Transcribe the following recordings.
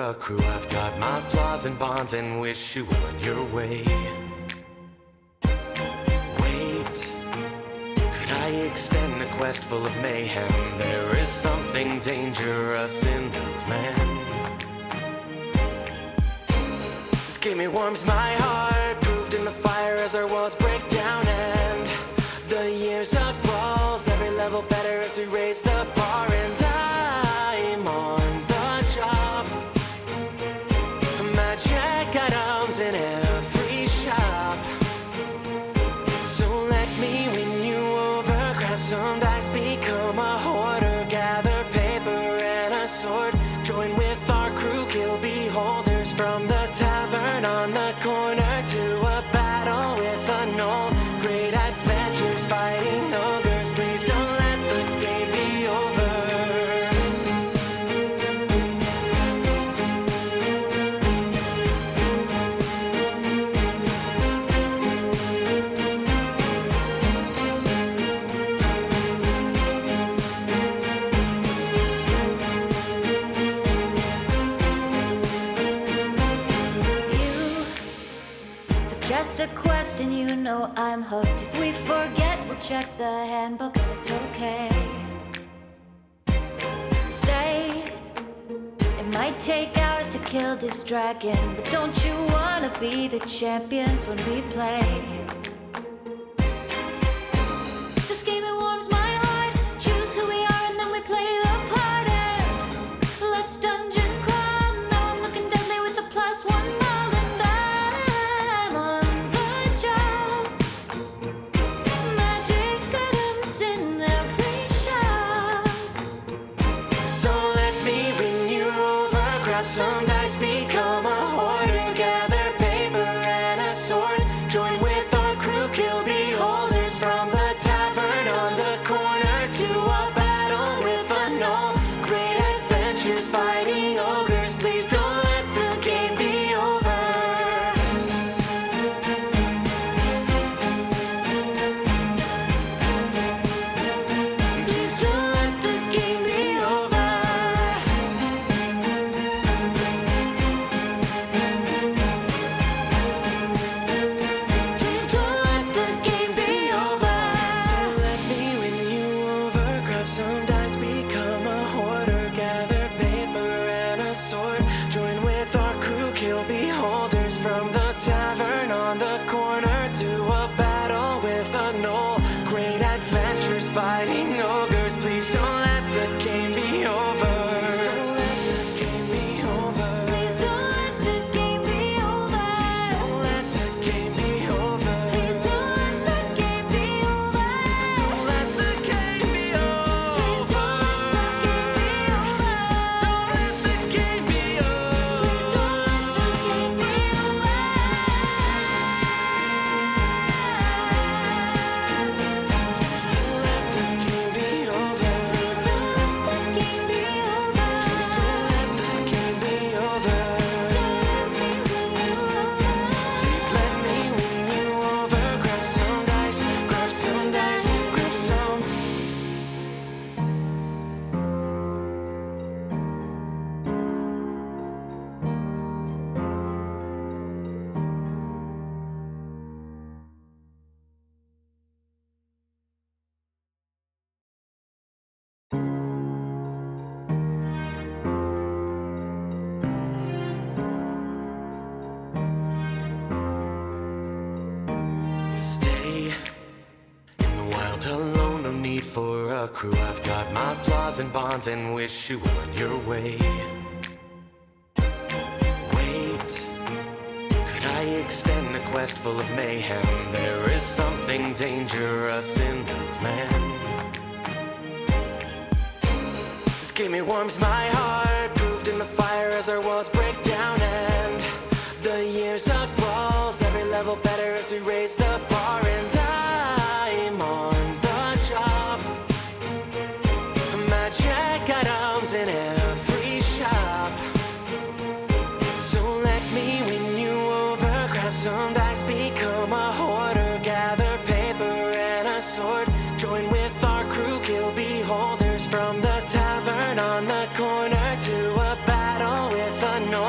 a crew. I've got my flaws and bonds and wish you well on your way. Wait, could I extend a quest full of mayhem? There is something dangerous in the plan. This game, it warms my heart, proved in the fire as our walls break down. And the years of brawls, every level better as we raise the bar. And I'm on the job, magic items in every shop. So let me win you over, grab some dice, become a hoarder, gather paper and a sword, join with our crew, kill beholders from the tavern on the corner to a battle with a knoll. Great adventures fighting ogres, please don't let the game be over. Just a quest and you know I'm hooked. If we forget, we'll check the handbook and it's okay. Stay. It might take hours to kill this dragon, but don't you wanna be the champions when we play? This game, it warms my heart. Choose who we are and then we play the part. And let's dungeon crawl. Now I'm looking deadly with a +1 ball. And I'm on the job, magic items in every shop. So let me win you over, grab some dice, become a hoarder, gather paper and a sword, join with our crew, kill beholders from the tavern on the corner to a battle with a knoll. Great adventures fighting ogres, please don't let the game be over. Please don't let the game be over. Please don't let the game be over. So let me win you over, grab some dice, become a hoarder, gather paper and a sword, join with our crew, kill beholders from the tavern on the corner to a battle with a knoll. Great adventures fighting ogres, please don't let the game be over. Please don't let the game be over. Please don't let the game be over. Please don't let the game be over. Please don't let the game be over. Don't let the game be Please over. don't let the game be over. Don't let the game be over. Please don't let the game be over. Please don't let the game be over. Please don't let the game be over. Please don't let the game be over. Please let me win you over. Grab some dice, grab some dice, grab some. Stay in the wild alone, no need for a crew. I've got my flaws and bonds and wish you well on your way. Wait, could I extend a quest full of mayhem? There is something dangerous in the plan. This game, it warms my heart, proved in the fire as our walls break down. And the years of brawls, every level better as we raise the bar. And I'm on the job, magic items in every shop. So let me win you over, grab some dice, become a hoarder, gather paper and a sword, join with our crew, kill beholders from the tavern on the corner to a battle with a knoll.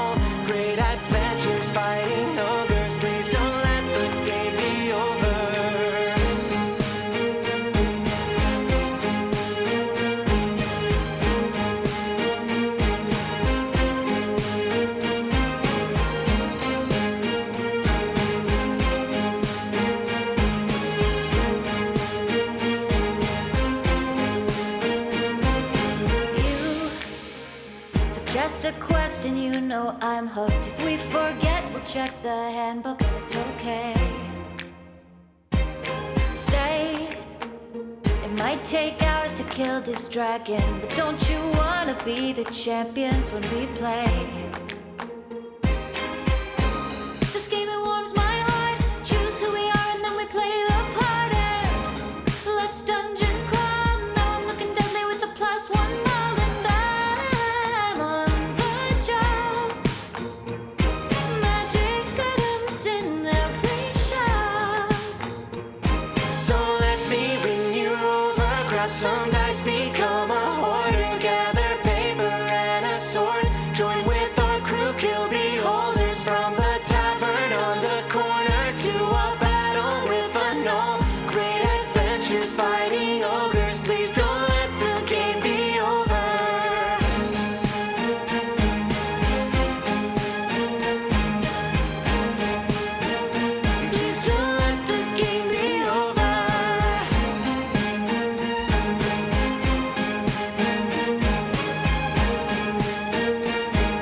know I'm hooked. If we forget, we'll check the handbook and it's okay. Stay. It might take hours to kill this dragon, but don't you wanna be the champions when we play? This game, it warms my heart. Choose who we are and then we play the part. And let's dungeon crawl. Now I'm looking deadly with a +1 all, and I'm on the job. Magic items in every shop. So let me win you over. Grab some dice, become a hoarder. Gather paper and a sword. Join with our crew, kill beholders. From the tavern on the corner to a battle with a gnoll. Great adventures fighting ogres. Please don't let the game be over. Please don't let the game be over.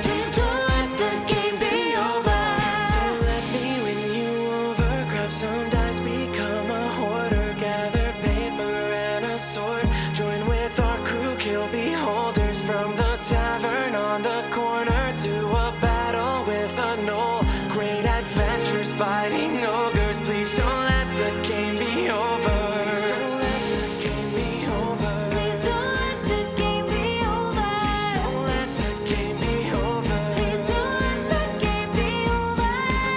Please don't let the game be over. So let me win you over. Grab some dice, become a hoarder. Gather paper and a sword. Join with our crew, kill beholders. From the tavern on the corner to a battle with a gnoll. Great adventures fighting ogres. Please don't let the game be over. Please don't let the game be over. Please don't let the game be over. Please don't let the game be over. Please don't let the game be over.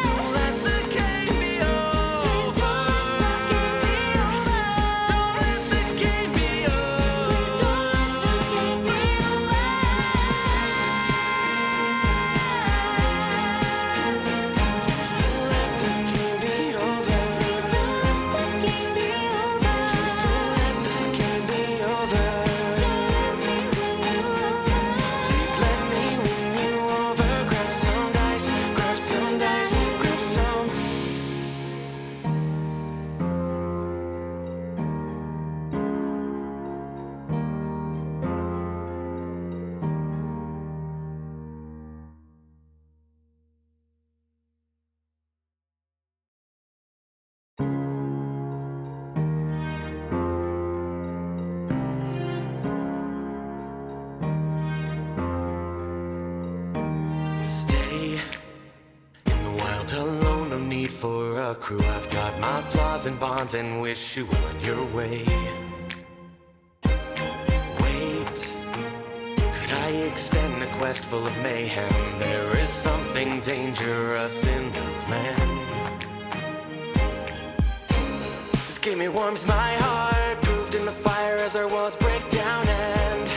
Don't let the game be over. Please don't let the game be over. Don't let the game be over. Please don't let the game be over. Please don't let the game be over. Please don't let the game be over. Please don't let the game be over. Please let me win you over. Grab some dice, grab some dice, grab some. Stay in the wild alone, no need for a crew. I've got my flaws and bonds and wish you well on your way. Wait, could I extend a quest full of mayhem? There is something dangerous in the plan. This game, it warms my heart, proved in the fire as our walls break down. And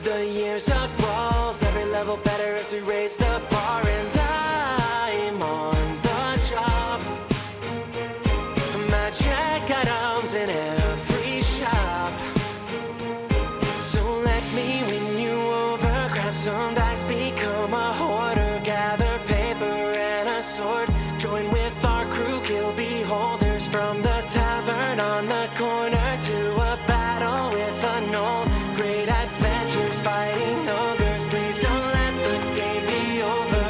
the years of brawls, every level better as we raise the bar. And I'm on the job. Magic items in every shop. So let me win you over. Grab some dice, become a hoarder. Gather paper and a sword. Join with our crew, kill beholders. From the tavern on the corner to a battle with a gnoll. Great adventures fighting ogres. Please don't let the game be over.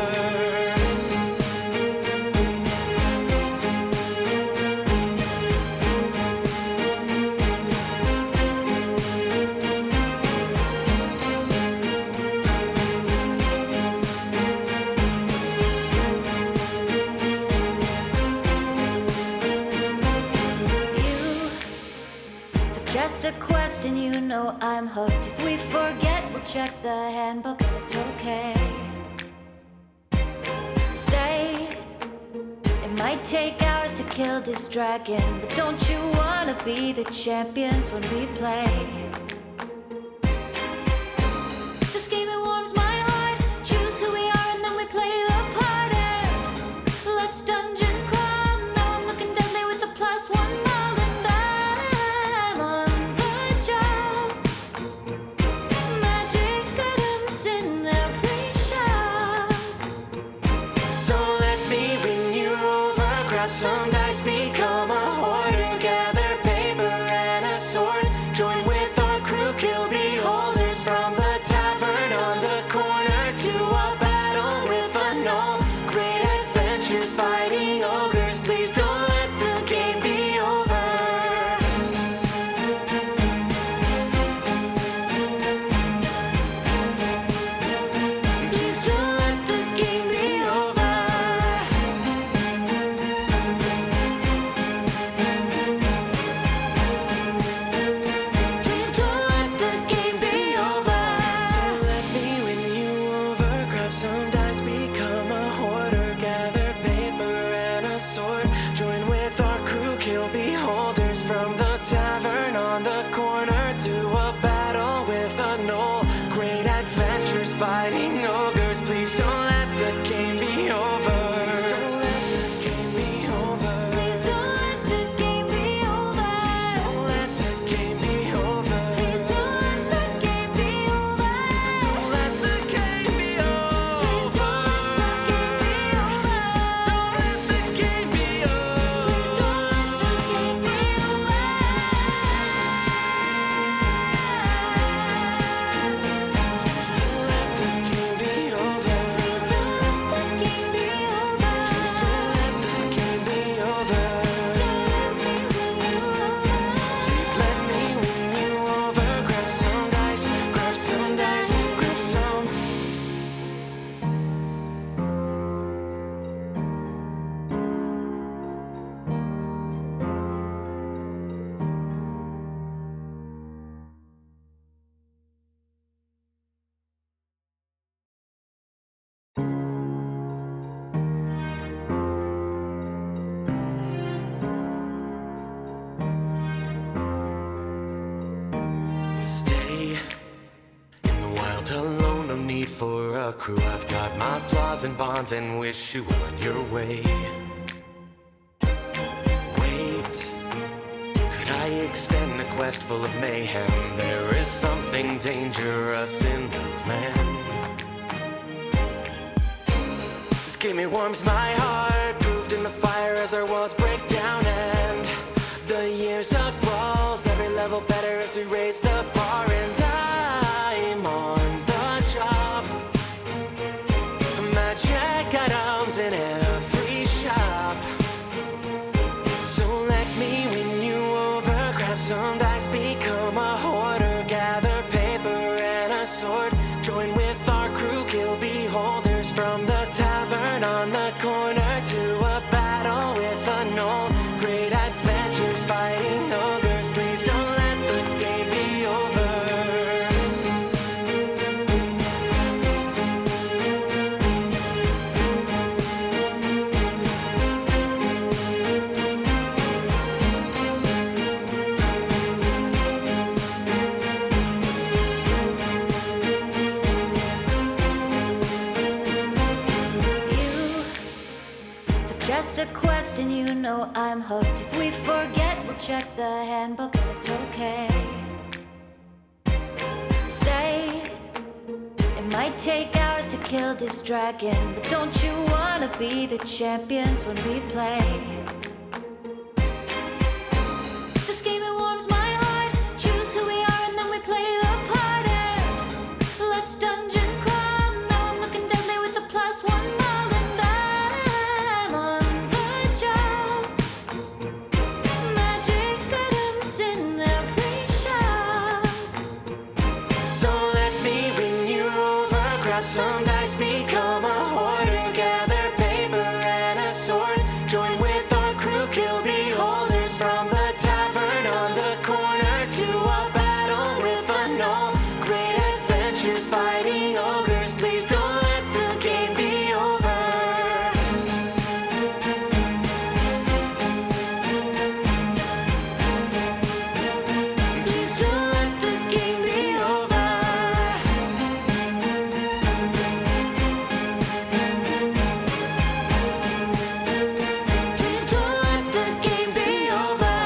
You suggest a quest and you know I'm hooked. If we forget, we'll check the handbook and it's okay. Stay. It might take hours to kill this dragon, but don't you wanna be the champions when we play? This game, it warms my heart. Choose who we are and then we play the part. And let's dungeon crawl. Now I'm looking deadly with a +1 all, and I'm on the job. Magic items in every shop. So let me win you over. Grab some dice, become a hoarder. Gather paper and a sword. Join with our crew, kill beholders. From the tavern on the corner to a battle with a a crew. I've got my flaws and bonds and wish you were on your way. Wait, could I extend a quest full of mayhem? There is something dangerous in the plan. This game, it warms my heart, proved in the fire as our walls break down. And the years of brawls, every level better as we raise the bar. And I'm on the job, magic items in every shop. So let me win you over, grab some dice, become a hoarder, gather paper and a sword, join with our crew, kill beholders from the tavern on the corner to a battle with a gnoll. Great adventures fighting ogres, please don't let the game be over. Suggest a quest and you know I'm hooked. If we forget, we'll check the handbook and it's okay. Stay. It might take hours to kill this dragon, but don't you wanna be the champions when we play? This game, it warms my heart. Choose who we are and then we play the part. And let's dungeon crawl. Now I'm looking deadly with a +1 all, and I'm on the job. Magic items in every shop. So let me win you over, grab some dice, become a hoarder, gather paper and a sword, join with our crew, kill beholders from the tavern on the corner to a battle with a gnoll. Great adventures fighting ogres, please don't let the game be over. Please don't let the game be over. Please don't let the game be over.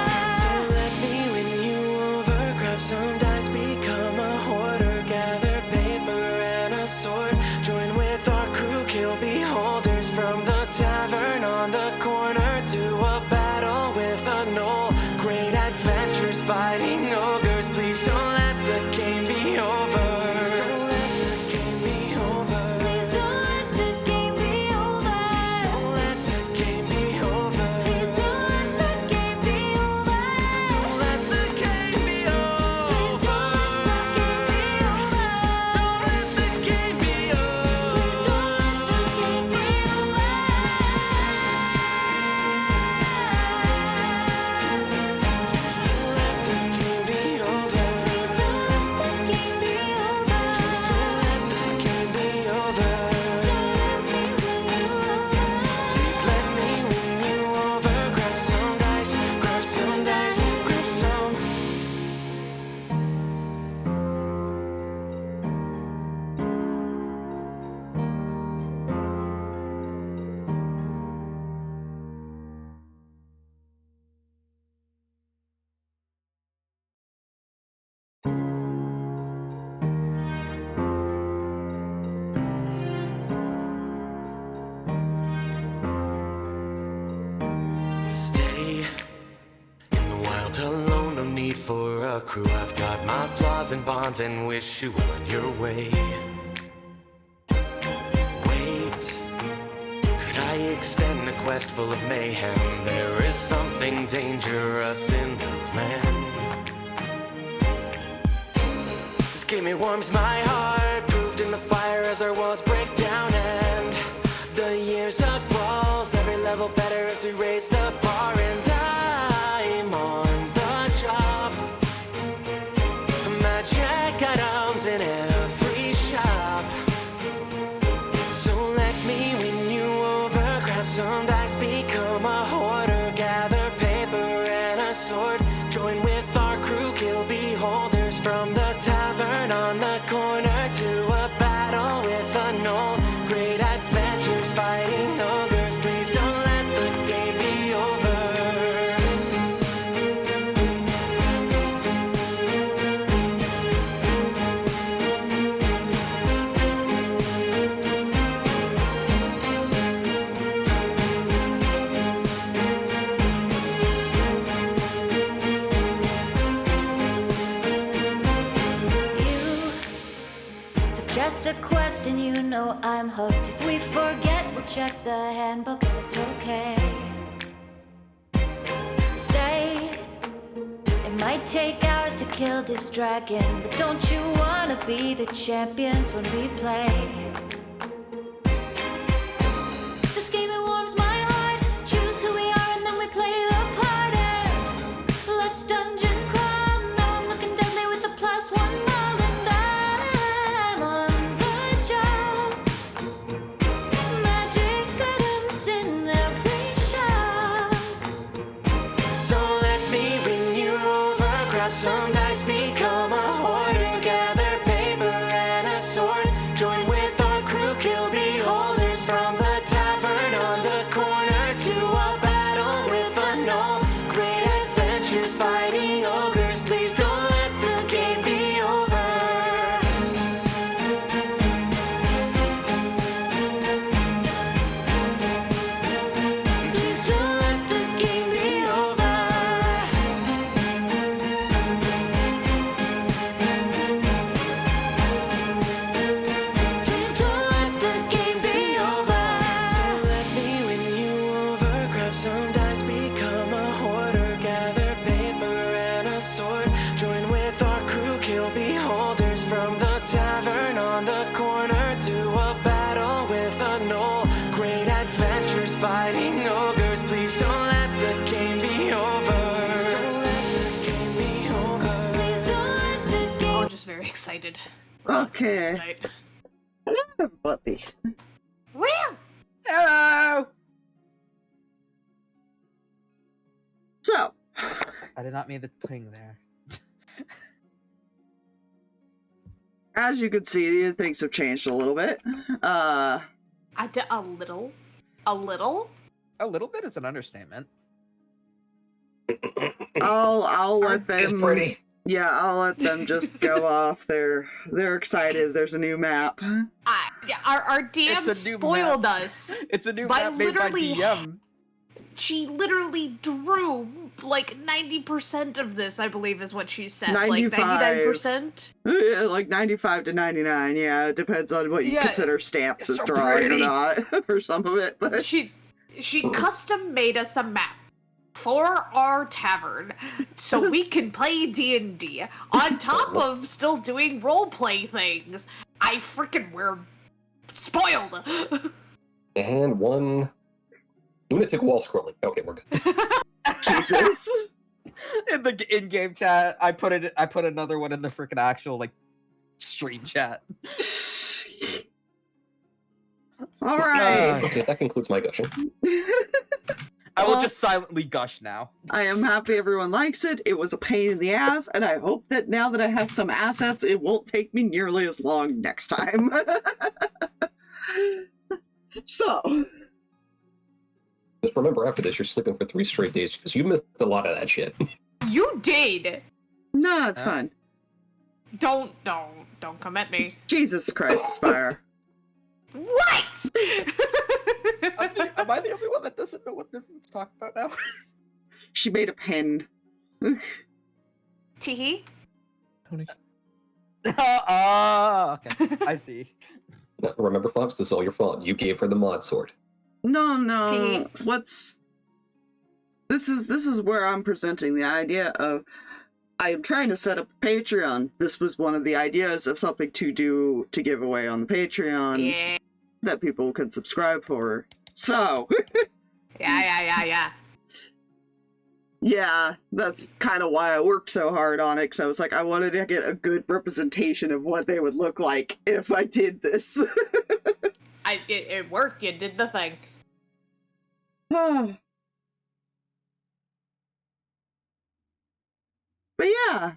So let me win you over, grab some dice, become a hoarder, gather paper and a sword, join with our crew, kill beholders from the tavern on the corner to a battle with a gnoll. Great adventures fighting ogres, please don't let the game be over. Please don't let the game be over. Please don't let the game be over. Please don't let the game be over. Please don't let the game be over. Don't let the game be over. Please don't let the game be over. Don't let the game be over. Please don't let the game be over. Please don't let the game be over. Please don't let the game be over. Please don't let the game be over. Please let me win you over. Grab some dice, grab some dice, grab some. Stay in the wild alone, no need for a crew. I've got my flaws and bonds and wish you were on your way. Wait, could I extend a quest full of mayhem? There is something dangerous in the plan. This game, it warms my heart, proved in the fire as our walls break down. And the years of brawls, every level better as we raise the bar. And I'm on the job, magic items in every shop. So let me win you over, grab some dice, become a hoarder, gather paper and a sword, join with our crew, kill beholders from the tavern on the corner to a battle with a just a quest and you know I'm hooked. If we forget, we'll check the handbook and it's okay. Stay. It might take hours to kill this dragon, but don't you wanna be the champions when we play? This game, it warms my heart. Choose who we are and then we play the part. And let's dungeon crawl. Now I'm looking deadly with a +1 roll, and I'm on the job. Magic items in every shop. So let me win you over. Grab some dice, become a hoarder. Gather paper and a sword. Join with our crew, kill beholders. From the tavern on the corner to a battle with a gnoll. Great adventures fighting ogres. Please don't let the game be over. Please don't let the game be over. Please don't let the game be over. So let me win you over. Grab some dice, become a hoarder. Gather paper and a sword. Join with our crew, kill beholders. From the tavern on the corner to a battle with a gnoll. Great adventures fighting ogres. Please don't let the game be over. Please don't let the game be over. Please don't let the game. I'm just very excited. Okay. Tonight. Buddy. Woo! Hello! So, I did not mean the ping there. as you can see, things have changed a little bit. I did a little. A little? A little bit is an understatement. I'll let them. It's pretty. Yeah, I'll let them just go off. They're excited. There's a new map. Yeah, our DM It's a new spoiled map. us. It's a new By map made by literally- DM. She literally drew like 90% of this, I believe is what she said. 95. Like 99%. Yeah, like 95 to 99. Yeah, it depends on what you Yeah. consider stamps It's as so drawing or pretty. not for some of it. But She custom made us a map for our tavern so we can play D&D on top of still doing roleplay things. I freaking we're spoiled. And one lunatic wall scrolling. Okay, we're good. Jesus. In the in-game chat, I put another one in the freaking actual like stream chat. All right. Okay, that concludes my gushing. I will Well- just silently gush now. I am happy everyone likes it. It was a pain in the ass, and I hope that now that I have some assets, it won't take me nearly as long next time. So, Just remember, after this, you're sleeping for 3 straight days because you missed a lot of that shit. You did. no, it's Huh? fine. Don't come at me. Jesus Christ, Aspire. What? Am I the only one that doesn't know what everyone's talking about now? She made a pen. Teehee? Okay. I see. Now, remember, Fox, this is all your fault. You gave her the mod sword. No. This is where I'm presenting the idea of I am trying to set up a Patreon. This was one of the ideas of something to do to give away on the Patreon Yeah. that people could subscribe for. So, Yeah. yeah, that's kind of why I worked so hard on it, because I was like, I wanted to get a good representation of what they would look like if I did this. It worked. You did the thing. But yeah,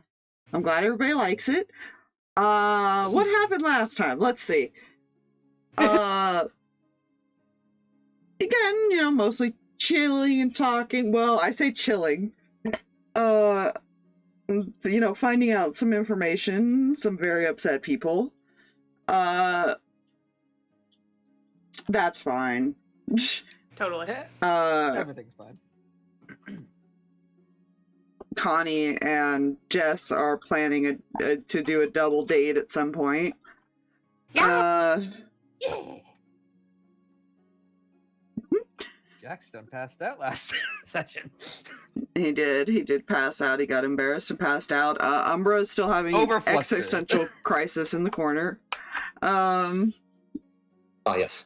I'm glad everybody likes it. What happened last time? Let's see. Again, mostly chilling and talking. Well, I say chilling. Finding out some information, some very upset people. That's fine. Totally. Everything's fine. Kani and Jess are planning to do a double date at some point. Yeah. Yeah. Jack's done passed out last session. He did pass out. He got embarrassed and passed out. Umbra is still having Overflustered. existential crisis in the corner. Ah, yes.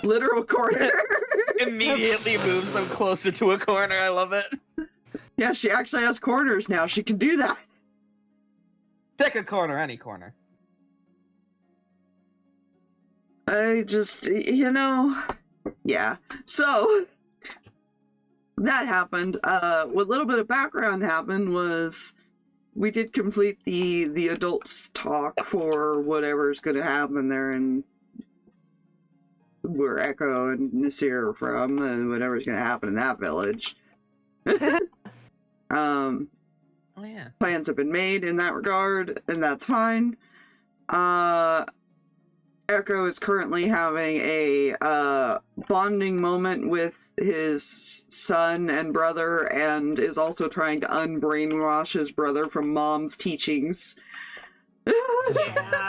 Literal corner. Immediately moves them closer to a corner. I love it. Yeah, she actually has corners now. She can do that. Pick a corner, any corner. I just, yeah. So that happened. What little bit of background happened was we did complete the adults talk for whatever's going to happen there, and where Echo and Nasir are from, and whatever's going to happen in that village. Oh yeah. Plans have been made in that regard, and that's fine. Echo is currently having a bonding moment with his son and brother, and is also trying to unbrainwash his brother from mom's teachings. Yeah.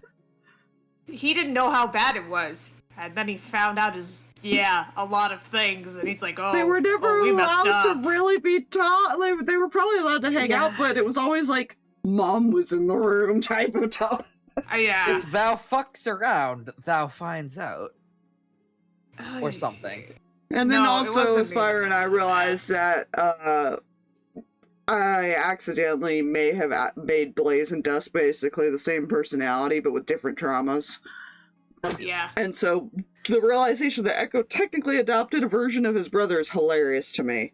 He didn't know how bad it was. And then he found out a lot of things, and he's like, oh, They were never we messed allowed up. to really be taught. They were probably allowed to hang out, but it was always like, mom was in the room type of talk. Yeah. If thou fucks around, thou finds out. Or something. And then No, it also, wasn't Spyro me. and I realized that I accidentally may have made Blaze and Dust basically the same personality, but with different traumas. Yeah. And so the realization that Echo technically adopted a version of his brother is hilarious to me.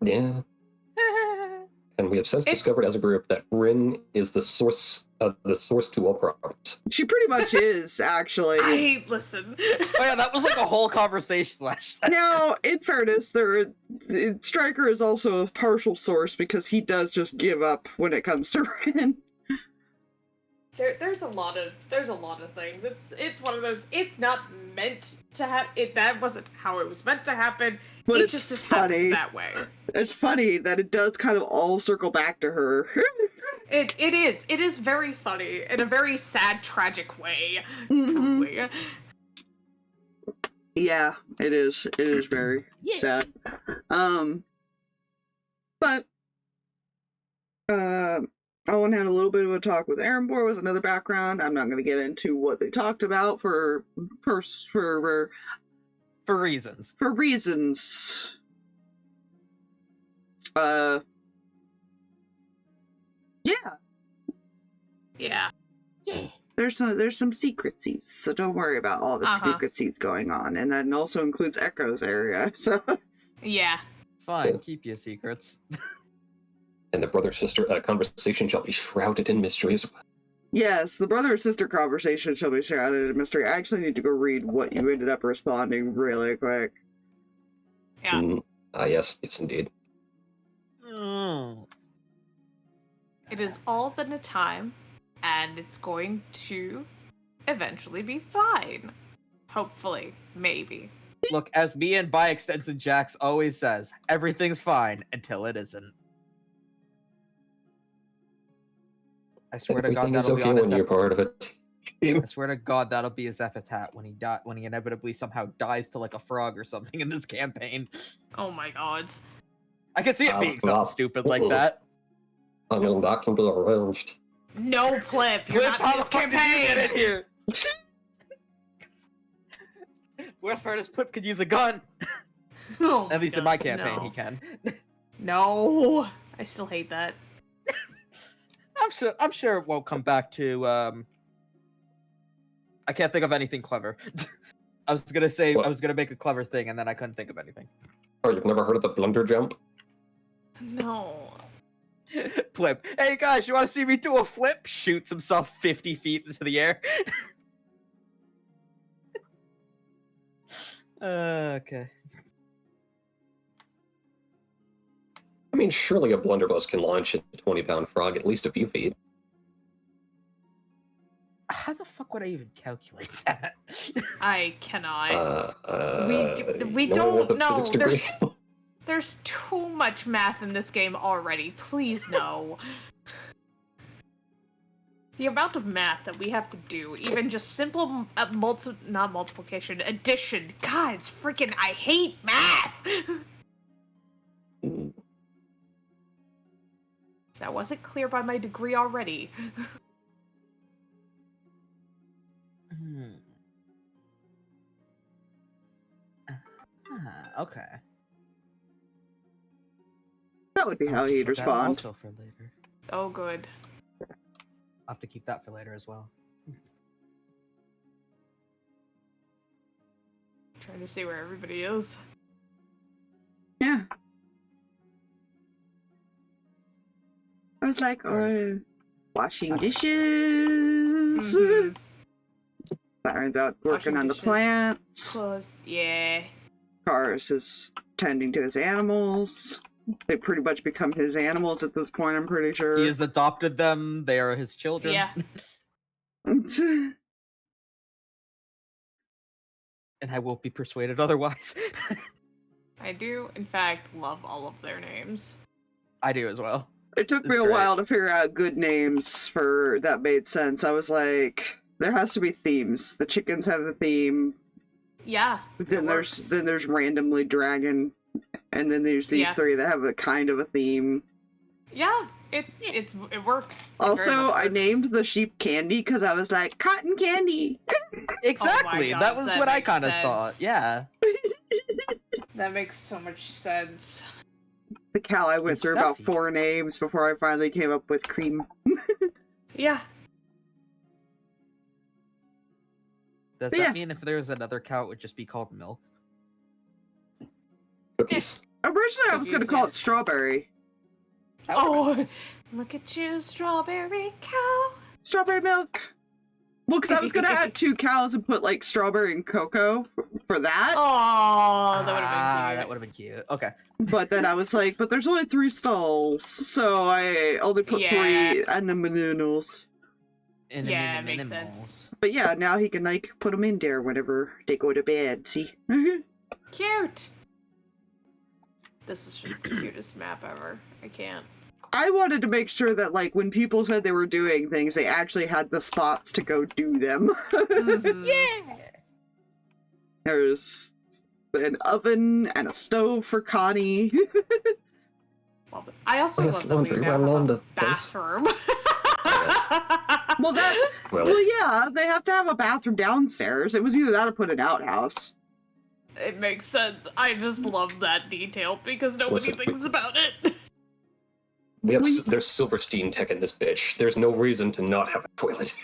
Yeah. And we have since discovered as a group that Rin is the source to all problems. She pretty much is, actually. Listen. Oh yeah, that was like a whole conversation last time. Now, in fairness, Stryker is also a partial source because he does just give up when it comes to Rin. There's a lot of things. It's one of those. It's not meant to happen. That wasn't how it was meant to happen. But it it's just has funny. happened that way. It's funny that it does kind of all circle back to her. It is. It is very funny in a very sad, tragic way. Mhm. Probably. Yeah, it is. It is very sad. But Owen had a little bit of a talk with Erenbor, was another background. I'm not going to get into what they talked about for reasons. For reasons. Yeah. Yeah. There's some secrecies, so don't worry about all the secrecies going on, and that also includes Echo's area. So Yeah. Fine, keep your secrets. And the brother-sister conversation shall be shrouded in mysteries. yes, the brother sister conversation shall be shrouded in mystery. I actually need to go read what you ended up responding really quick. Yeah. Yes, indeed. Mm. It has all been a time, and it's going to eventually be fine. Hopefully. Maybe. Look, as me and by extension Jax always says, everything's fine until it isn't. I swear to God, Everything is that'll be okay on his when you're part of it. I swear to God, that'll be his epitaph when he inevitably somehow dies to like a frog or something in this campaign. Oh my god. I can see it being something well, stupid like that. I mean, that can be arranged. No, Plip. You're Clip, not how in the this fuck did you campaign. get in here? Worst part is Plip could use a gun. Oh At least in my gods, campaign, no. he can. No. I still hate that. I'm sure it won't come back to. I can't think of anything clever. I was gonna say What? I was gonna make a clever thing, and then I couldn't think of anything. Oh, you've never heard of the blunder jump? No. Flip. Hey guys, you want to see me do a flip? Shoots himself 50 feet into the air. Okay. I mean, surely a blunderbuss can launch a 20-pound frog at least a few feet. How the fuck would I even calculate that? I cannot. We don't know. There's too much math in this game already. Please no. The amount of math that we have to do, even just simple not multiplication, addition. God, it's freaking, I hate math! Mm. That wasn't clear by my degree already. Okay. That would be how I'll he'd put that respond. Also for later. Oh, good. I'll have to keep that for later as well. Trying to see where everybody is. Yeah. I was like, oh, washing dishes. Mhm. Siren's out working Washing on the dishes. plants. Close. Yeah. Karrus is tending to his animals. They pretty much become his animals at this point, I'm pretty sure. He has adopted them. They are his children. Yeah. And I won't be persuaded otherwise. I do, in fact, love all of their names. I do as well. It took me It's a great. while to figure out good names for that made sense. I was like, there has to be themes. The chickens have a theme. Yeah. Then it there's works. randomly dragon, and then there's these Yeah. three that have a kind of a theme. Yeah, it works. It very Also, much I works. named the sheep Candy because I was like, cotton candy. Exactly. God, that was that what I makes kind of sense. thought. Yeah. That makes so much sense. The cow, I went It's through about stuffy. 4 names before I finally came up with cream. Yeah. Does Yeah. that mean if there's another cow, it would just be called Milk? Cookies. Originally, I was going to call it strawberry. Oh, look at you, strawberry cow. Strawberry milk. Well, because I was going to add 2 cows and put like strawberry and cocoa for that. Oh, that would have been cute. That would have been cute. Okay. But then I was like, but there's only 3 stalls. So I only put 3 animals. Yeah, it makes sense. But yeah, now he can like put them in there whenever they go to bed. See? Cute. This is just the cutest map ever. I can't. I wanted to make sure that like when people said they were doing things, they actually had the spots to go do them. Mhm. Yeah. There's an oven and a stove for Kani. Love it. I also Yes, love that we laundry now run have on a the place. bathroom. Well, that Well, well, yeah, they have to have a bathroom downstairs. It was either that or put an outhouse. It makes sense. I just love that detail because nobody Listen, thinks about it. we have there's Silverstein tech in this bitch. There's no reason to not have a toilet.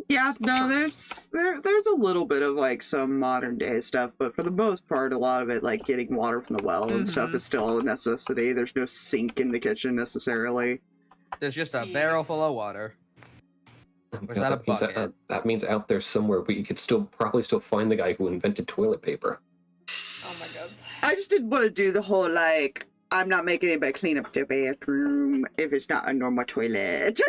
Yeah, no, there's a little bit of like some modern day stuff, but for the most part, a lot of it, like getting water from the well and stuff, Mhm. is still a necessity. There's no sink in the kitchen necessarily. There's just a Yeah. barrel full of water. Or is that a means bucket? that means out there somewhere we could probably still find the guy who invented toilet paper. Oh my god. I just didn't want to do the whole like I'm not making anybody clean up their bathroom if it's not a normal toilet.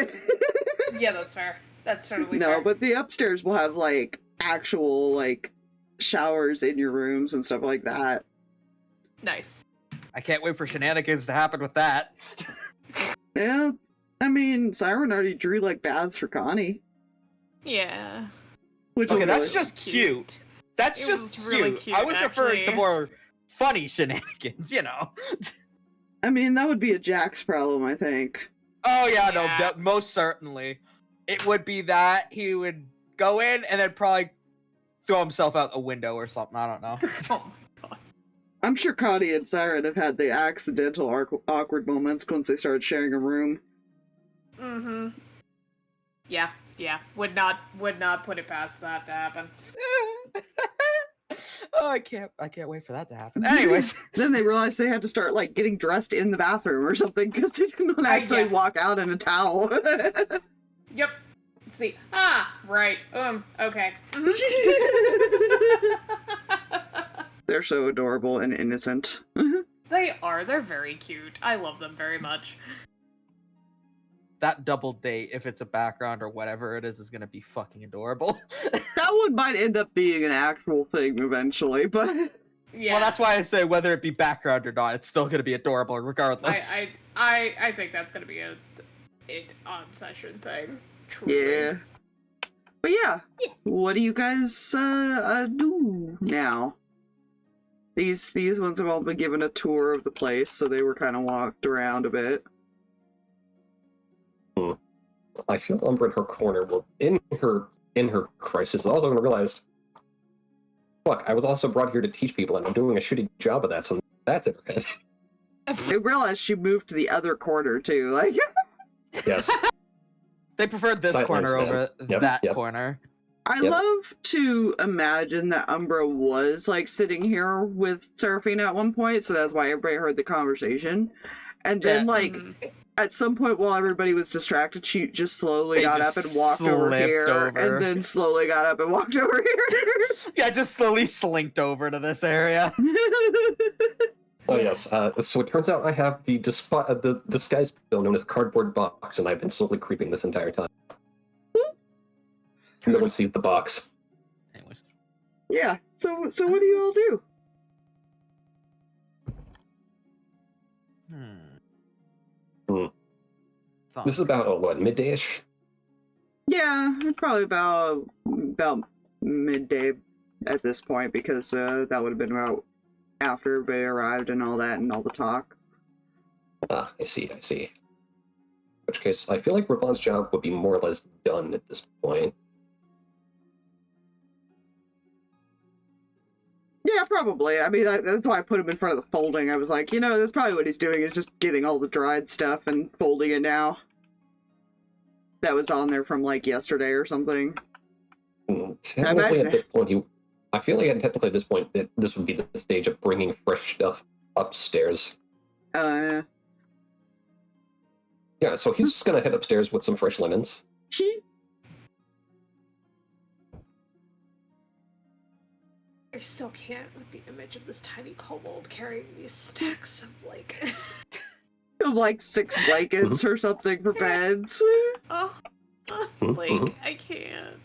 Yeah, that's fair. That's totally No, fair. but the upstairs will have like actual like showers in your rooms and stuff like that. Nice. I can't wait for shenanigans to happen with that. Yeah, I mean, Siren already drew like baths for Kani, Yeah. which Okay, will that's really- just cute. That's It just was cute. really cute, I was referring to actually. more funny shenanigans, you know. I mean, that would be a Jack's problem, I think. Oh yeah, no, Yeah. most certainly. It would be that he would go in and then probably throw himself out a window or something. I don't know. Oh my god. I'm sure Kani and Siren have had the accidental awkward moments once they started sharing a room. Mm-hmm. Yeah, yeah. Would not put it past that to happen. Oh, I can't wait for that to happen. Anyways, Then they realized they had to start like getting dressed in the bathroom or something because they didn't want to actually yeah. walk out in a towel. Yep. Let's see. Right. Okay. They're so adorable and innocent. They are. They're very cute. I love them very much. that double date, if it's a background or whatever it is going to be fucking adorable. That one might end up being an actual thing eventually, but Yeah. Well, that's why I say whether it be background or not, it's still going to be adorable regardless. I think that's gonna be a on session thing. Truly. Yeah. But yeah, what do you guys do now? These ones have all been given a tour of the place, so they were kind of walked around a bit. I feel Umbra in her corner. Well, in her crisis, is also going to realize, fuck, I was also brought here to teach people, and I'm doing a shitty job of that. So that's in her head. I realized she moved to the other corner too. Like, Yes. They preferred this Sight corner lines, over Yep, that yep. corner. I Yep. love to imagine that Umbra was like sitting here with Seraphina at one point, so that's why everybody heard the conversation. And then, Yeah. like, at some point while everybody was distracted, she just slowly They got up just and walked over slipped here, over. and then slowly got up and walked over here. Yeah, just slowly slinked over to this area. Oh yes. So it turns out I have the disguise spell known as cardboard box, and I've been slowly creeping this entire time. No one sees the box. Anyways. Yeah. So what do you all do? This is about what, midday-ish? Yeah, it's probably about midday at this point, because that would have been about after everybody arrived and all that and all the talk. Ah, I see. In which case, I feel like Rii'Vahn's job would be more or less done at this point. Yeah, probably. I mean, that's why I put him in front of the folding. I was like, that's probably what he's doing, is just getting all the dried stuff and folding it now. That was on there from, like, yesterday or something. Technically, at this point, I feel like technically at this point, that this would be the stage of bringing fresh stuff upstairs. Yeah, so he's just gonna head upstairs with some fresh linens. I still can't with the image of this tiny kobold carrying these stacks of like Like 6 blankets or something for beds. I can't.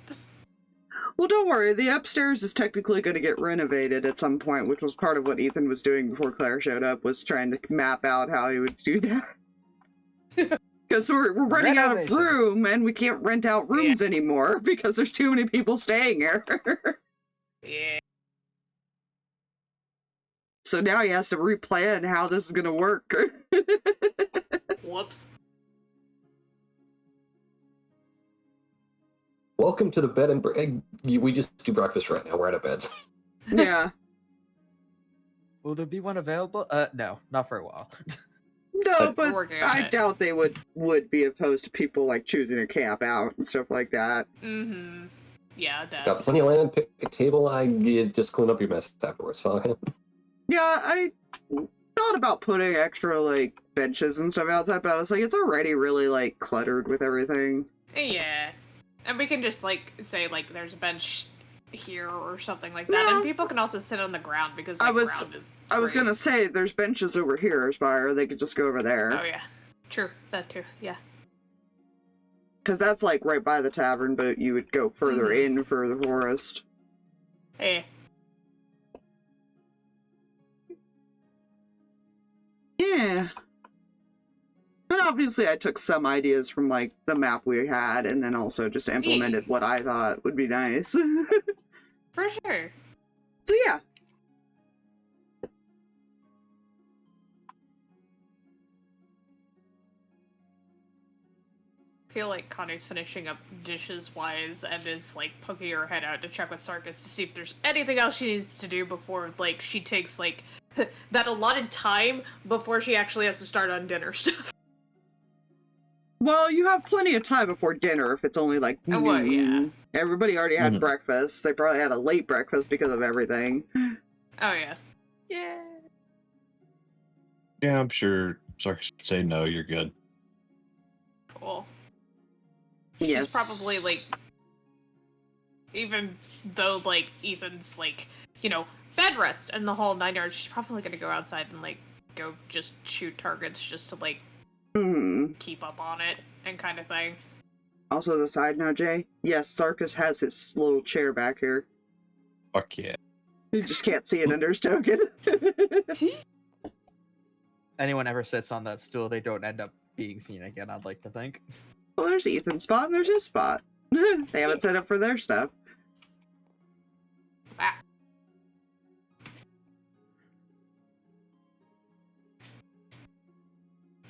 Well, don't worry. The upstairs is technically going to get renovated at some point, which was part of what Ethan was doing before Claire showed up, was trying to map out how he would do that. Because we're running out of room, and we can't rent out rooms anymore because there's too many people staying here. Yeah. So now he has to replan how this is going to work. Whoops. Welcome to the bed and we just do breakfast right now. We're out of beds. Yeah. Will there be one available? No, not for a while. No, but Working on I it. doubt they would be opposed to people like choosing to camp out and stuff like that. Mm-hmm. Yeah, that. Got plenty of land, pick a table, you just clean up your mess afterwards, fine. Yeah, I thought about putting extra like benches and stuff outside, but I was like, it's already really like cluttered with everything. Yeah. And we can just like say like there's a bench here or something like that. No. And people can also sit on the ground because I the was- ground is I was free. gonna say there's benches over here, Spire. They could just go over there. Oh yeah. True. That too. Yeah. Because that's like right by the tavern, but you would go further in for the forest. Hey. Yeah. But obviously I took some ideas from like the map we had and then also just implemented what I thought would be nice. For sure. So yeah. I feel like Kani's finishing up dishes-wise and is, like, poking her head out to check with Sarkis to see if there's anything else she needs to do before, like, she takes, like, that allotted time before she actually has to start on dinner stuff. Well, you have plenty of time before dinner if it's only like Oh, well, yeah. Everybody already had breakfast. They probably had a late breakfast because of everything. Oh, yeah. Yeah. Yeah, I'm sure Sarkis would say no, you're good. Cool. Yes. She's probably, like, even though, like, Ethan's, like, you know, bed rest and the whole 9 yards, she's probably gonna go outside and, like, go just shoot targets just to, like, keep up on it and kind of thing. Also, the side note, Jay. Yes, Sarkis has his little chair back here. Fuck yeah. You just can't see it under his token. Anyone ever sits on that stool, they don't end up being seen again, I'd like to think. Well, there's Ethan's spot and there's his spot. They haven't set up for their stuff. Ah.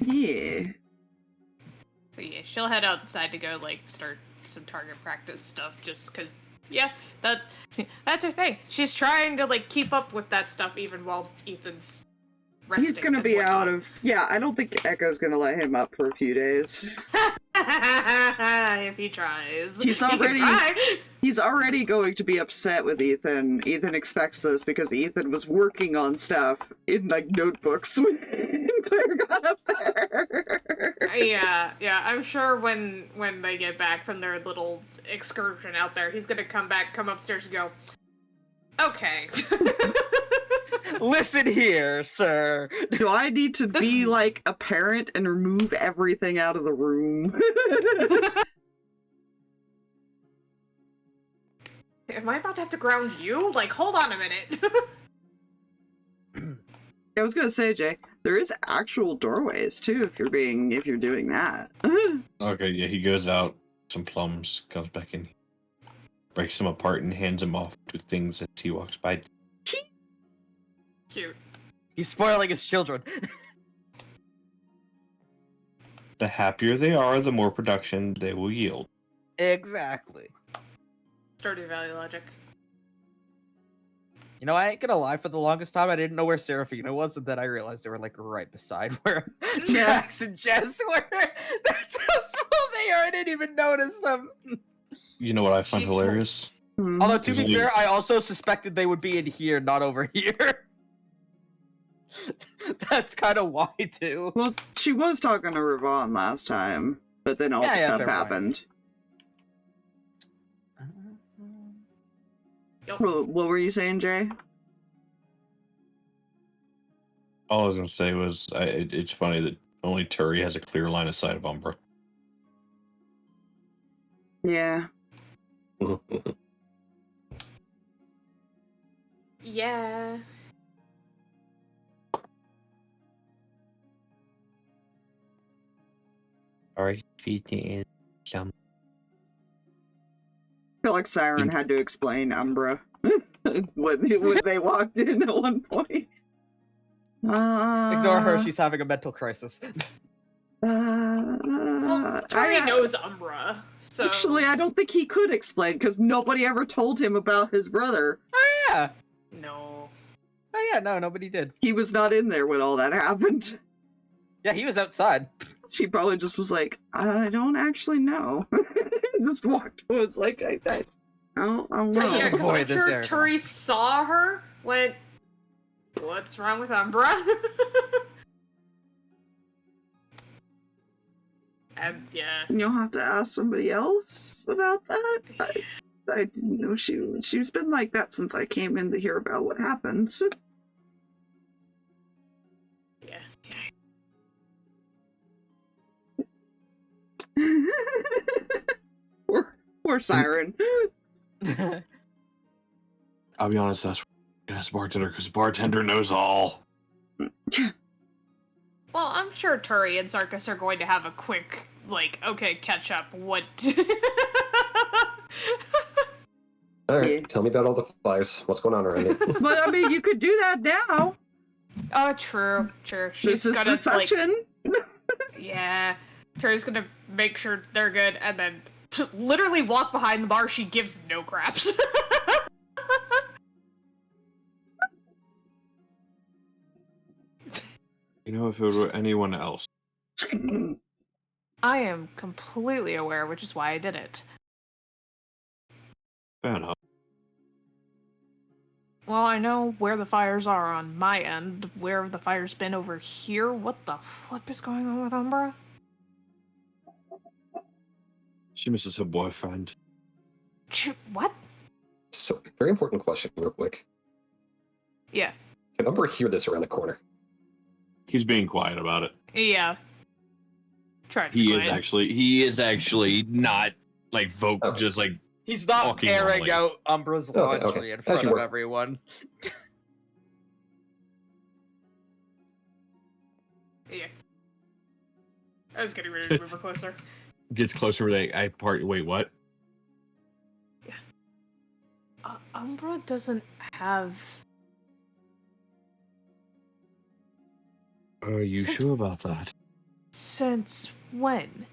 Yeah. So yeah, she'll head outside to go like start some target practice stuff just because yeah, that's her thing. She's trying to like keep up with that stuff even while Ethan's resting. He's gonna and be whatnot. out of... Yeah, I don't think Echo's gonna let him up for a few days. If he tries. He's He can already- try. He's already going to be upset with Ethan. Ethan expects this because Ethan was working on stuff in, like, notebooks when Claire got up there. Yeah, I'm sure when they get back from their little excursion out there, he's gonna come upstairs and go, okay. Listen here, sir. Do I need to This- be, like, a parent and remove everything out of the room? Am I about to have to ground you? Like, hold on a minute. I was gonna say, Jay, there is actual doorways, too, if you're doing that. Okay, yeah, he goes out, some plums, comes back in, breaks them apart, and hands them off to things as he walks by. Cute. He's spoiling his children. The happier they are, the more production they will yield. Exactly. Stardew Valley logic. You know, I ain't gonna lie, for the longest time I didn't know where Seraphina was, and then I realized they were like right beside where Jax and Jess were. That's how small they are, I didn't even notice them. You know what I find She's- hilarious? Hmm. Although, to be Usually- fair, I also suspected they would be in here, not over here. That's kind of why, too. Well, she was talking to Rii'Vahn last time, but then all Yeah, the yeah, stuff fair point. happened. Yup. What were you saying, Jay? All I was gonna say was, it's funny that only Turi has a clear line of sight of Umbra. Yeah. Yeah. Alright, feeding some. I feel like Siren had to explain Umbra when they walked in at one point. Ignore her, she's having a mental crisis. Well, Tori knows Umbra, so... Actually, I don't think he could explain because nobody ever told him about his brother. Oh, yeah. No. Oh, yeah, no, nobody did. He was not in there when all that happened. Yeah, he was outside. She probably just was like, I don't actually know. Just walked towards like, I don't know. Yeah, because Avoid I'm this sure area. Turi saw her, went, what's wrong with Umbra? And yeah. You'll have to ask somebody else about that. I didn't know she's been like that since I came in to hear about what happened. Yeah. Poor Siren. I'll be honest, that's bartender, because bartender knows all. Well, I'm sure Turi and Sarkis are going to have a quick, like, okay, catch up. What? Alright, Yeah. tell me about all the flyers. What's going on around here? But I mean, you could do that now. Oh, true. She's This is gonna, the session. yeah. Turi's gonna make sure they're good, and then literally walk behind the bar. She gives no craps. You know, if it were anyone else, I am completely aware, which is why I did it. fair enough. Well, I know where the fires are on my end. Where have the fires been over here? What the flip is going on with Umbra? She misses her boyfriend. What? So, very important question, real quick. Yeah. Can Umbra hear this around the corner? He's being quiet about it. Yeah. Try to He quiet. is actually not like Okay. just like He's not Talking airing only. out Umbra's Okay, laundry okay. in As front you of were. everyone. Yeah. I was getting ready to move her closer. Gets closer. Like wait, what? Umbra doesn't have. Are you sure about that? Since when?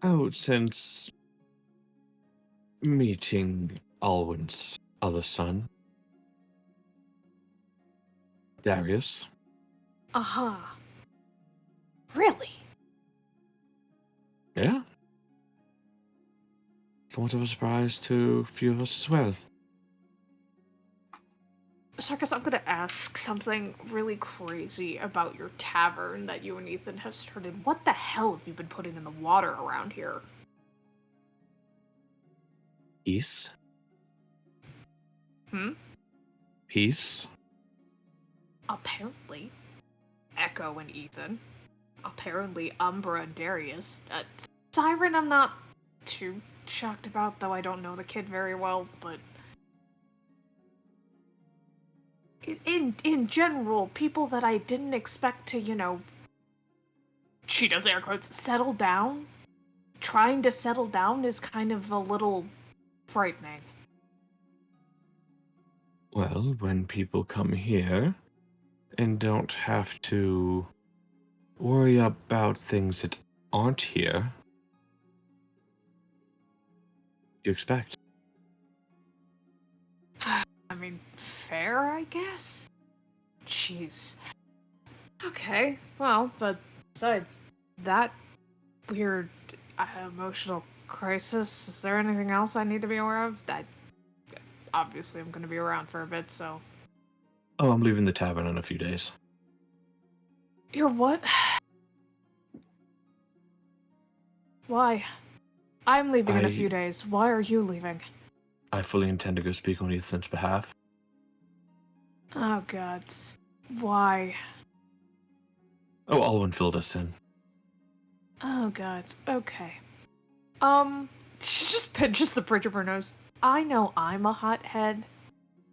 Oh, since meeting Alwyn's other son, Darius. Uh-huh. Really? Yeah. Somewhat of a surprise to a few of us as well. Sarkis, I'm gonna ask something really crazy about your tavern that you and Ethan have started. What the hell have you been putting in the water around here? Peace. Hmm? Peace. Apparently. Echo and Ethan. Apparently Umbra and Darius. Siren I'm not too shocked about, though I don't know the kid very well, but... In general, people that I didn't expect to, you know... She does air quotes, settle down? Trying to settle down is kind of a little frightening. Well, when people come here and don't have to worry about things that aren't here, you expect. I mean, fair, I guess? Jeez. Okay, well, but besides that weird emotional crisis, is there anything else I need to be aware of? That obviously I'm going to be around for a bit, so... Oh, I'm leaving the tavern in a few days. You're what? Why? I'm leaving in a few days. Why are you leaving? I fully intend to go speak on Ethan's behalf. Oh god. Why? Oh, Alwyn filled us in. Oh god. Okay. She just pinches the bridge of her nose. I know I'm a hothead.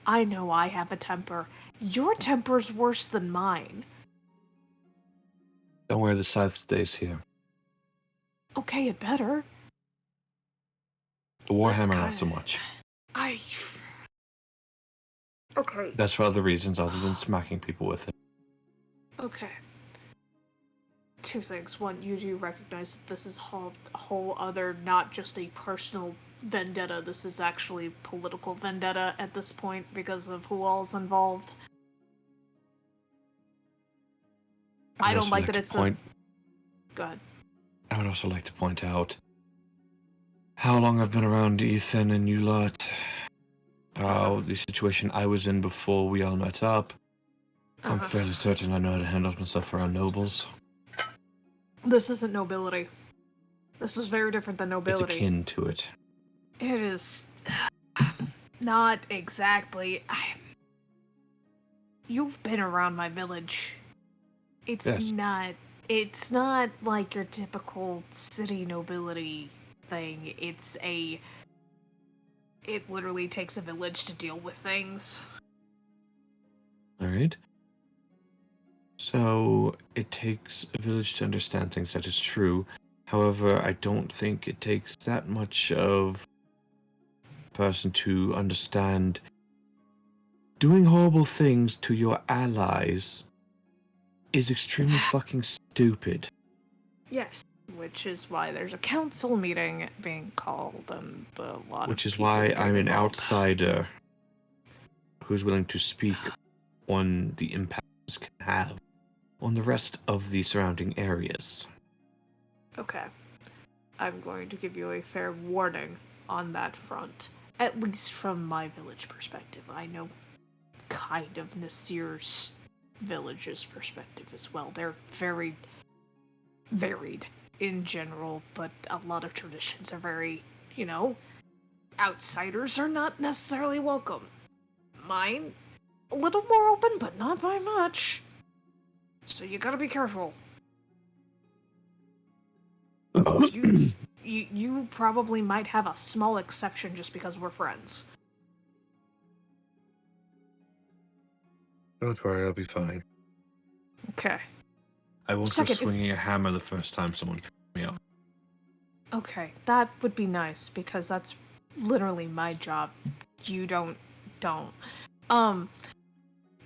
I know I have a temper. Your temper's worse than mine. Don't worry, the scythe stays here. Okay, it better. The Warhammer, not so much. Okay. That's for other reasons other than smacking people with it. Okay. Two things. One, you do recognize that this is a whole other, not just a personal vendetta. This is actually political vendetta at this point because of who all's involved. I don't like that it's Go ahead. I would also like to point out how long I've been around Ethan and you lot. The situation I was in before we all met up. I'm fairly certain I know how to handle myself around nobles. This isn't nobility. This is very different than nobility. It's akin to it. It is not exactly. You've been around my village. It's not like your typical city nobility thing. It literally takes a village to deal with things. Alright. So, it takes a village to understand things, that is true. However, I don't think it takes that much of a person to understand doing horrible things to your allies is extremely fucking stupid. Yes, which is why there's a council meeting being called and a lot Which of is why people I'm an involved. outsider who's willing to speak on the impact this can have on the rest of the surrounding areas. Okay. I'm going to give you a fair warning on that front. At least from my village perspective. I know kind of Nasir's village's perspective as well. They're very varied in general, but a lot of traditions are very, outsiders are not necessarily welcome. Mine, a little more open, but not by much. So you gotta be careful. You probably might have a small exception just because we're friends. Don't worry, I'll be fine. Okay. I won't Second, go if- swinging a hammer the first time someone picks me up. Okay, that would be nice because that's literally my job. You don't.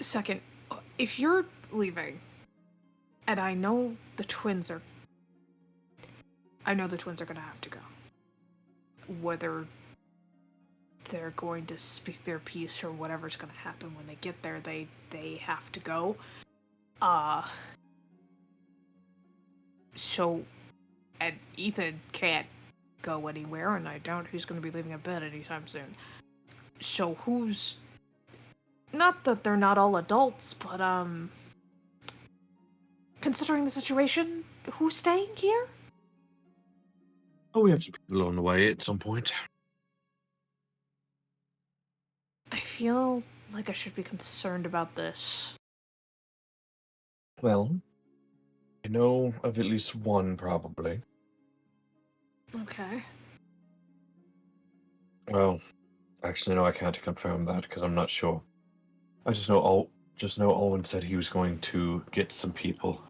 Second, if you're leaving, and I know the twins are gonna have to go. Whether they're going to speak their piece or whatever's gonna happen when they get there, they have to go. So, and Ethan can't go anywhere, and I doubt he's gonna be leaving a bed anytime soon. So who's... Not that they're not all adults, but, considering the situation, who's staying here? Oh, we have some people on the way at some point. I feel like I should be concerned about this. Well, I know of at least one, probably. Okay. Well, actually, no, I can't confirm that because I'm not sure. I just know Alwyn said he was going to get some people.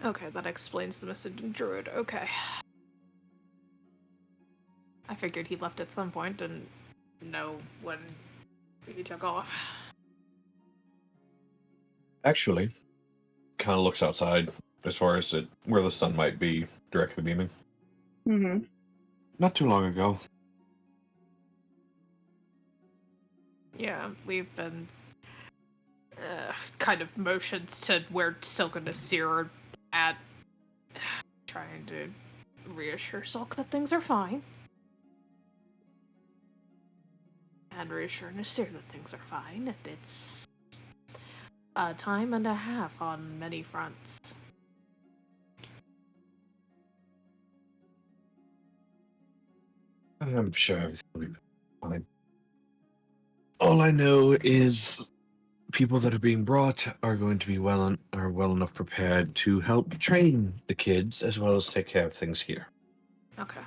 Okay, that explains the missing druid. Okay. I figured he left at some point and know when he took off. Actually, kind of looks outside as far as where the sun might be directly beaming. Mm-hmm. Not too long ago. Yeah, we've been kind of motions to where Silk and Nasir are at, trying to reassure Silk that things are fine. And reassure Nasir that things are fine, and it's a time and a half on many fronts. I'm sure everything will be fine. All I know is people that are being brought are going to be well enough prepared to help train the kids as well as take care of things here. Okay.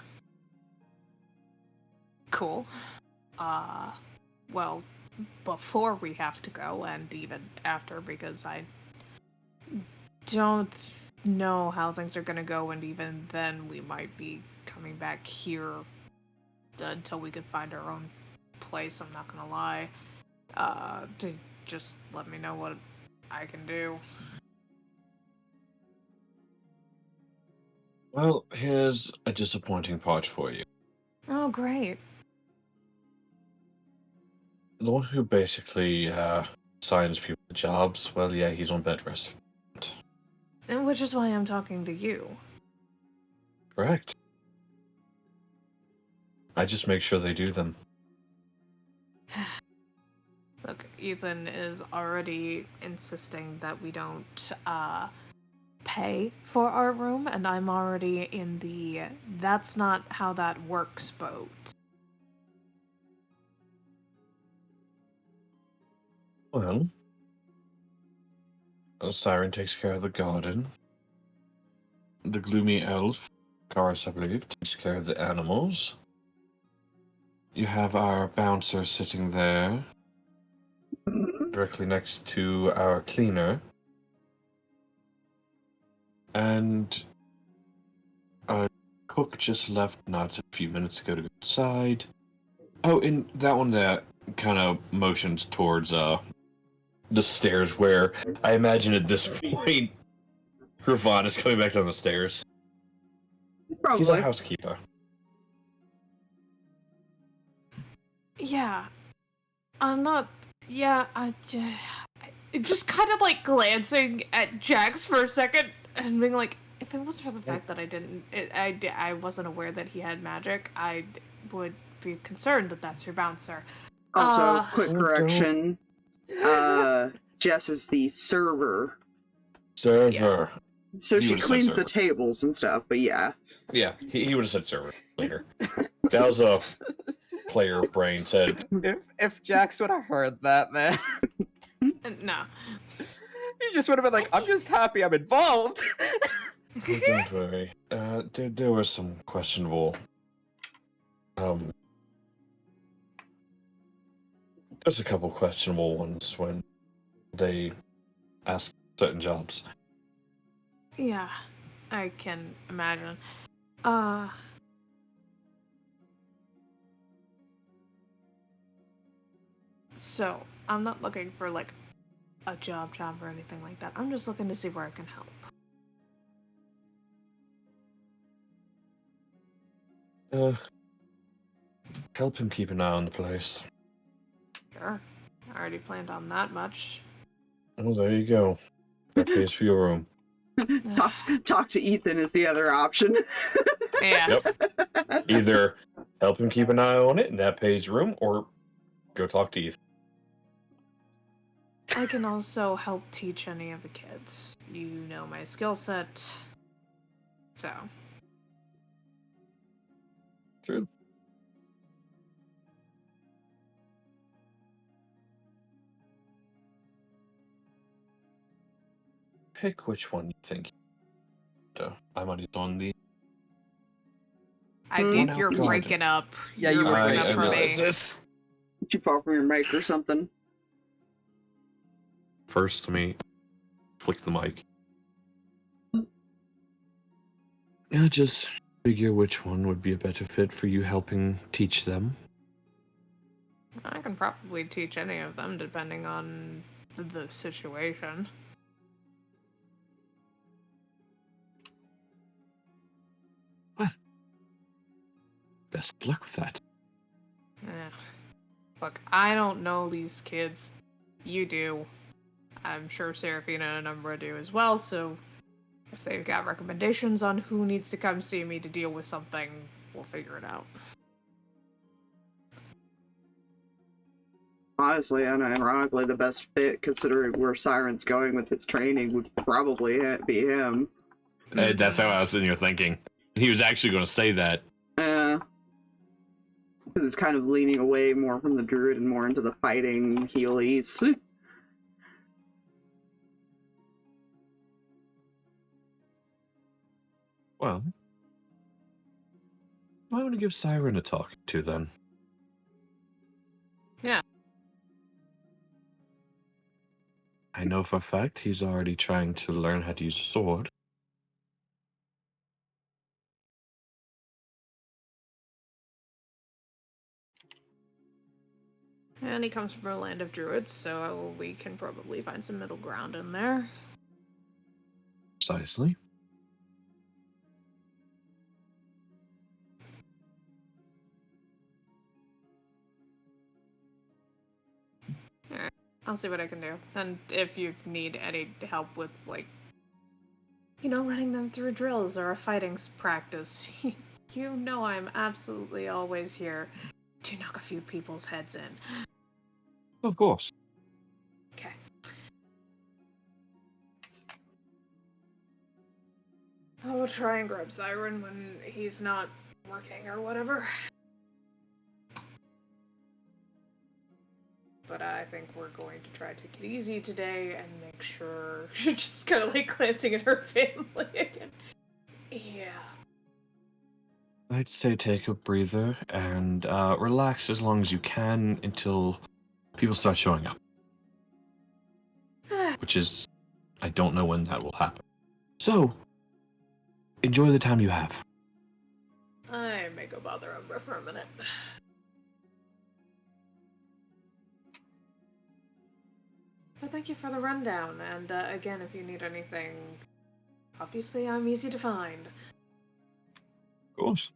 Cool. Well, before we have to go, and even after, because I don't know how things are gonna go, and even then we might be coming back here until we can find our own place, I'm not gonna lie. To just let me know what I can do. Well, here's a disappointing part for you. Oh, great. The one who basically assigns people to jobs, well, yeah, he's on bed rest. And which is why I'm talking to you. Correct. I just make sure they do them. Look, Ethan is already insisting that we don't pay for our room, and I'm already in the that's not how that works boat. Well, Siren takes care of the garden. The gloomy elf, Karrus, I believe, takes care of the animals. You have our bouncer sitting there, directly next to our cleaner. And our cook just left not a few minutes ago to go outside. Oh, and that one there kind of motions towards the stairs where I imagine at this point Rii'Vahn is coming back down the stairs. Probably. He's a housekeeper. Yeah. I'm not. Yeah, just kind of like glancing at Jax for a second and being like, if it wasn't for the fact that I wasn't aware that he had magic, I would be concerned that that's your bouncer. Also, quick Oh, correction. Jess is the server. Server. So He she would've said cleans the server. tables and stuff, but yeah. Yeah, he would have said server later. That was a player brain said. If Jax would have heard that, man, No. he just would have been like, "I'm just happy I'm involved." Oh, don't worry. There was some questionable. There's a couple questionable ones when they asked certain jobs. Yeah, I can imagine. So, I'm not looking for, like, a job or anything like that. I'm just looking to see where I can help. Help him keep an eye on the place. Sure. I already planned on that much. Well, there you go. That pays for your room. Talk to Ethan is the other option. Yeah. Yep. Either help him keep an eye on it, and that pays room, or go talk to Ethan. I can also help teach any of the kids. You know my skill set. So. True. Pick which one you think. I'm on the. I Hmm? think Oh, you're God. breaking up. Yeah, You're you were breaking breaking up up. for me. realize this. Did you fall from your mic or something? First, let me flick the mic. Yeah, just figure which one would be a better fit for you helping teach them. I can probably teach any of them depending on the situation. Best of luck with that. Yeah. Look, I don't know these kids. You do. I'm sure Seraphina and Umbra do as well, so if they've got recommendations on who needs to come see me to deal with something, we'll figure it out. Honestly, and ironically, the best fit, considering where Siren's going with its training, would probably be him. That's how I was sitting here thinking. He was actually going to say that. Because it's kind of leaning away more from the druid and more into the fighting healies. Well, I want to give Siren a talk to then. Yeah. I know for a fact he's already trying to learn how to use a sword. And he comes from a land of druids, so we can probably find some middle ground in there. Precisely. Alright, I'll see what I can do. And if you need any help with, like, running them through drills or a fighting practice, you know I'm absolutely always here to knock a few people's heads in. Of course. Okay. I will try and grab Siren when he's not working or whatever. But I think we're going to try to take it easy today and make sure... just kind of like glancing at her family again. Yeah. I'd say take a breather and relax as long as you can until people start showing up. Which is, I don't know when that will happen. So, enjoy the time you have. I may go bother Umbra for a minute. But thank you for the rundown, and again, if you need anything, obviously I'm easy to find. Of course.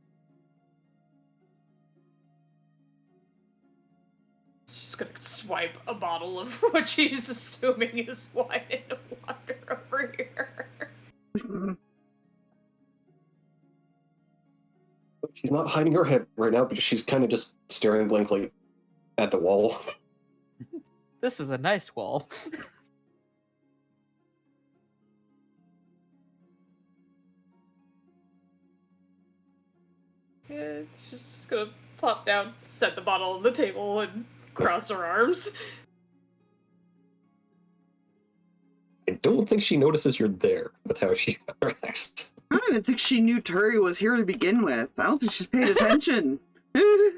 She's gonna swipe a bottle of what she's assuming is wine and water over here. She's not hiding her head right now, but she's kind of just staring blankly at the wall. This is a nice wall. Yeah, she's just gonna plop down, set the bottle on the table, and cross her arms. I don't think she notices you're there with how she reacts. I don't even think she knew Turi was here to begin with. I don't think she's paid attention.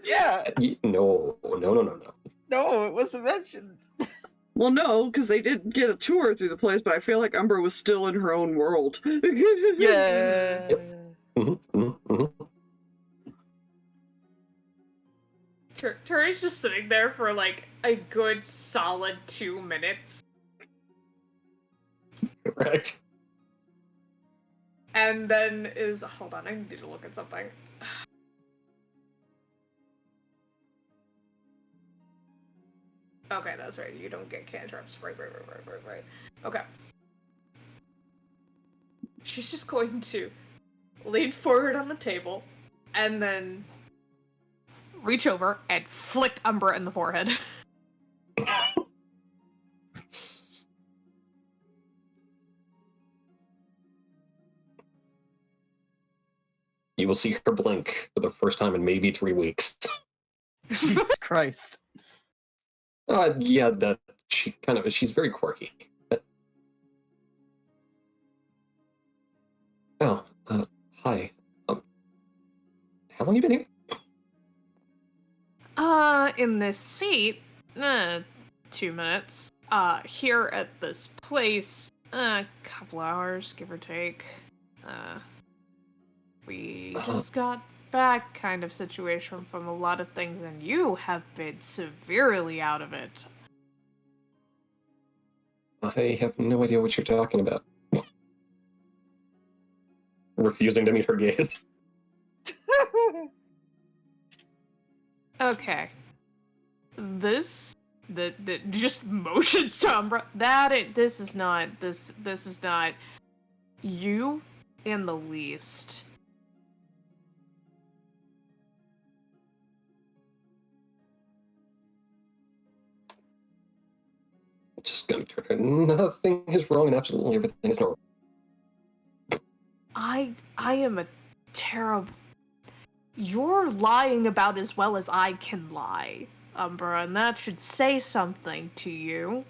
Yeah. No. No, it wasn't mentioned. Well, no, because they did get a tour through the place, but I feel like Umbra was still in her own world. Yeah. Turi's just sitting there for like a good solid 2 minutes. Correct. And then hold on, I need to look at something. Okay, that's right, you don't get cantrips. Right. Okay. She's just going to lean forward on the table, and then reach over and flick Umbra in the forehead. You will see her blink for the first time in maybe 3 weeks. Jesus Christ. Yeah, that she's very quirky. Oh, hi. How long you been here? In this seat, 2 minutes. Here at this place, a couple hours, give or take. We just got back kind of situation from a lot of things, and you have been severely out of it. I have no idea what you're talking about. Refusing to meet her gaze. Okay. This the just motions to Umbra. This is not you in the least. Just gonna turn her. Nothing is wrong and absolutely everything is normal. I am a terrible... You're lying about as well as I can lie, Umbra, and that should say something to you.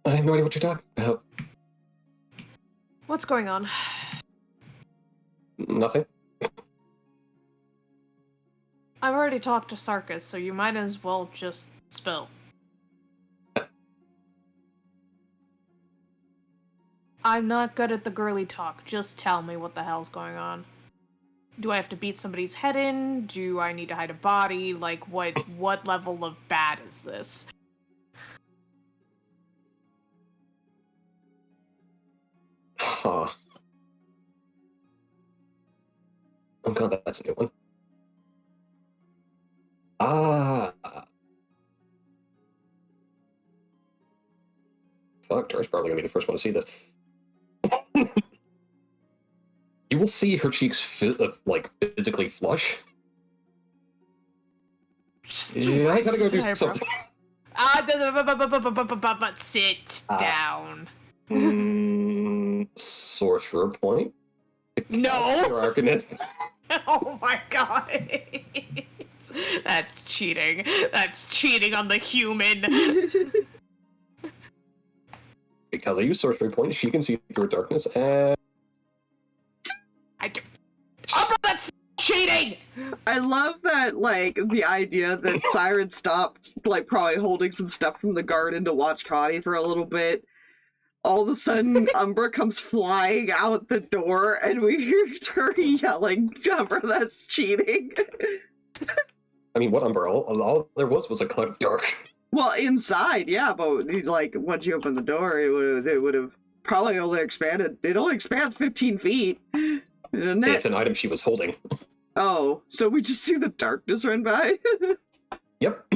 I have no idea what you're talking about. What's going on? Nothing. I've already talked to Sarkis, so you might as well just spill. I'm not good at the girly talk. Just tell me what the hell's going on. Do I have to beat somebody's head in? Do I need to hide a body? Like, what level of bad is this? Huh. Oh god, that's a new one. Fuck, Tara's probably gonna be the first one to see this. You will see her cheeks physically flush. Yeah, I gotta go do something. But sit down. Sorcerer point. No! Your Arcanist. Oh my god. That's cheating. That's cheating on the human. Because I use sorcery point, she can see through darkness, and That's cheating! I love that, like, the idea that Siren stopped, like, probably holding some stuff from the garden to watch Kani for a little bit. All of a sudden, Umbra comes flying out the door, and we hear her yelling, Umbra, that's cheating. I mean, what Umbra? All there was a cloud of dark. Well, inside, yeah, but, like, once you open the door, it would have probably only expanded. It only expands 15 feet. It's an item she was holding. Oh, so we just see the darkness run by? Yep.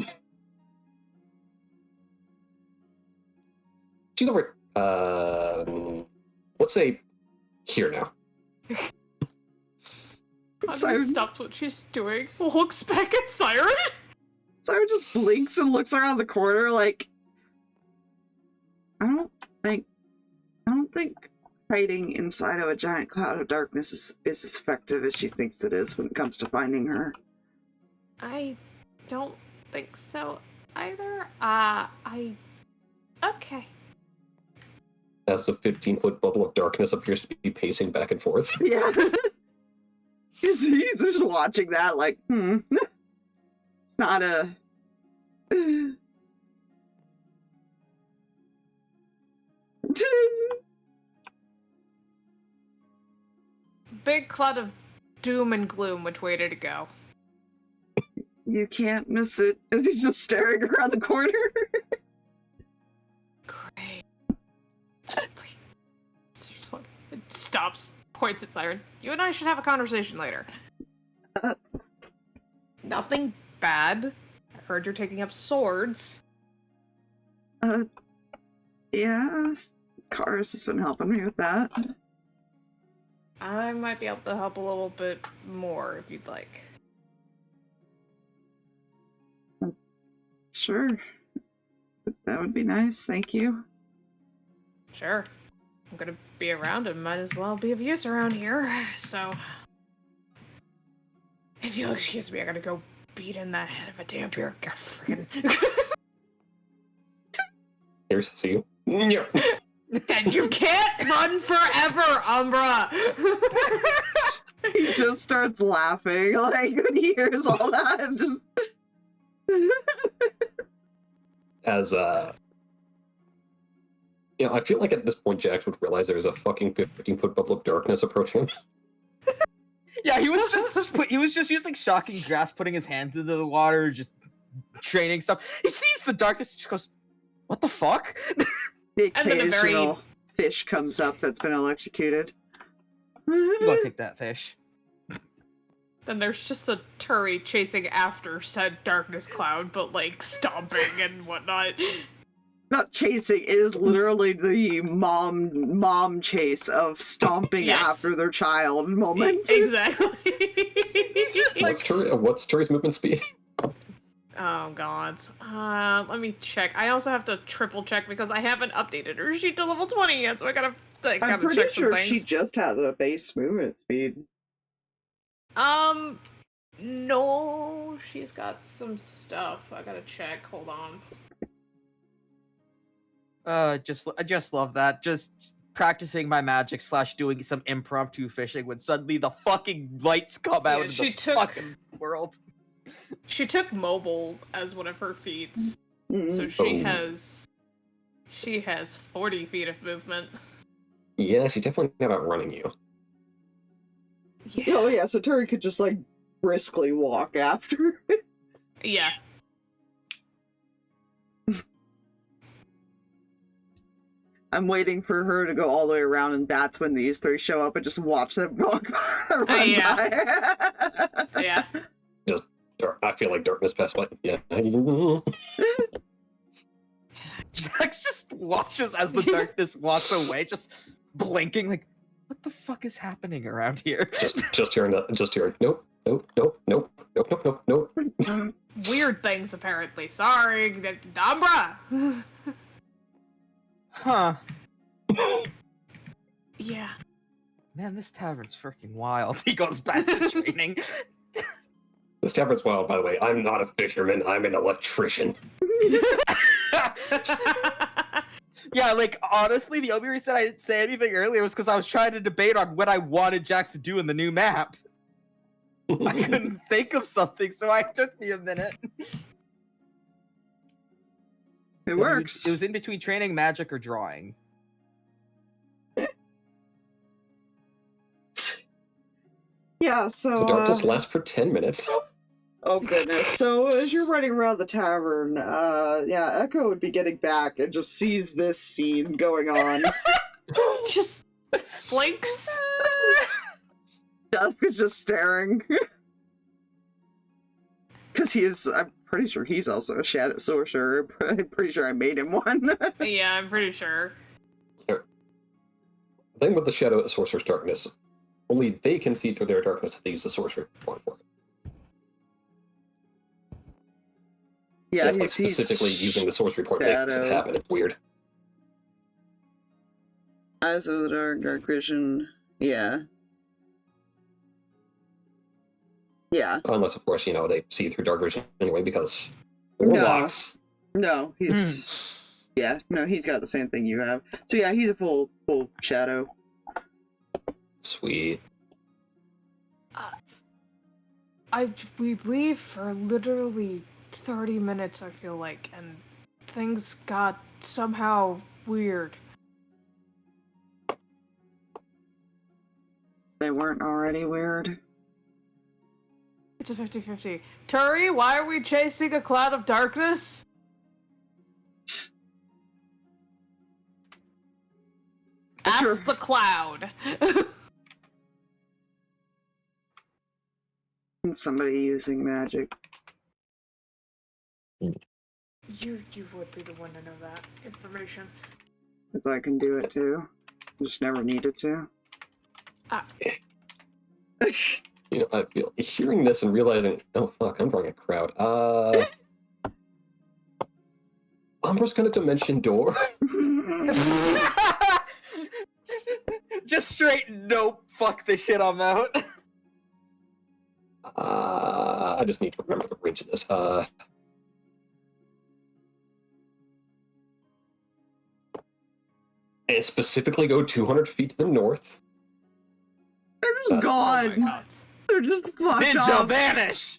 She's over. Let's say here now. Siren stopped what she's doing. Looks back at Siren. Siren just blinks and looks around the corner like, I don't think hiding inside of a giant cloud of darkness is as effective as she thinks it is when it comes to finding her. I don't think so either. Okay. As the 15-foot bubble of darkness appears to be pacing back and forth. Yeah. he's just watching that like, It's not a... Big cloud of doom and gloom, which way did it go? You can't miss it. As he's just staring around the corner. Great. It stops, points at Siren. You and I should have a conversation later. Nothing bad. I heard you're taking up swords. Yeah. Karrus has been helping me with that. I might be able to help a little bit more if you'd like. Sure. That would be nice, thank you. Sure. I'm gonna be around and might as well be of use around here, so... If you'll excuse me, I gotta go beat in the head of a damn beer. God, friggin'... Here's to see you. Yeah. And you can't run forever, Umbra! He just starts laughing, like, when he hears all that, and just... As, I feel like at this point Jax would realize there's a fucking 15-foot bubble of darkness approaching him. Yeah, he was just using shocking grasp, putting his hands into the water, just training stuff. He sees the darkness and just goes, "What the fuck?" The And then the very- occasional fish comes up that's been electrocuted. You gotta take that fish. Then there's just a Turi chasing after said darkness cloud, but like stomping and whatnot. Not chasing, it is literally the mom chase of stomping Yes. after their child moment. Exactly. What's Turi's movement speed? Oh god. Let me check. I also have to triple check because I haven't updated her sheet to level 20 yet, so I gotta I'm pretty check some sure things. she just had a base movement speed. No, she's got some stuff. I gotta check. Hold on. I just love that. Just practicing my magic / doing some impromptu fishing when suddenly the fucking lights come out of the fucking world. She took mobile as one of her feats, Mhm. so she has 40 feet of movement. Yeah, she definitely got outrunning you. Yeah. Oh yeah, so Turi could just like briskly walk after. Yeah. I'm waiting for her to go all the way around, and that's when these three show up and just watch them walk run Yeah. by. Yeah. I feel like darkness passed by. Yeah. Jax just watches as the darkness walks away, just blinking like, what the fuck is happening around here? just hearing nope, nope. Weird things, apparently. Sorry, Umbra! Huh. Yeah. Man, this tavern's freaking wild. He goes back to training. This tavern's wild, by the way. I'm not a fisherman, I'm an electrician. Yeah, like, honestly, the only reason I didn't say anything earlier was because I was trying to debate on what I wanted Jax to do in the new map. I couldn't think of something, so it took me a minute. It works. It was in between training, magic, or drawing. Yeah, The so darkness lasts for 10 minutes. oh goodness. So as you're running around the tavern, yeah, Echo would be getting back and just sees this scene going on. Just blinks. Dusk is just staring. Because I'm pretty sure he's also a shadow sorcerer. I'm pretty sure I made him one. Yeah, I'm pretty sure. The thing with the Shadow Sorcerer's darkness, only they can see through their darkness if they use the sorcery point for it. Yeah, That's like specifically using the sorcery point makes it shadow. happen. It's weird. Eyes of the dark, dark vision. Yeah. Yeah. Unless, of course, they see through dark vision anyway because No. warlocks. No, he's... Yeah, no, he's got the same thing you have. So yeah, he's a full shadow. Sweet. We leave for literally 30 minutes, I feel like, and things got somehow weird. They weren't already weird. It's a 50-50. Turi, why are we chasing a cloud of darkness? Sure. Ask the cloud. Somebody using magic. You would be the one to know that information. Because I can do it too. Just never needed to. Ah. I feel hearing this and realizing, oh fuck, I'm drawing a crowd. Umbra's gonna dimension door. Just straight nope. Fuck this shit. I'm out. I just need to remember the range of this. And specifically go 200 feet to the north. They're just Oh my gone. God. They're just fucked Ninja off. vanish.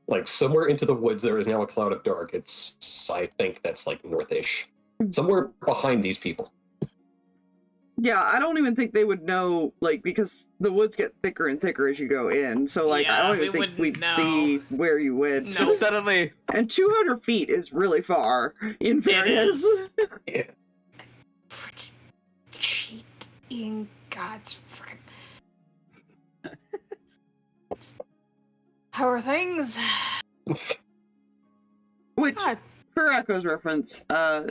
Like somewhere into the woods, there is now a cloud of dark. I think that's like northish. Somewhere behind these people. Yeah, I don't even think they would know, like, because the woods get thicker and thicker as you go in. So, like, I Yeah, don't we even think wouldn't we'd know. see where you went. No. Just suddenly. And 200 feet is really far, in fairness. Yeah. Freaking cheating gods. Freaking. How are things? Which, God. for Echo's reference, probably,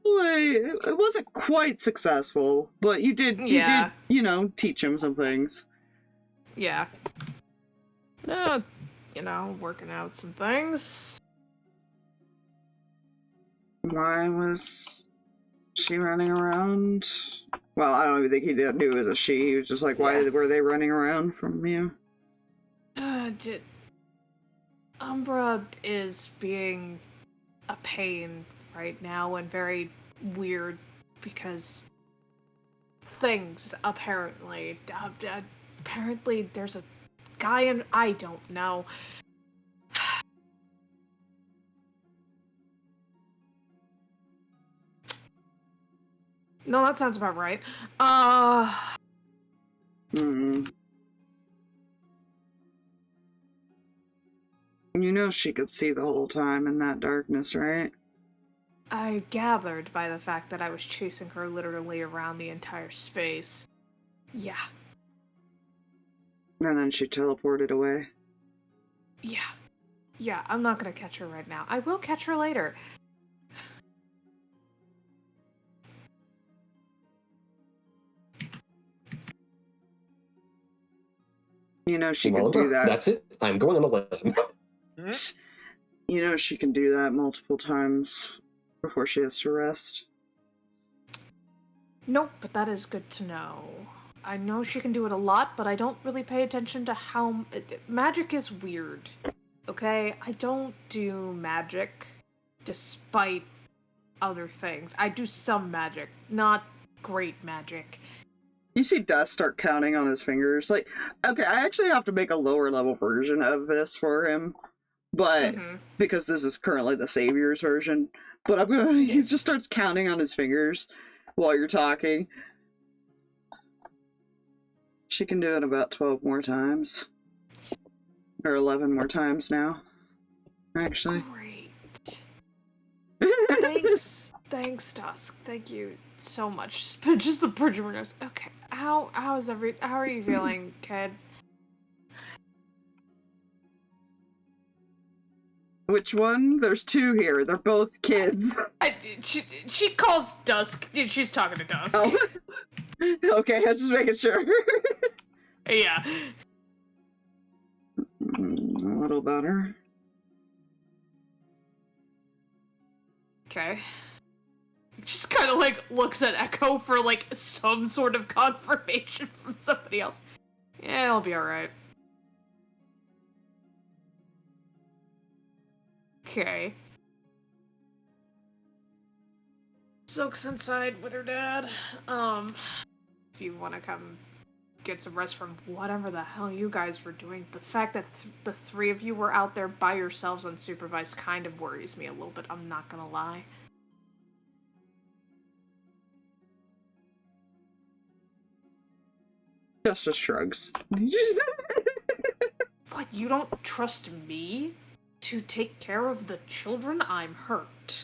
it wasn't quite successful, but you did, Yeah. teach him some things. Yeah. Working out some things. Why was she running around? Well, I don't even think he knew it was a she. He was just like, why were they running around from you? Umbra is being a pain right now and very weird because things apparently there's a guy and I don't know. No, that sounds about right. You know she could see the whole time in that darkness, right? I gathered by the fact that I was chasing her literally around the entire space. Yeah. And then she teleported away. Yeah. Yeah, I'm not gonna catch her right now. I will catch her later. You know she Well, can do that. That's it. I'm going on a limb. You know she can do that multiple times before she has to rest. Nope, but that is good to know. I know she can do it a lot, but I don't really pay attention to how... Magic is weird, okay? I don't do magic despite other things. I do some magic, not great magic. You see Dust start counting on his fingers. Like, okay, I actually have to make a lower level version of this for him. But, because this is currently the Savior's version. But he just starts counting on his fingers while you're talking. She can do it about 12 more times. Or 11 more times now. Actually. Great. Thanks, Dusk. Thank you so much. Just the bridge of her nose. Okay, how are you feeling, kid? Which one? There's two here. They're both kids. She calls Dusk. She's talking to Dusk. Oh. Okay, I was just making sure. Yeah. A little better. Just kind of like looks at Echo for like some sort of confirmation from somebody else. Yeah, it'll be alright. Okay. Soak's inside with her dad. If you want to come get some rest from whatever the hell you guys were doing, the fact that the three of you were out there by yourselves unsupervised kind of worries me a little bit, I'm not gonna lie. Justice shrugs. What, you don't trust me to take care of the children? I'm hurt.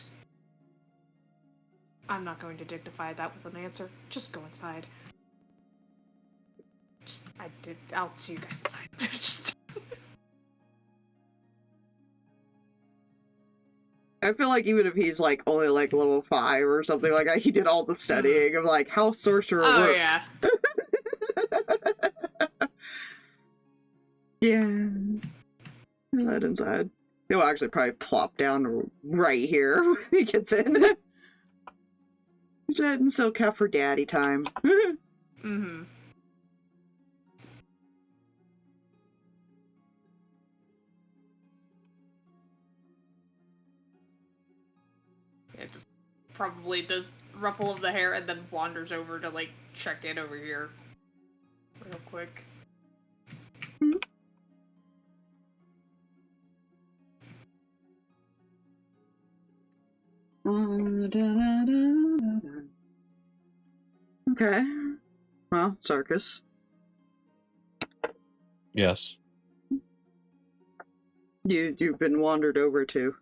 I'm not going to dignify that with an answer. Just go inside. I'll see you guys inside. Just... I feel like even if he's like only like level 5 or something like that, he did all the studying of like how sorcerer Oh, works. yeah. Yeah. Let inside. He'll actually probably plop down right here when he gets in. He's getting so kept for daddy time. Mm-hmm. It just probably does ruffle of the hair and then wanders over to like check in over here real quick. Okay. Well, Sarkis. Yes. You've been wandered over to.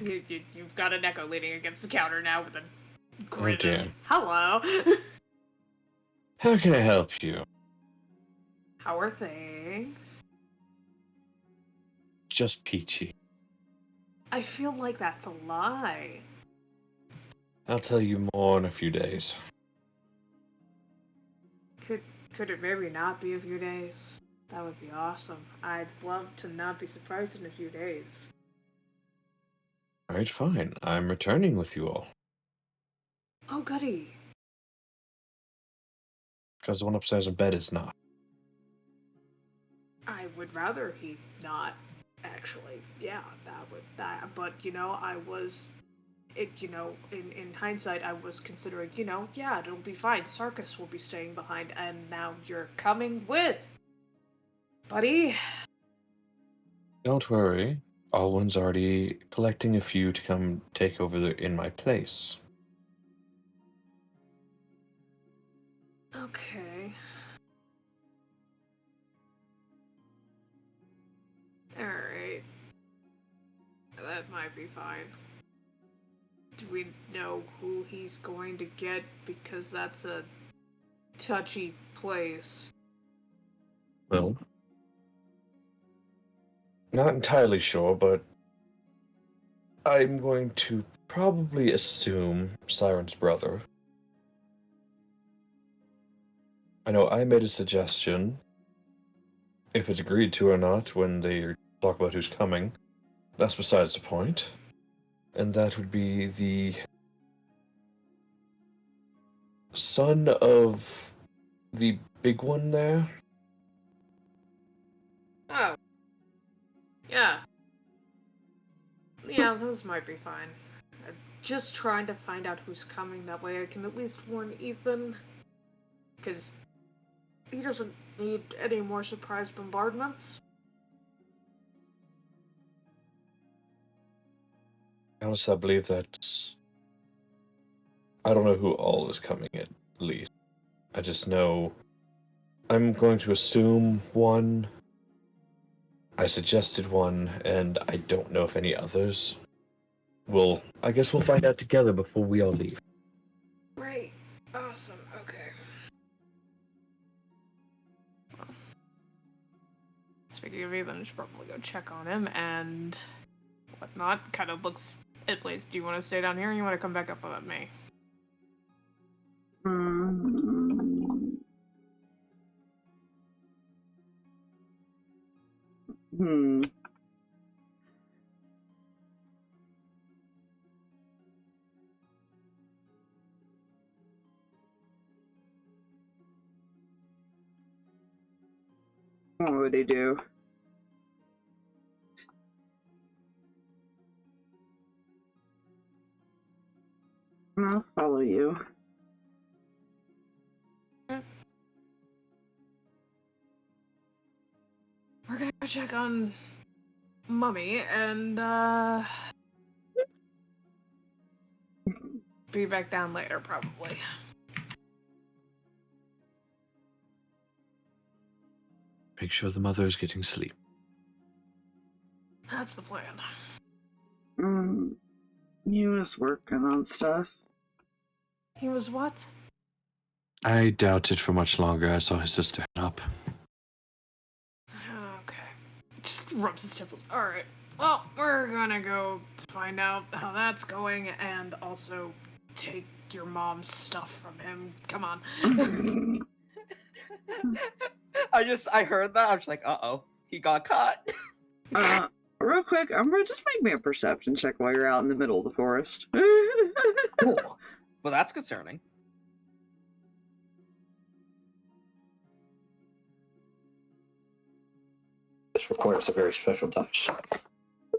You've got an Echo leaning against the counter now with a grin Oh, dear. of, hello. How can I help you? How are things? Just peachy. I feel like that's a lie. I'll tell you more in a few days. Could it maybe not be a few days? That would be awesome. I'd love to not be surprised in a few days. Alright, fine. I'm returning with you all. Oh, goody. Because the one upstairs in bed is not. I would rather he not, actually. Yeah, but, you know, in hindsight, I was considering, yeah, it'll be fine. Sarkis will be staying behind, and now you're coming with. Buddy? Don't worry. Alwyn's already collecting a few to come take over in my place. Okay. Alright. That might be fine. Do we know who he's going to get? Because that's a touchy place. Well, not entirely sure, but I'm going to probably assume Siren's brother. I know I made a suggestion. If it's agreed to or not when they talk about who's coming, that's besides the point. And that would be the son of the big one there. Oh. Yeah. Yeah, those might be fine. I'm just trying to find out who's coming, that way I can at least warn Ethan. Because he doesn't need any more surprise bombardments. Honestly, I believe that's... I don't know who all is coming at least. I just know I'm going to assume one. I suggested one, and I don't know if any others will... I guess we'll find out together before we all leave. Great. Awesome. Okay. Well, speaking of Ethan, I should probably go check on him and whatnot. Kind of looks at Blaze. Do you want to stay down here or you want to come back up with me? What would he do? I'll follow you. We're gonna go check on Mummy and be back down later, probably. Make sure the mother is getting sleep. That's the plan. He was working on stuff. He was what? I doubt it for much longer. I saw his sister head up. Okay. Just rubs his temples. Alright. Well, we're gonna go find out how that's going and also take your mom's stuff from him. Come on. I heard that. I was like, uh-oh, he got caught. Real quick, just make me a perception check while you're out in the middle of the forest. Cool. Well, that's concerning. This requires a very special touch.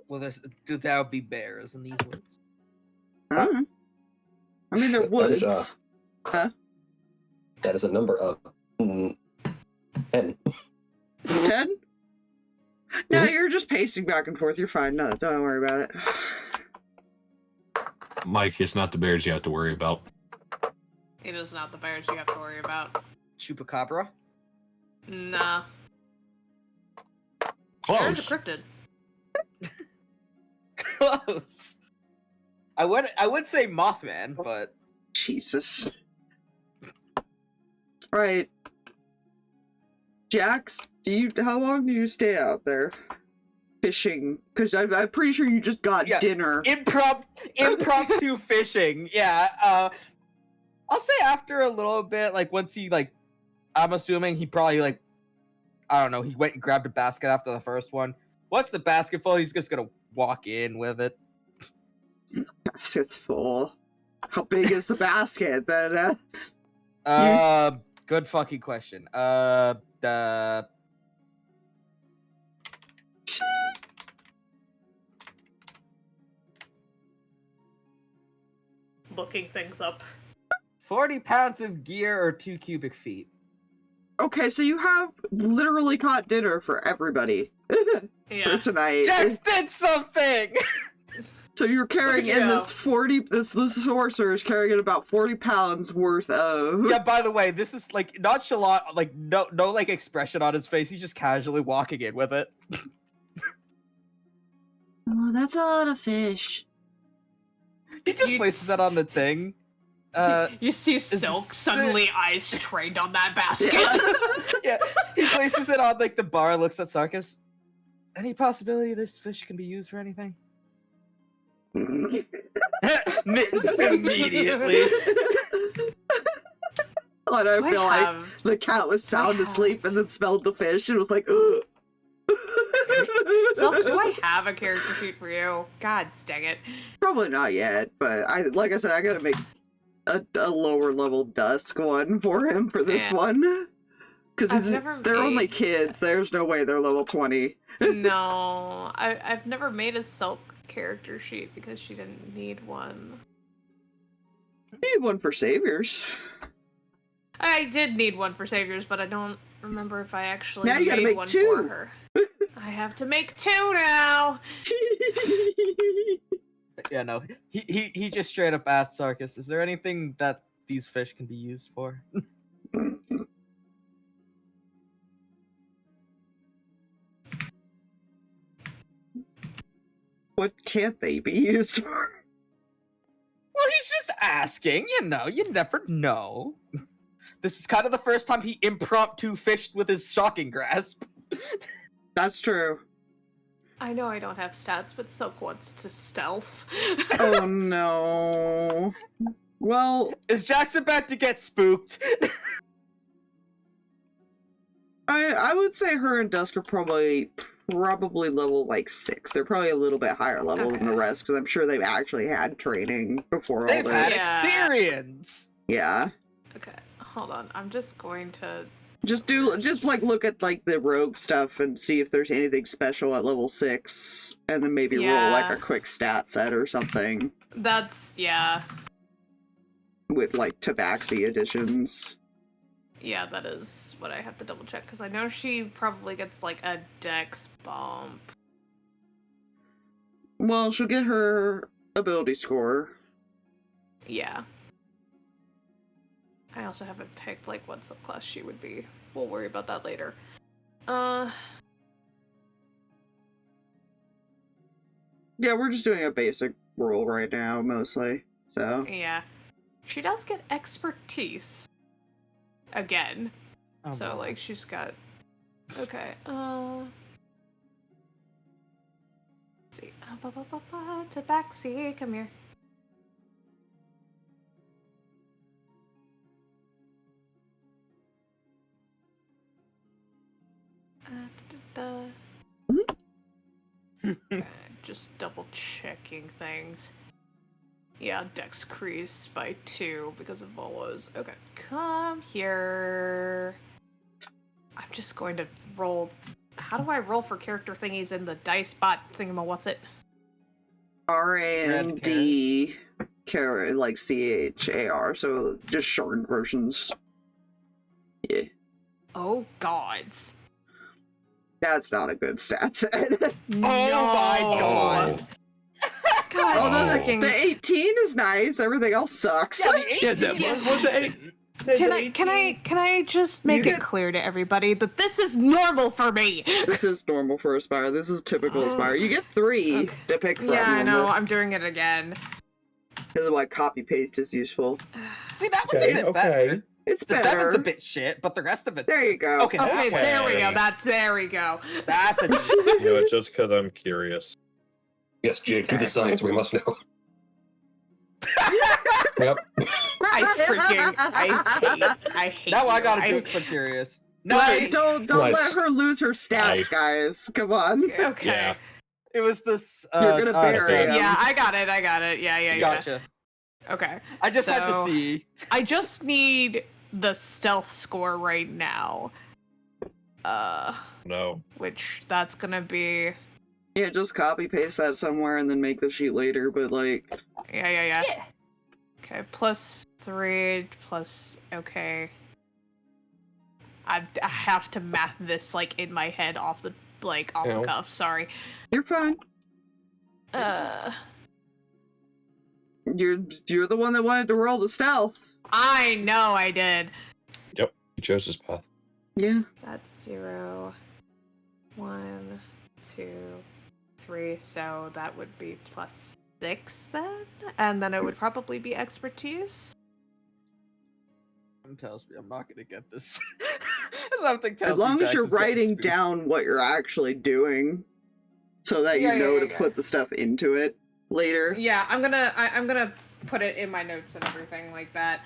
Well, there would be bears in these woods. I mean, they're That is, woods. Huh? That is a number of 10. 10? No, you're just pacing back and forth. You're fine. No, don't worry about it. Mike, it's not the bears you have to worry about. It is not the bears you have to worry about. Chupacabra? Nah. Bears Close. are cryptid. Close. I would say Mothman, but Jesus. Right. Jax, how long do you stay out there fishing? Because I'm pretty sure you just got dinner. impromptu fishing. Yeah. I'll say after a little bit, like once he I'm assuming he probably I don't know, he went and grabbed a basket after the first one. Once the basket full, he's just gonna walk in with it. Basket's full. How big is the basket? Good fucking question. Looking things up. 40 pounds of gear or 2 cubic feet. Okay, so you have literally caught dinner for everybody for Yeah. tonight. Jax did something! So you're carrying Look at in you. this 40. This sorcerer is carrying in about 40 pounds worth of. Yeah, by the way, this is nonchalant, no expression on his face. He's just casually walking in with it. Oh, that's a lot of fish. He just You- places it on the thing. You see Silk suddenly eyes trained on that basket. Yeah, he places it on the bar, looks at Sarkis. Any possibility this fish can be used for anything? Mittens immediately. And I feel like the cat was sound asleep and then smelled the fish and was like, ugh. Silk, do I have a character sheet for you? God dang it. Probably not yet, but like I said, I gotta make a lower level dusk one for him for this Yeah. one. Because never they're only made- kids. There's no way they're level 20. No, I've never made a Silk character sheet because she didn't need one. You need one for saviors. I did need one for Saviors, but I don't remember if I actually Now you gotta made make one two. for her. I have to make 2 now. Yeah, no. He just straight up asked Sarkis, is there anything that these fish can be used for? What can't they be used for? Well, he's just asking, you never know. This is kind of the first time he impromptu fished with his shocking grasp. That's true. I know I don't have stats, but Silk wants to stealth. Oh no. Well, Is Jackson about to get spooked? I would say her and Dusk are probably level 6. They're probably a little bit higher level than the Okay. rest because I'm sure they've actually had training before all They've had this. Yeah. experience. Yeah. Okay, hold on. I'm just going to Just like look at like the rogue stuff and see if there's anything special at level 6, and then maybe roll like Yeah. a quick stat set or something That's, yeah. with like tabaxi additions. Yeah, that is what I have to double check, because I know she probably gets like a dex bump. Well, she'll get her ability score. Yeah. I also haven't picked like what subclass she would be. We'll worry about that later. Yeah, we're just doing a basic roll right now, mostly. So Yeah. She does get expertise. Again. Oh, So, boy. like, she's got... Okay, let's see. Tabaxi, come here. Okay, just double checking things. Yeah, dex crease by 2 because of Volos. Okay, come here. I'm just going to roll. How do I roll for character thingies in the dice bot thingamawhatsit? RAND carrot like CHAR, so just shortened versions. Yeah. Oh, gods. That's not a good stat set. No. my God. God, Although freaking... the 18 is nice, everything else sucks. Yeah, the 18 Yeah, that is was decent. Can I just make You it get- clear to everybody that this is normal for me? This is normal for Aspire. This is typical Aspire. You get 3 Okay. to pick from. Yeah, I know. remember? I'm doing it again. This is why copy paste is useful. See, that one's Okay, a bit okay. better. It's The better. 7's a bit shit, but the rest of it's There you go. Okay, Okay, that there we way. go. There we go. That's a You know, just because I'm curious. Yes, Jake, do the science. We must know. Yep. I hate Now I you. gotta do it 'cause I'm curious. Right, Nice. don't Nice. let her lose her stats, Nice. guys. Come on. Okay. Yeah. It was this. You're gonna bury Odyssey. him. Yeah, I got it. Yeah. Gotcha. Okay. I just had to So- see. I just need the stealth score right now. No. Which that's gonna be Yeah, just copy paste that somewhere and then make the sheet later, but like yeah. Okay, +3 plus okay. I have to math this like in my head off the Ow. cuff. Sorry. you're fine. You're the one that wanted to roll the stealth. I know I did. Yep. He chose his path. Yeah. That's 0, 1, 2, 3. So that would be +6 then, and then it would probably be expertise. Something tells me I'm not gonna get this. Something tells As long me as Jax you're is getting writing spooked. down what you're actually doing, so that you Yeah, know yeah, to yeah. put the stuff into it later. Yeah, I'm gonna put it in my notes and everything like that.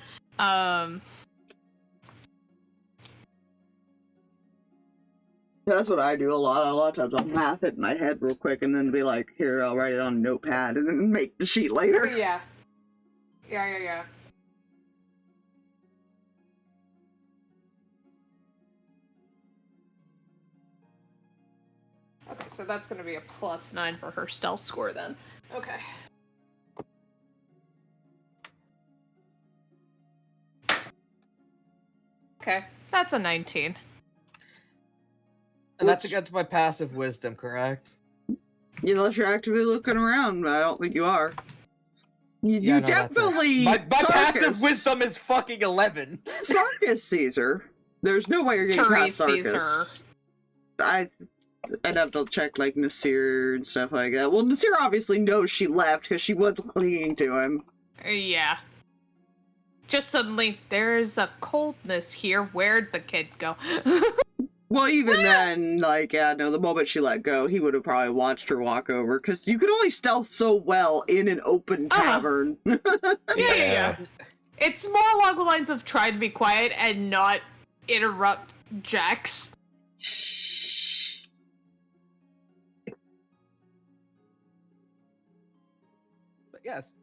That's what I do a lot. A lot of times I'll math it in my head real quick and then be like, here, I'll write it on a notepad and then make the sheet later. Yeah. Okay, so that's gonna be a +9 for her stealth score then. Okay. Okay, that's a 19. And that's against my passive wisdom, correct? Unless you're actively looking around, I don't think you are. You Yeah, no, that's it. definitely. My passive Sarkis- wisdom is fucking 11. Sarkis sees her. There's no way you're getting Therese past sees Sarkis. I'd have to check like Nasir and stuff like that. Well, Nasir obviously knows she left because she was clinging to him. Yeah. Just suddenly, there's a coldness here. Where'd the kid go? Well, even then, like, yeah, no, the moment she let go, he would have probably watched her walk over because you could only stealth so well in an open tavern. Yeah. It's more along the lines of try to be quiet and not interrupt Jax. But yes.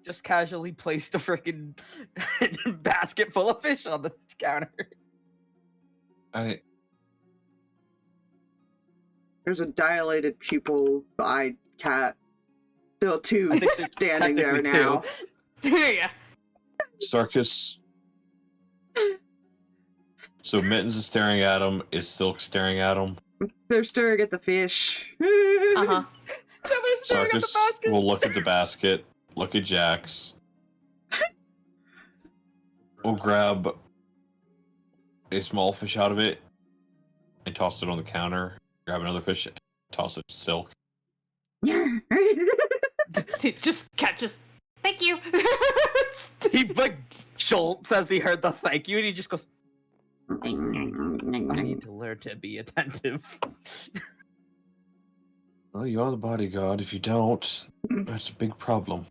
just casually placed a freaking basket full of fish on the counter. There's a dilated pupil-eyed cat. Still two I think there's standing there technically now. Yeah. Sarkis. So Mittens is staring at him. Is Silk staring at him? They're staring at the fish. Uh-huh. Yeah, they're staring at the Sarkis basket. will look at the basket, look at Jax. We'll grab a small fish out of it and toss it on the counter. Grab another fish and toss it to Silk. Just thank you. He like jolts as he heard the thank you, and he just goes, I need to learn to be attentive. Well, you are the bodyguard. If you don't, that's a big problem.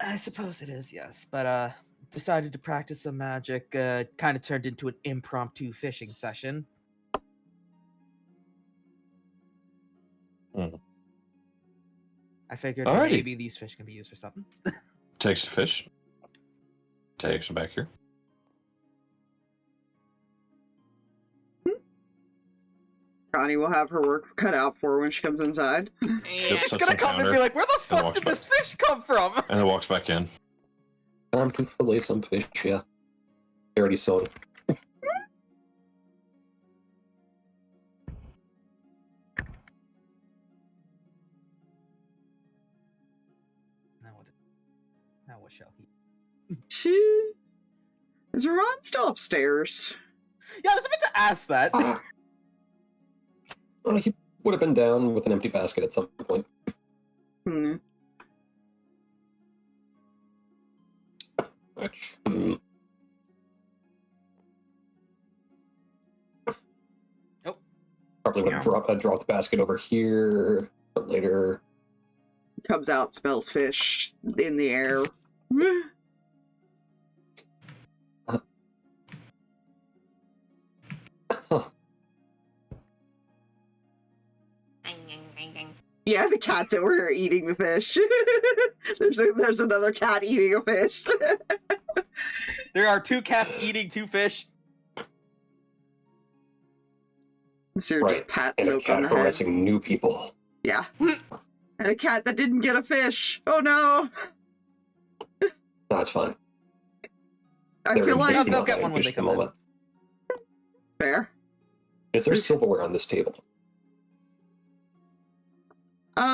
I suppose it is, yes. But decided to practice some magic. Kind of turned into an impromptu fishing session. I figured Alrighty. maybe these fish can be used for something. Takes the fish. Takes him back here. Connie will have her work cut out for her when she comes inside. Yeah. He's Sits gonna on come and counter be like, where the fuck walks did this fish come from? And then walks back in. Time to fillet some fish, yeah. Already sold. Now what shall he? Is Ron still upstairs? Yeah, I was about to ask that. He would have been down with an empty basket at some point. Hmm. Which, Oh. Probably would have dropped the basket over here, but later. Comes out, smells fish in the air. Yeah, the cats that were eating the fish. there's another cat eating a fish. There are two cats eating two fish. So Right, just pat and a soak on cat the head. harassing new people. Yeah. And a cat that didn't get a fish. Oh no. That's fine. I They're feel like They'll not get having one when fish they at the come in. moment. fair. Is there silverware on this table?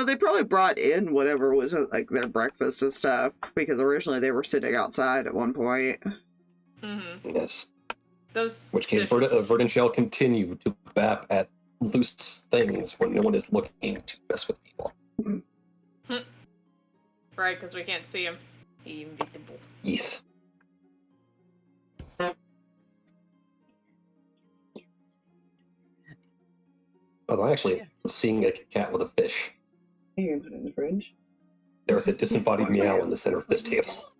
They probably brought in whatever was like their breakfast and stuff because originally they were sitting outside at one point. Mm-hmm. Yes. Those Which case, dishes- Verdant shall continue to bap at loose things when no one is looking to mess with people. Right, because we can't see him. He's invisible. Yes. Although actually, seeing a cat with a fish, You can put it in the fridge. there is a disembodied meow in the center of this table.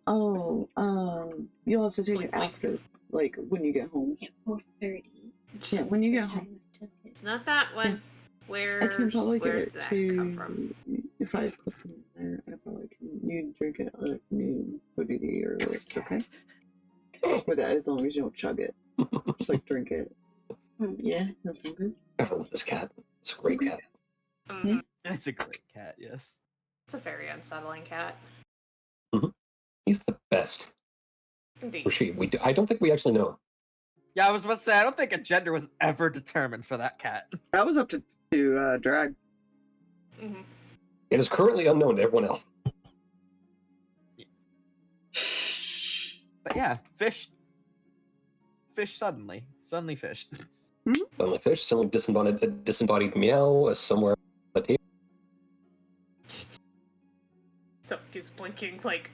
Oh, you'll have to take it after, like, when you get home. Yeah, 4:30. Yeah, when you get home. It's not that one. I can probably get Where it did that come from? to. If I put some in there, I probably can. You drink it like noon, would be the earliest, okay? With that, as long as you don't chug it. Just like drink it. Yeah, that sounds good. I love this cat. It's a great cat. Mhm. It's a great cat, yes. It's a very unsettling cat. He's the best. Indeed. Or she. I don't think we actually know. Yeah, I was about to say, I don't think a gender was ever determined for that cat. That was up to Drag. Mm-hmm. It is currently unknown to everyone else. But yeah, fish. Fish suddenly. Suddenly fished. Suddenly fish, suddenly disembodied meow somewhere on the table. So keeps blinking like,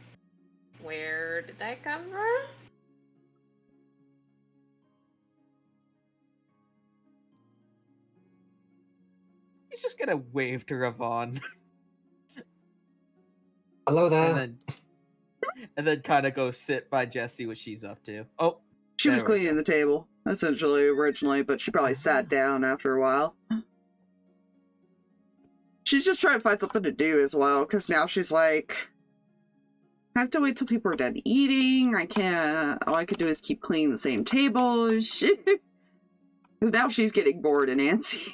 where did that come from? He's just gonna wave to Rii'Vahn Hello there. and then kind of go sit by Jess, see what she's up to. Oh, She was There we cleaning the table, essentially, originally, but she probably sat down after a while. she's just trying to find something to do as well, because now she's like, I have to wait till people are done eating. I can't. All I could do is keep cleaning the same table. Because now she's getting bored and antsy.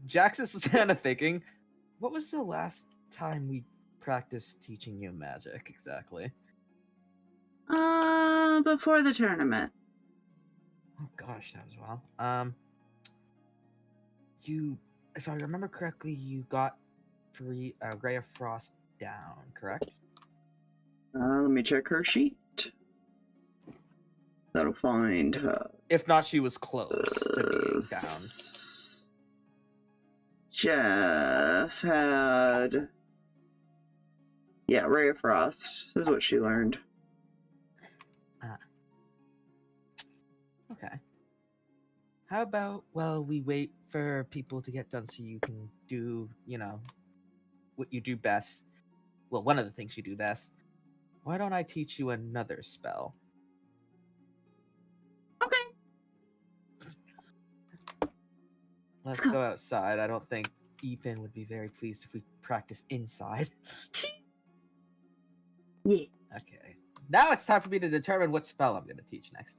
Jax is kind of thinking, what was the last time we practiced teaching you magic exactly? Before the tournament. Oh gosh, that was a while. You, if I remember correctly, you got Ray of Frost down, correct? Let me check her sheet. That'll find her. If not, she was close to being down. Jess had... Yeah, Ray of Frost. This is what she learned. Okay. How about, well, we wait for people to get done so you can do, you know, what you do best. Well, one of the things you do best. Why don't I teach you another spell? Okay. Let's go outside. I don't think Ethan would be very pleased if we practice inside. Yeah. Okay. Now it's time for me to determine what spell I'm going to teach next.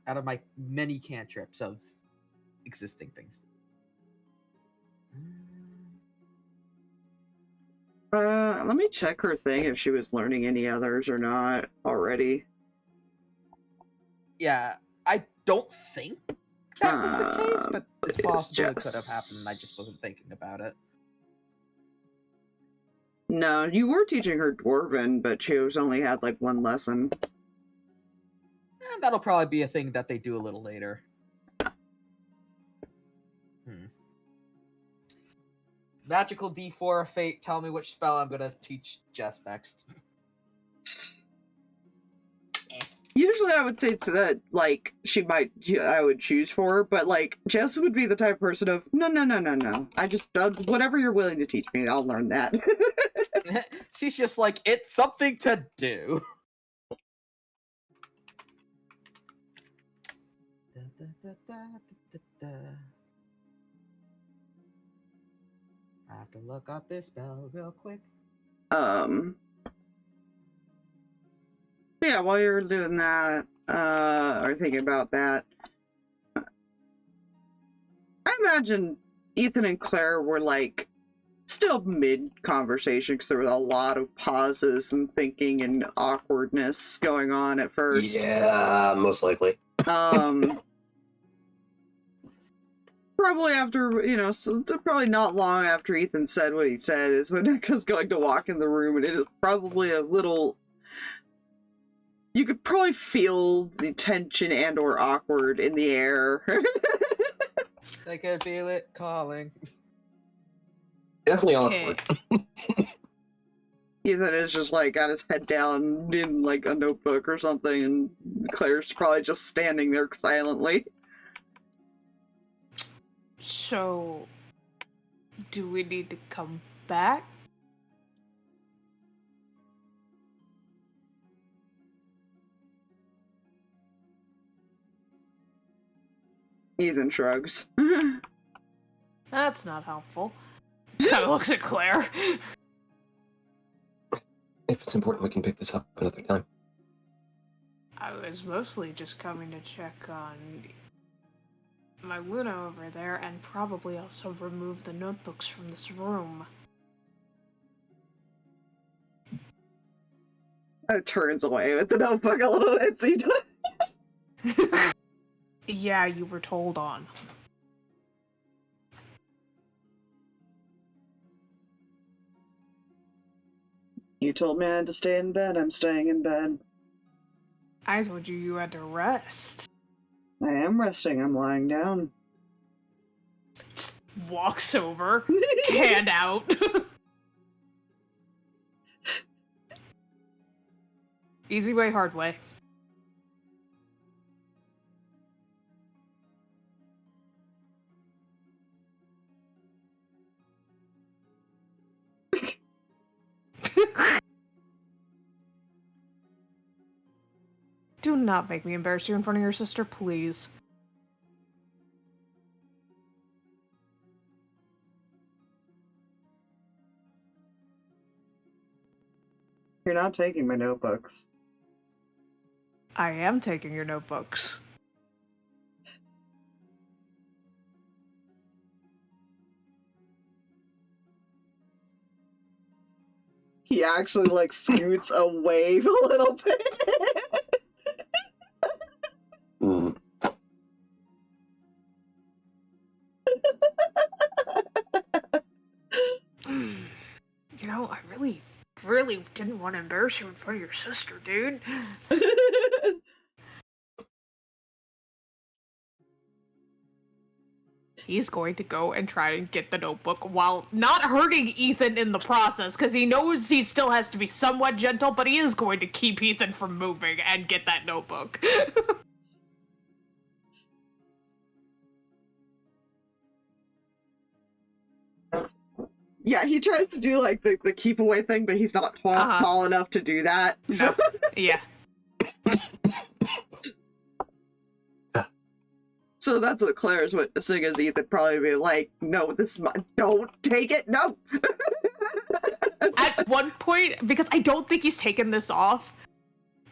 Out of my many cantrips of existing things. Let me check her thing if she was learning any others or not already. Yeah, I don't think that was the case, but it's possible it could have Jess. happened and I just wasn't thinking about it. No, you were teaching her Dwarven, but she was only had like one lesson. And that'll probably be a thing that they do a little later. Magical D4 of Fate, tell me which spell I'm gonna teach Jess next. Usually I would say that, like, I would choose for her, but, like, Jess would be the type of person of, no. I just, whatever you're willing to teach me, I'll learn that. She's just like, it's something to do. I have to look up this spell real quick. Yeah, while you're doing that, or thinking about that, I imagine Ethan and Claire were, like, still mid-conversation, because there was a lot of pauses and thinking and awkwardness going on at first. Yeah, most likely. Probably after, you know, probably not long after Ethan said what he said is when Nico's going to walk in the room, and it is probably a little... You could probably feel the tension and or awkward in the air. I can feel it calling. Definitely Okay. awkward. Ethan is just like got his head down in like a notebook or something, and Claire's probably just standing there silently. So, do we need to come back? Ethan shrugs. That's not helpful. Kind of looks at Claire. If it's important, we can pick this up another time. I was mostly just coming to check on my Luna over there, and probably also remove the notebooks from this room. Turns away with the notebook a little bit, so you don't... Yeah, you were told on. You told me I had to stay in bed. I'm staying in bed. I told you had to rest. I am resting. I'm lying down. Just walks over, hand out. Easy way, hard way. Do not make me embarrass you in front of your sister, please. You're not taking my notebooks. I am taking your notebooks. He actually, like, scoots away a little bit. Mm. You know, I really didn't want to embarrass you in front of your sister, dude. He's going to go and try and get the notebook while not hurting Ethan in the process, because he knows he still has to be somewhat gentle, but he is going to keep Ethan from moving and get that notebook. Yeah, he tries to do, like, the keep away thing, but he's not tall enough to do that. So. No. Yeah. So that's what Claire's witnessing, is Ethan probably be like, no, this is my, don't take it, no! At one point, because I don't think he's taken this off,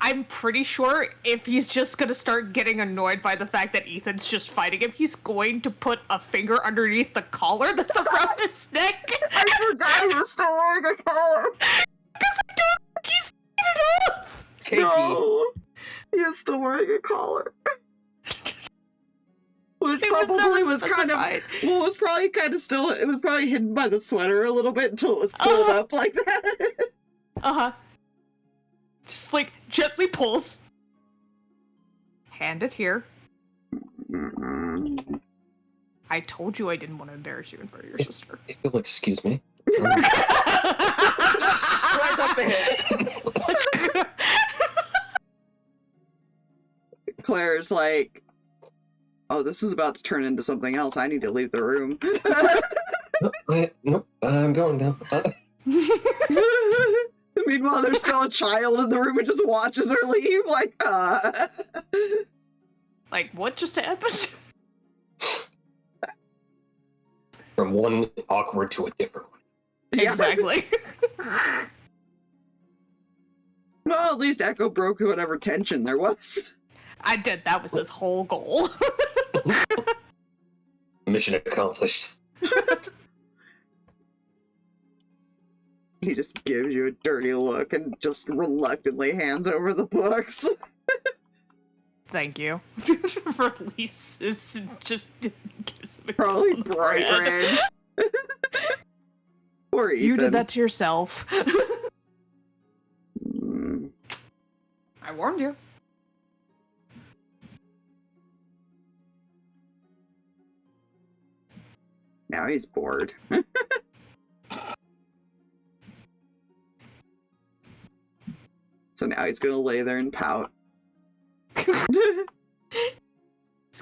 I'm pretty sure if he's just gonna start getting annoyed by the fact that Ethan's just fighting him, he's going to put a finger underneath the collar that's around his neck. I forgot he was still wearing a collar! Because I don't think he's taken it off! Kinky. No! He is still wearing a collar. Which It was probably never was kind of, specified. well, it was probably kind of still, it was probably hidden by the sweater a little bit until it was pulled up like that. Uh-huh. Just, like, gently pulls. Hand it here. I told you I didn't want to embarrass you in front of your sister. If you'll excuse me. Right up the head. Claire's like, oh, this is about to turn into something else. I need to leave the room. Nope, I'm going now. Meanwhile, there's still a child in the room and just watches her leave. Like, Like, what just happened? From one awkward to a different one. Yeah. Exactly. Well, at least Echo broke whatever tension there was. I did. That was his whole goal. Mission accomplished. He just gives you a dirty look and just reluctantly hands over the books. Thank you. Releases just gives him a Probably kiss on the bright forehead. red. Poor Ethan. You did that to yourself. Mm. I warned you. Now he's bored. So now he's gonna lay there and pout. He's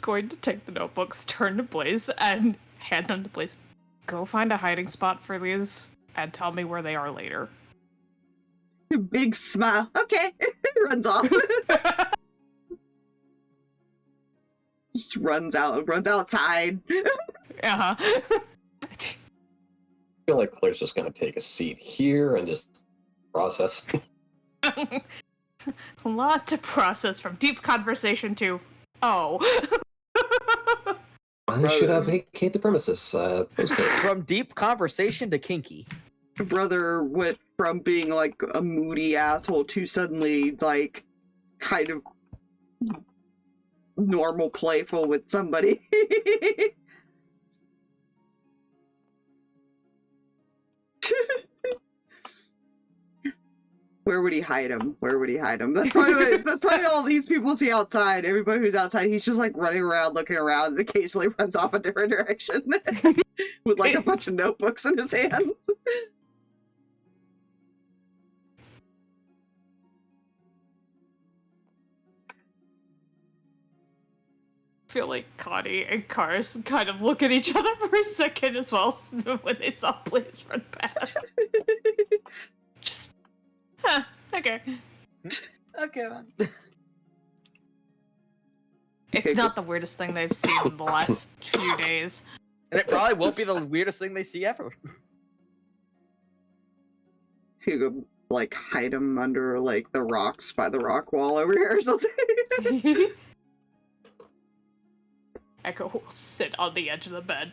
going to take the notebooks, turn to Blaze, and hand them to Blaze. Go find a hiding spot for these and tell me where they are later. Big smile. Okay. Runs off. Just runs outside. Uh-huh. I feel like Claire's just gonna take a seat here and just process. A lot to process from deep conversation to, oh. I should have vacated the premises. Post-haste. From deep conversation to kinky. Brother went from being like a moody asshole to suddenly like kind of normal playful with somebody. Where would he hide him? Where would he hide him? That's probably all these people see outside. Everybody who's outside, he's just like running around, looking around, and occasionally runs off a different direction with like a bunch of notebooks in his hands. I feel like Kani and Karrus kind of look at each other for a second as well when they saw Blaze run past. Just, huh, okay. Okay, man. It's not the weirdest thing they've seen in the last few days. And it probably won't be the weirdest thing they see ever. So you go, like, hide him under, like, the rocks by the rock wall over here or something. Echo will sit on the edge of the bed.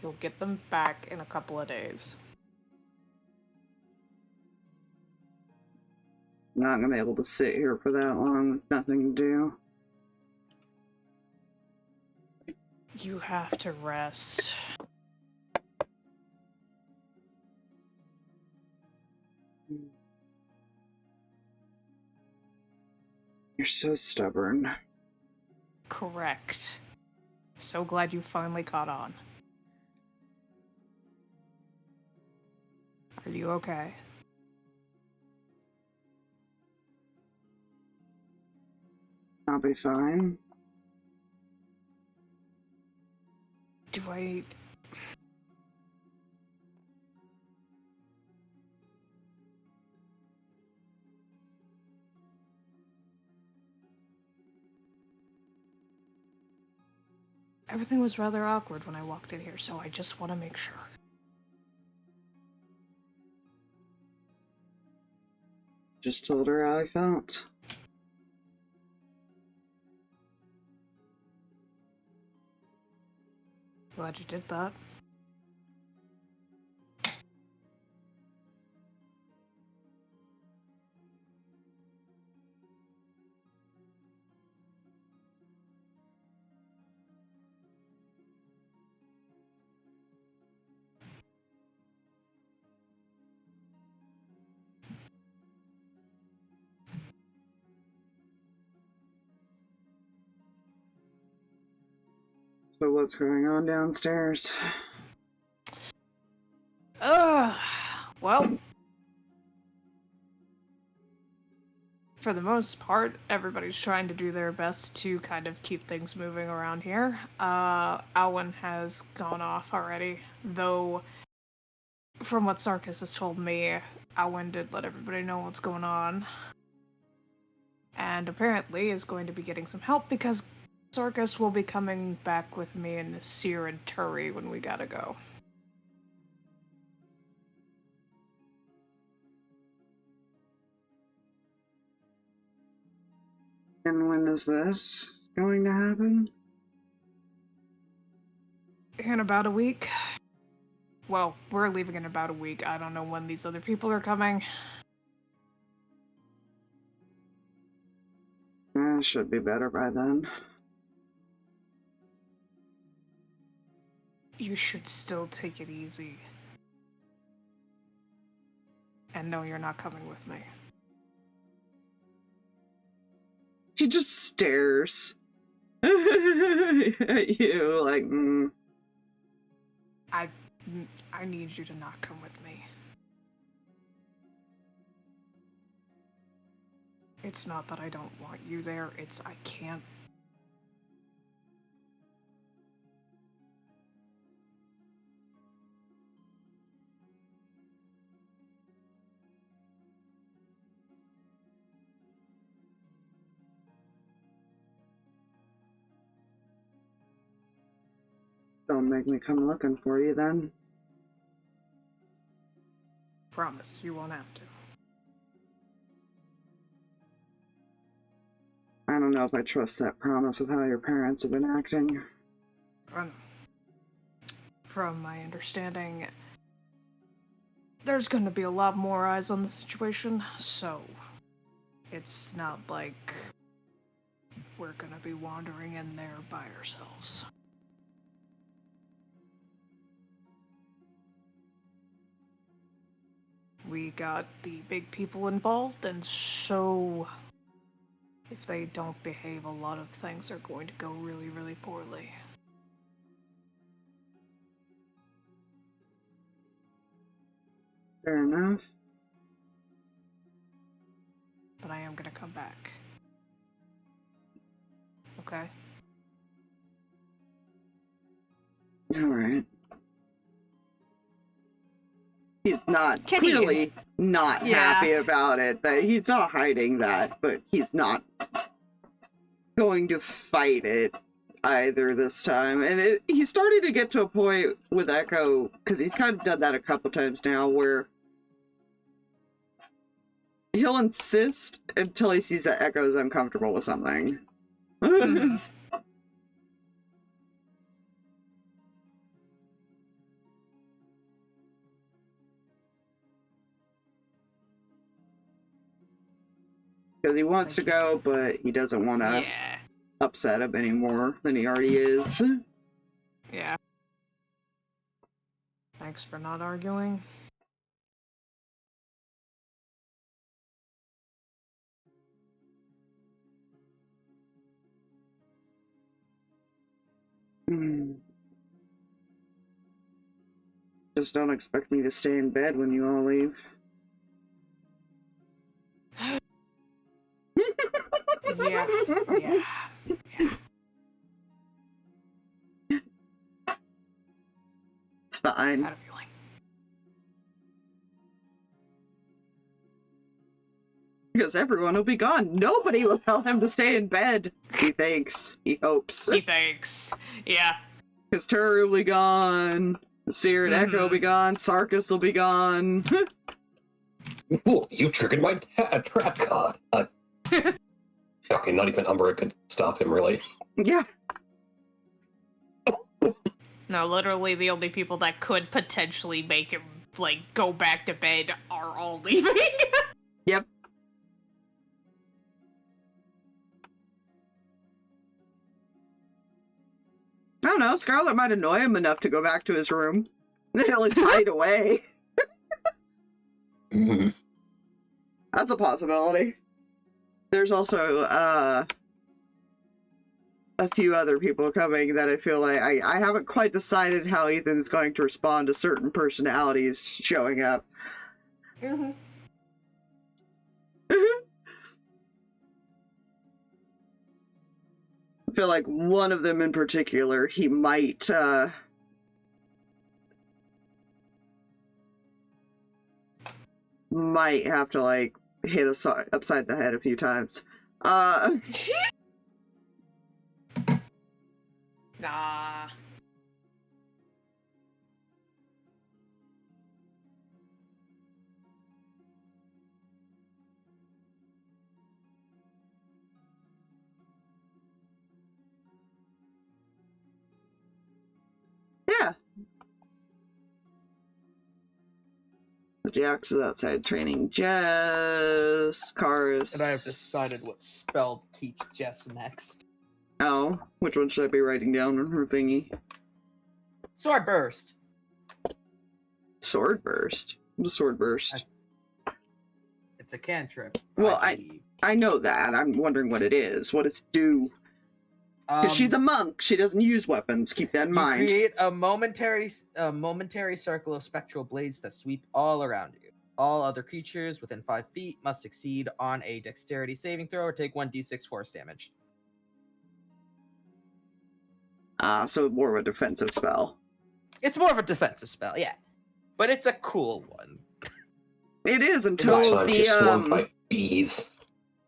You'll get them back in a couple of days. Not gonna be able to sit here for that long with nothing to do. You have to rest. You're so stubborn. Correct. So glad you finally caught on. Are you okay? I'll be fine. Do I... Everything was rather awkward when I walked in here, so I just want to make sure. Just told her how I felt. Glad you did that. So what's going on downstairs? Well, for the most part, everybody's trying to do their best to kind of keep things moving around here. Alwyn has gone off already, though from what Sarkis has told me, Alwyn did let everybody know what's going on. And apparently is going to be getting some help because Sarkis will be coming back with me and Seer and Turi when we gotta go. And when is this going to happen? In about a week. Well, we're leaving in about a week. I don't know when these other people are coming. Should be better by then. You should still take it easy. And no, you're not coming with me. She just stares at you like, I need you to not come with me. It's not that I don't want you there, it's I can't. Don't make me come looking for you then. Promise, you won't have to. I don't know if I trust that promise with how your parents have been acting. From my understanding, there's gonna be a lot more eyes on the situation, so it's not like we're gonna be wandering in there by ourselves. We got the big people involved, and so if they don't behave, a lot of things are going to go really, really poorly. Fair enough. But I am gonna come back. Okay? Alright. He's not Can you- clearly not Yeah. happy about it. That he's not hiding that, but he's not going to fight it either this time. And he's starting to get to a point with Echo, because he's kind of done that a couple times now, where he'll insist until he sees that Echo's uncomfortable with something. Mhm. Because he wants to go, but he doesn't want to Yeah. upset him any more than he already is. Yeah. Thanks for not arguing. Hmm. Just don't expect me to stay in bed when you all leave. Yeah. Yeah. It's fine. Had a feeling. Because everyone will be gone. Nobody will tell him to stay in bed. He thinks. He hopes. He thinks. Yeah. Because Turu will be gone. Seer and Echo will be gone. Sarkis will be gone. Ooh, you triggered my trap card. Okay, not even Umbra could stop him, really. Yeah. No, literally the only people that could potentially make him, like, go back to bed are all leaving. Yep. I don't know, Scarlet might annoy him enough to go back to his room. At least hide away. Mhm. That's a possibility. There's also, a few other people coming that I feel like I haven't quite decided how Ethan's going to respond to certain personalities showing up. Mm-hmm. I feel like one of them in particular, he might have to, like, hit us upside the head a few times. Nah. Yeah. Jax is outside training Jess, Karrus. And I have decided what spell to teach Jess next. Oh, which one should I be writing down on her thingy? Sword Burst. Sword Burst? The Sword Burst. It's a cantrip. Well, believe. I know that. I'm wondering what it is. What does it do? Because she's a monk. She doesn't use weapons. Keep that in You mind. create a momentary circle of spectral blades that sweep all around you. All other creatures within 5 feet must succeed on a dexterity saving throw or take 1d6 force damage. So more of a defensive spell. It's more of a defensive spell, yeah. But it's a cool one. It is Last until time she's swarmed by bees.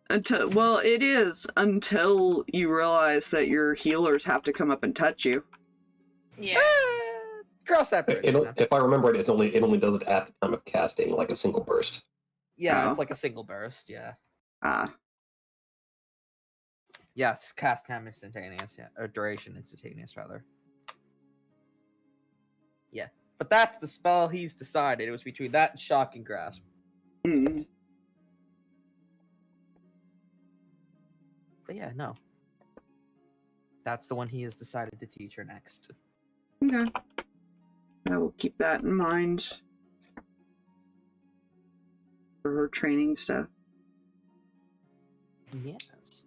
it is until you realize that your healers have to come up and touch you. Yeah. Cross that bridge. If I remember it, it only does it at the time of casting, like a single burst. Yeah, Oh. it's like a single burst, yeah. Yes, cast time instantaneous, yeah. Or duration instantaneous, rather. Yeah. But that's the spell he's decided. It was between that and Shocking Grasp. Mm. But yeah, no. That's the one he has decided to teach her next. Okay. I will keep that in mind for her training stuff. Yes.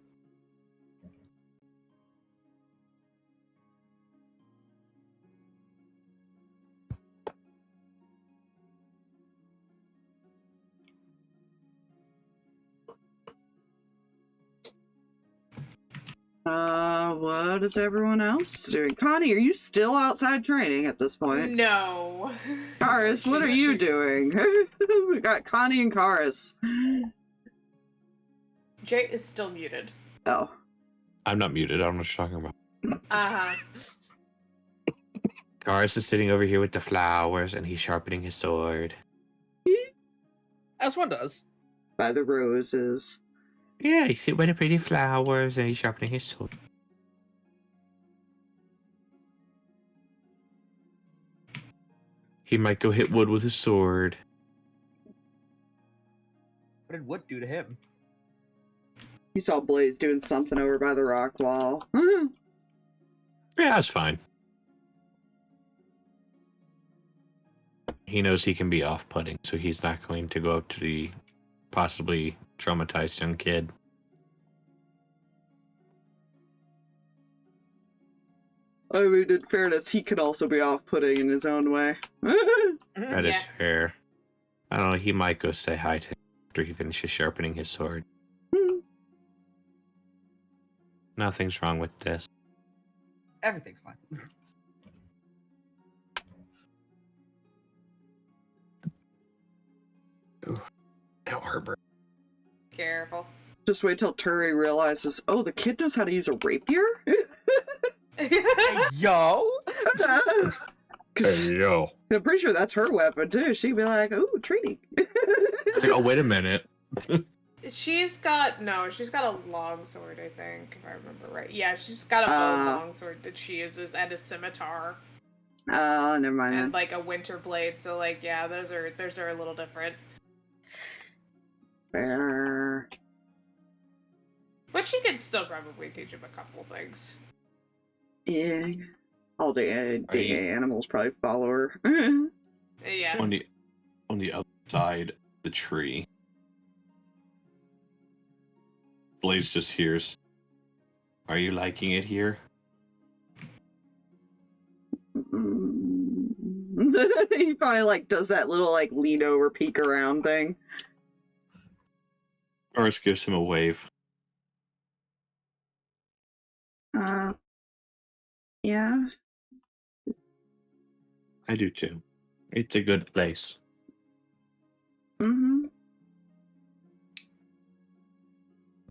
What is everyone else doing? Kani, are you still outside training at this point? No. Karrus, what are you doing? We got Kani and Karrus. Jay is still muted. Oh. I'm not muted. I don't know what you're talking about. Uh-huh. Karrus is sitting over here with the flowers, and he's sharpening his sword. As one does. By the roses. Yeah, he's sitting by the pretty flowers, and he's sharpening his sword. He might go hit wood with his sword. What did Wood do to him? You saw Blaze doing something over by the rock wall. Yeah, that's fine. He knows he can be off-putting, so he's not going to go up to the possibly traumatized young kid. I mean, in fairness, he can also be off-putting in his own way. That is Yeah. fair. I don't know, he might go say hi to him after he finishes sharpening his sword. Nothing's wrong with this. Everything's fine. Ow, Herbert. Careful. Just wait till Turi realizes, oh, the kid knows how to use a rapier? Yo! Because Hey, yo. I'm pretty sure that's her weapon, too. She'd be like, ooh, treaty. It's like, oh, wait a minute. She's got a long sword, I think, if I remember right. Yeah, she's got a long sword that she uses and a scimitar Oh, never mind and then. like a winter blade. So like, yeah, those are a little different. Fair. But she could still probably teach him a couple things. Yeah. All the animals probably follow her. Yeah. On the other side of the tree, Blaze just hears, "Are you liking it here?" He probably like does that little like lean over, peek around thing. Karrus gives him a wave. Yeah. I do too. It's a good place. Mm-hmm.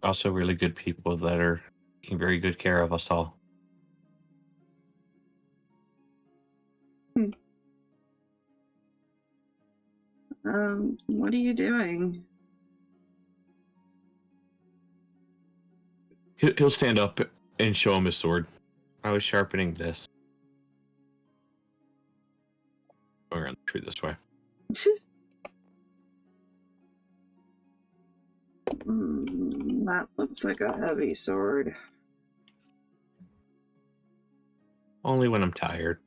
Also, really good people that are taking very good care of us all. What are you doing? He'll stand up and show him his sword. I was sharpening this. Going around the tree this way. That looks like a heavy sword. Only when I'm tired.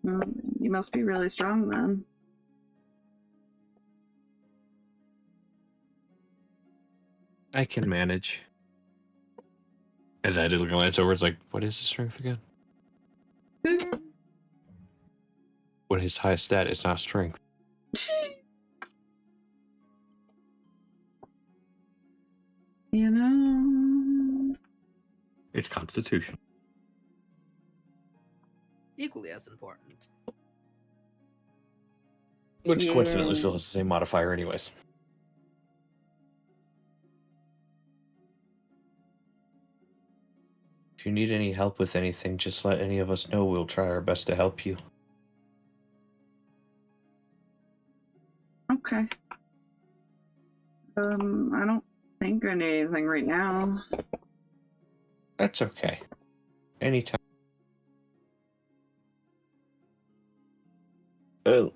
You must be really strong then. I can manage. As I did look a glance over, it's like, what is his strength again? What his highest stat is not strength. You know. It's constitution. Equally as important. Which Yeah. coincidentally still has the same modifier anyways. If you need any help with anything, just let any of us know. We'll try our best to help you. Okay. I don't think I need anything right now. That's okay. Anytime. Oh.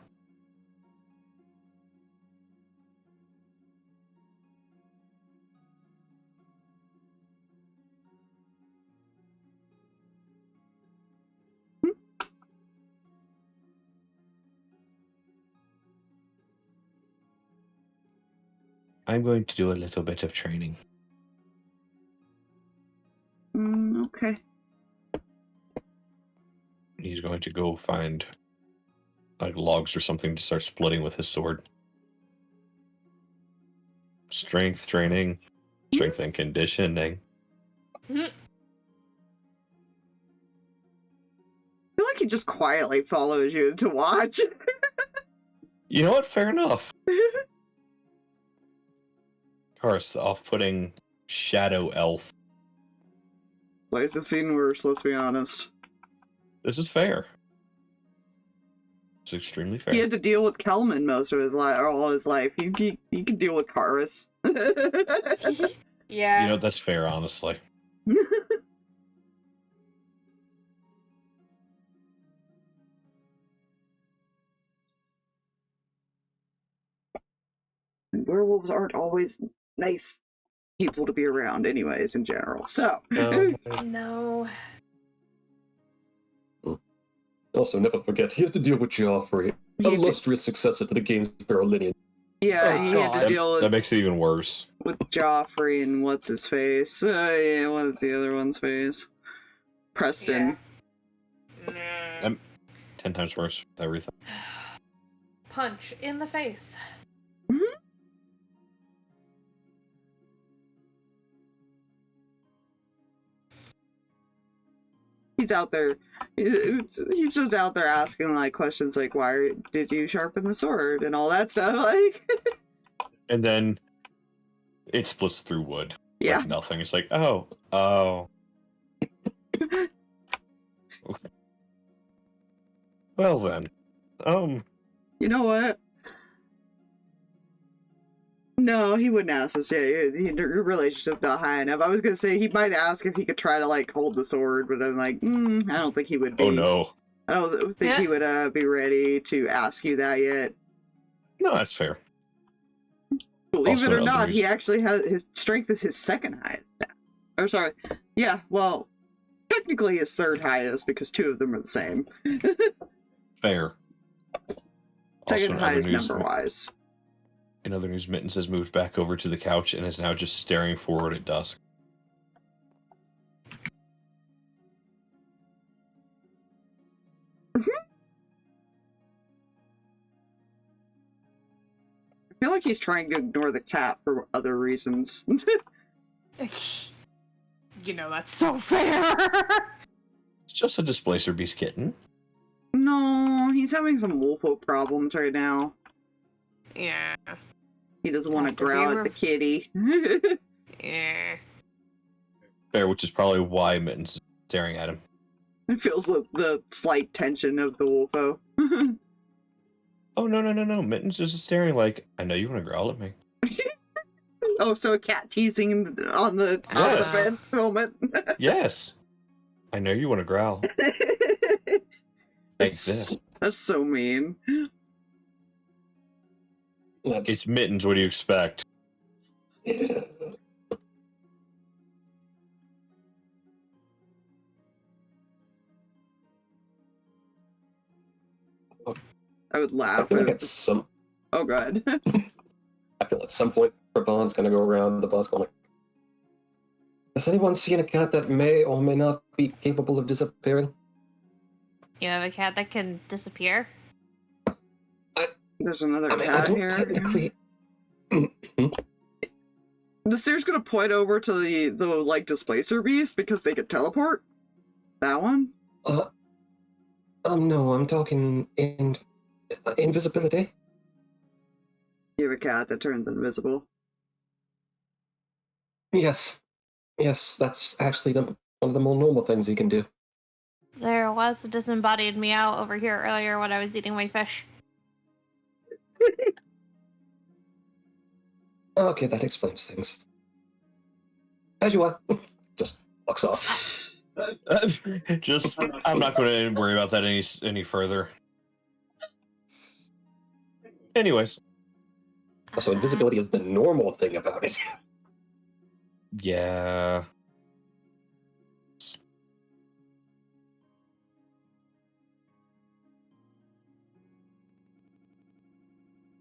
I'm going to do a little bit of training. Okay. He's going to go find like logs or something to start splitting with his sword. Strength training, strength and conditioning. I feel like he just quietly follows you to watch. You know what? Fair enough. Karrus, the off-putting shadow elf. Life has seen worse, let's be honest. This is fair. It's extremely fair. He had to deal with Kelman most of his life, or all his life. He can deal with Karrus. Yeah. You know, that's fair, honestly. Werewolves aren't always nice people to be around anyways, in general. So... No. Also, never forget, he had to deal with Joffrey, He had to- illustrious successor to the Gainsborough lineage. Yeah, Oh, he had to God. deal That with makes it even worse. Joffrey and what's his face. Yeah, what's the other one's face? Preston. Nah. 10 times worse with everything. Punch in the face. He's out there. He's just out there asking like questions like, "Why did you sharpen the sword?" and all that stuff. Like, And then it splits through wood. yeah. Like nothing. It's like, oh. Okay. Well then. You know what? No, he wouldn't ask us. Yeah, your relationship's not high enough. I was gonna say he might ask if he could try to like hold the sword, but I'm like, I don't think he would be. Oh no. I don't think he would be ready to ask you that yet. No, that's fair. Believe Also it or another not, he reason- actually has his strength is his second highest. Or sorry, yeah. Well, technically his third highest because two of them are the same. Fair. Second Also, in other highest news- number wise. In other news, Mittens has moved back over to the couch and is now just staring forward at dusk. I feel like he's trying to ignore the cat for other reasons. You know, that's so fair. It's just a displacer beast kitten. No, he's having some wolfo problems right now. Yeah. He doesn't want to Have to be growl at re- the kitty. Yeah. Fair, which is probably why Mittens is staring at him. It feels the slight tension of the wolfo. Oh, no. Mittens is just staring like, I know you want to growl at me. Oh, so a cat teasing on the top of the Yes. fence moment. Yes. I know you want to growl. I exist. That's so mean. That's, It's Mittens, what do you expect? I would I laugh. feel like if- at some, Oh, God. I feel at some point, Rii'Vahn's gonna go around the bus going like, has anyone seen a cat that may or may not be capable of disappearing? You have a cat that can disappear? There's another I mean, I cat don't here. technically... The Seer's gonna point over to the like displacer beast because they could teleport. That one. No, I'm talking invisibility. You have a cat that turns invisible. Yes, that's actually one of the more normal things he can do. There was a disembodied meow over here earlier when I was eating my fish. Okay, that explains things. As you are. Just walks off. Just, I'm not going to worry about that any further. Anyways. Also, invisibility is the normal thing about it. Yeah.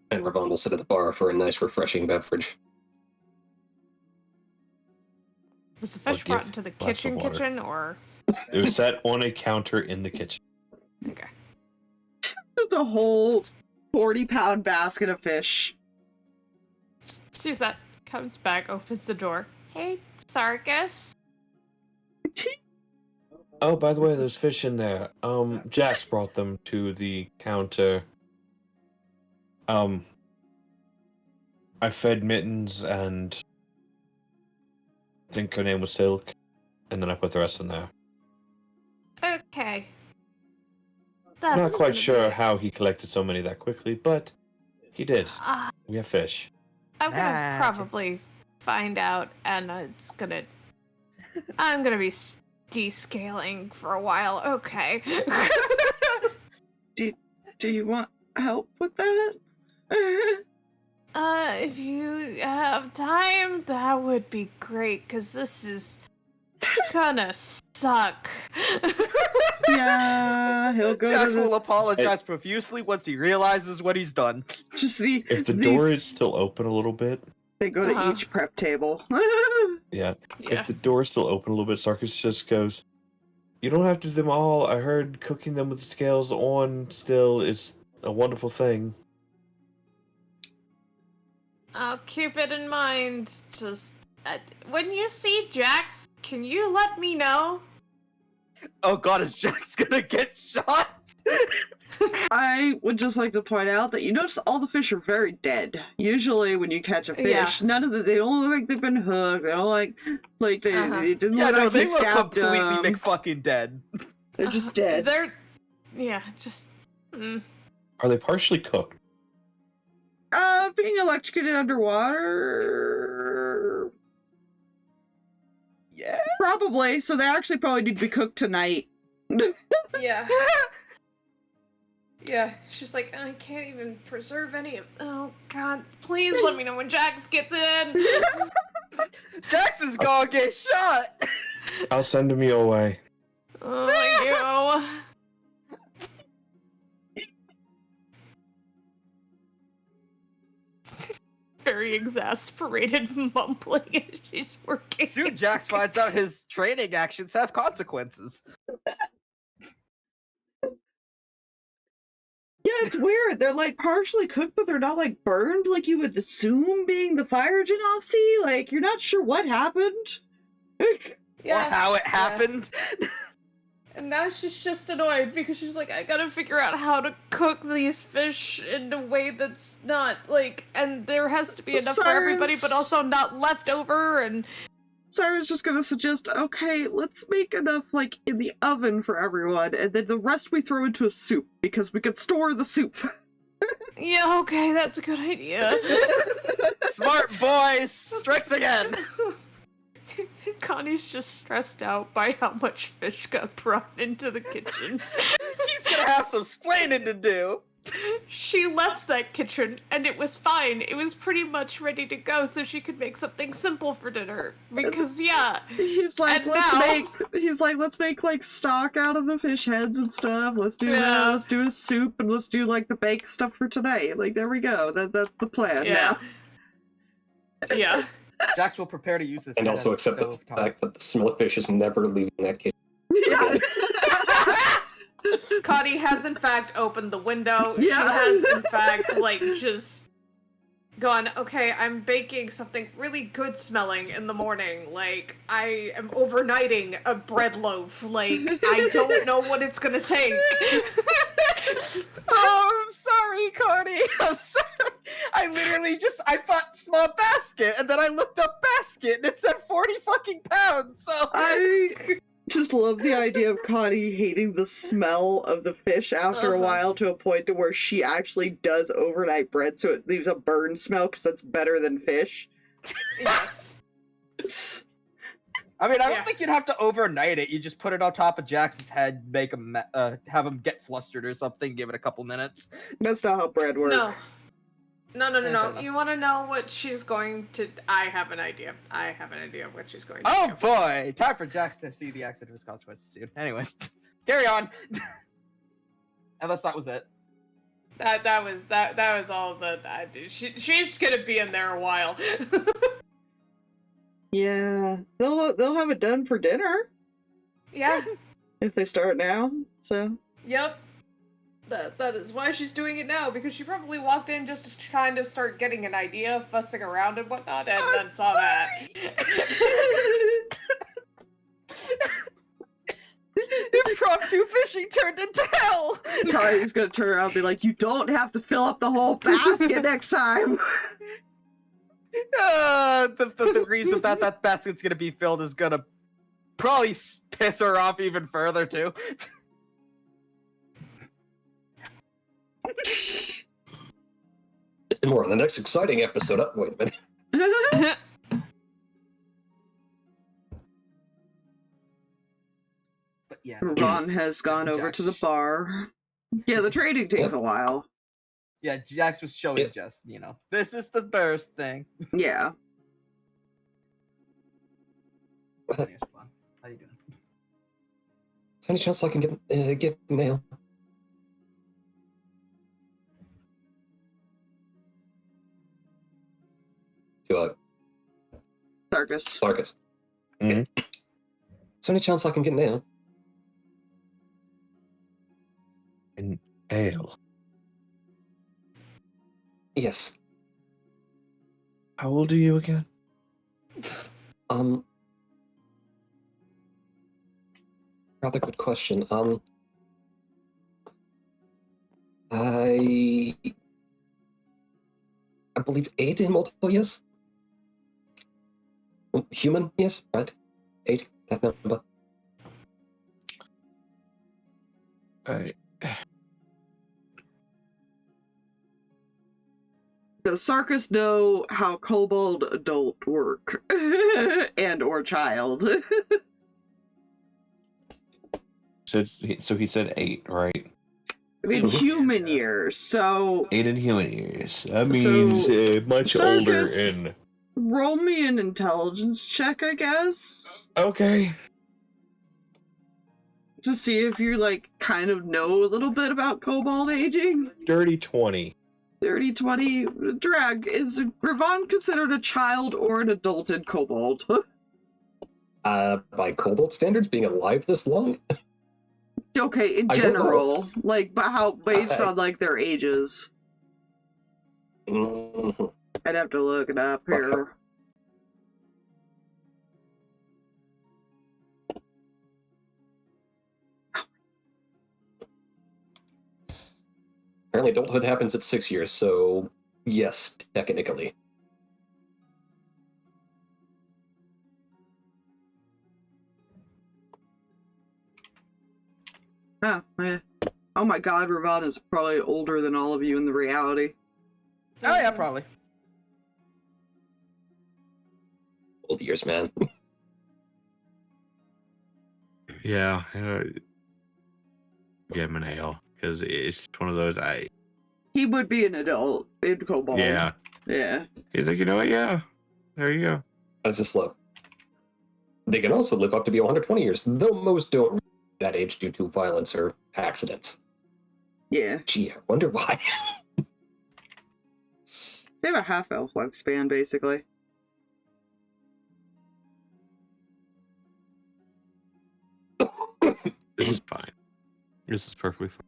And Rii'Vahn will sit at the bar for a nice, refreshing beverage. Was the I'll fish brought give into the glass of water. kitchen, or... It was set on a counter in the kitchen. Okay. Just a whole 40-pound basket of fish. Sees that, comes back, opens the door. Hey, Sarkis. Oh, by the way, there's fish in there. Jax brought them to the counter. I fed Mittens and I think her name was Silk, and then I put the rest in there. Okay. I'm not That's quite gonna sure be- how he collected so many that quickly, but he did. Uh, We have fish. I'm gonna Magic. probably find out, and I'm gonna be descaling for a while. Okay. Do you want help with that? If you have time, that would be great, because this is gonna suck. Yeah, he'll go Jax to will the, apologize profusely once he realizes what he's done. just the If the door is still open a little bit, they go to Uh-huh. each prep table. yeah. Yeah. If the door is still open a little bit, Sarkis just goes, "You don't have to do them all. I heard cooking them with the scales on still is a wonderful thing." I'll keep it in mind. Just when you see Jax, can you let me know? Oh god, is Jax gonna get shot? I would just like to point out that you notice all the fish are very dead. Usually, when you catch a fish, Yeah. none of they don't look like they've been hooked. They don't like they, Uh-huh. they didn't Yeah, look no, like they he look stabbed completely them. McFucking dead. They're just dead. Just. Mm. Are they partially cooked? Being electrocuted underwater, Yeah. probably. So they actually probably need to be cooked tonight. Yeah. Yeah, she's like, I can't even preserve any of. Oh God, please let me know when Jax gets in. Jax is gonna get shot! I'll send him your way. Oh, thank you. Very exasperated, mumbling as she's working. Soon Jax finds out his training actions have consequences. Yeah, it's weird. They're like partially cooked, but they're not like burned like you would assume being the fire genasi. Like you're not sure what happened. Or how it happened. And now she's just annoyed because she's like, I gotta figure out how to cook these fish in a way that's not like, and there has to be enough for everybody, but also not leftover. And Sarah's just gonna suggest, okay, let's make enough like in the oven for everyone, and then the rest we throw into a soup because we could store the soup. yeah, okay, that's a good idea. Smart boy strikes again. Connie's just stressed out by how much fish got brought into the kitchen. He's gonna have some splaining to do. She left that kitchen and it was fine. It was pretty much ready to go so she could make something simple for dinner. Because yeah. He's like, And let's now- make like stock out of the fish heads and stuff. Let's do Yeah. let's do a soup and let's do like the baked stuff for tonight. Like there we go. That's the plan Yeah. now. Yeah. Jax will prepare to use this And head also as a accept the stovetop. fact that the smell of fish is never leaving that kitchen. Yeah. Connie has in fact opened the window. Yeah. She has in fact like just gone, okay, I'm baking something really good smelling in the morning. Like I am overnighting a bread loaf. Like I don't know what it's gonna take. Oh, I'm sorry, Kani. I'm sorry. I thought small basket, and then I looked up basket, and it said 40 fucking pounds. So I just love the idea of Connie hating the smell of the fish after a Uh-huh. while to a point to where she actually does overnight bread so it leaves a burn smell because that's better than fish. Yes. I mean, I don't Yeah. think you'd have to overnight it. You just put it on top of Jax's head, make him, have him get flustered or something. Give it a couple minutes. That's not how bread works. No. No. fair enough. You want to know what she's going to? I have an idea. I have an idea of what she's going to Oh do. boy, time for Jax to see the accident of his consequences soon. Anyways, carry on. Unless that was it. That was all that I do. She's gonna be in there a while. Yeah, they'll have it done for dinner Yeah. if they start now. So Yep. That is why she's doing it now, because she probably walked in just to kind of start getting an idea, fussing around and whatnot, and then saw that. Impromptu fishing turned into hell! Kani's gonna turn around and be like, you don't have to fill up the whole basket next time. The reason that basket's gonna be filled is gonna probably piss her off even further, too. More on the next exciting episode. Oh, wait a minute. But yeah. Rii'Vahn has gone over to the bar. Yeah, the trading takes a while. Yeah, Jax was showing Yep. just, this is the burst thing. Yeah. How you doing? Is there any chance I can get mail? To Sarkis. Sarkis. Mhm. Is there any chance I can get mail? An ale. Yes. How old are you again? Rather good question. I believe 8 in multiple years. Human, yes, right? 8, that number. Does Sarkis know how kobold adult work? And or child? So he said 8, right? In human years, so 8 in human years. That means much older Sarkis, in. roll me an intelligence check, I guess, Okay. to see if you kind of know a little bit about kobold aging. Dirty 20. 30, 20. Drag, is Rii'Vahn considered a child or an adulted kobold? By kobold standards, being alive this long? Okay, in I don't know. general, based on their ages. Mhm. I'd have to look it up here. Apparently adulthood happens at 6 years, so yes, technically. Oh, yeah. Oh my god, Rii'Vahn is probably older than all of you in the reality. Oh yeah, probably. Old years, man. Yeah. Get him an ale. Because it's just one of those, He would be an adult in kobold. Yeah. Yeah. He's like, you know what? Yeah. There you go. That's just slow. They can also live up to be 120 years, though most don't reach that age due to violence or accidents. Yeah. Gee, I wonder why. They have a half-elf lifespan, basically. This is fine. This is perfectly fine.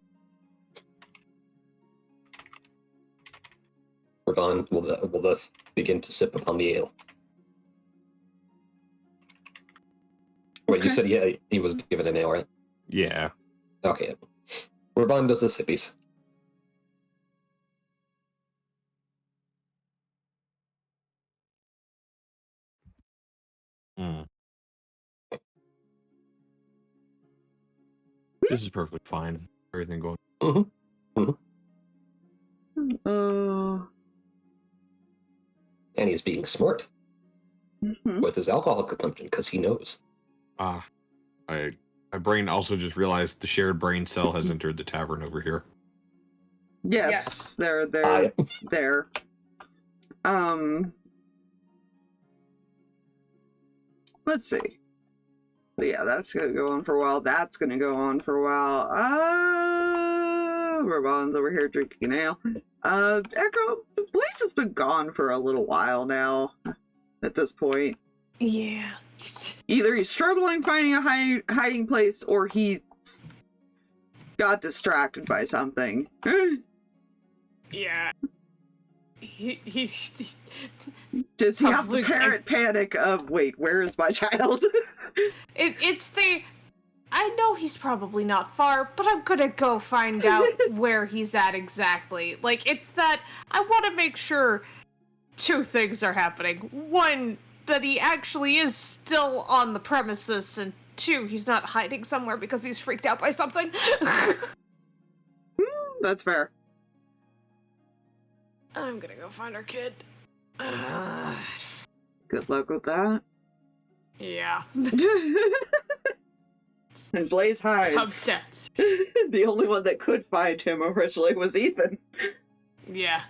Rii'Vahn will thus begin to sip upon the ale. Wait, you said he was given an ale, right? Yeah. Okay. Rii'Vahn does the sippies. Mm. This is perfectly fine. Everything going. And he's being smart Mhm. with his alcohol consumption because he knows. My brain also just realized the shared brain cell has entered the tavern over here. Yes, they're there. Let's see. But yeah, that's gonna go on for a while. That's gonna go on for a while. Rii'Vahn's over here drinking an ale. Echo, the place has been gone for a little while now. At this point, Yeah. either he's struggling finding a hiding place, or he got distracted by something. Yeah. Does he have the Probably- parent panic of, wait, where is my child? It's the I know he's probably not far, but I'm gonna go find out where he's at exactly. Like, it's that I want to make sure two things are happening. One, that he actually is still on the premises, and two, he's not hiding somewhere because he's freaked out by something. That's fair. I'm gonna go find our kid. Good luck with that. Yeah. And Blaze hides. Upset. The only one that could find him originally was Ethan. Yeah.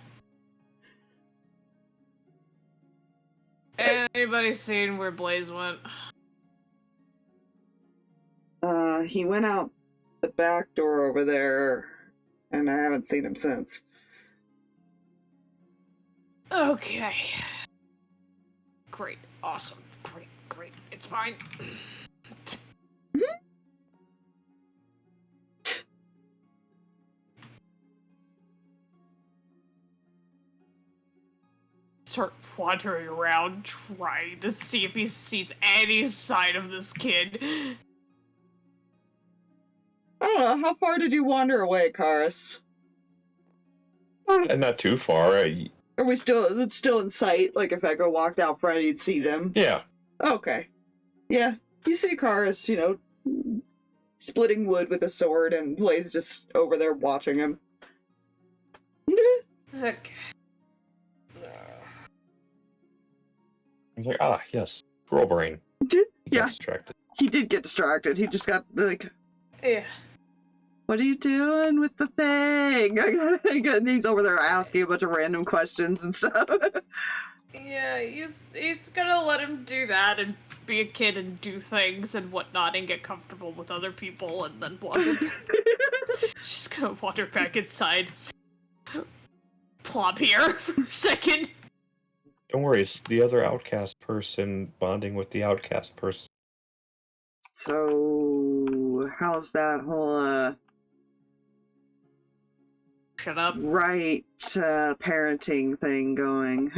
Anybody seen where Blaze went? He went out the back door over there, and I haven't seen him since. Okay. Great. Awesome. Great. It's fine. Start wandering around trying to see if he sees any sign of this kid. I don't know, how far did you wander away, Karrus? Not too far. Are we still in sight? Like, if Echo walked out front, you'd see them? Yeah. Okay. Yeah, you see Karrus, splitting wood with a sword, and Blaze just over there watching him. Okay. He's like, yes, girl brain. He got distracted. He did get distracted. He just got, Yeah. what are you doing with the thing? And he's over there asking a bunch of random questions and stuff. Yeah, he's gonna let him do that and be a kid and do things and whatnot and get comfortable with other people and then wander back. Just gonna wander back inside. Plop here for a second. Don't worry, it's the other outcast person bonding with the outcast person. So, how's that whole, Shut up. right, parenting thing going?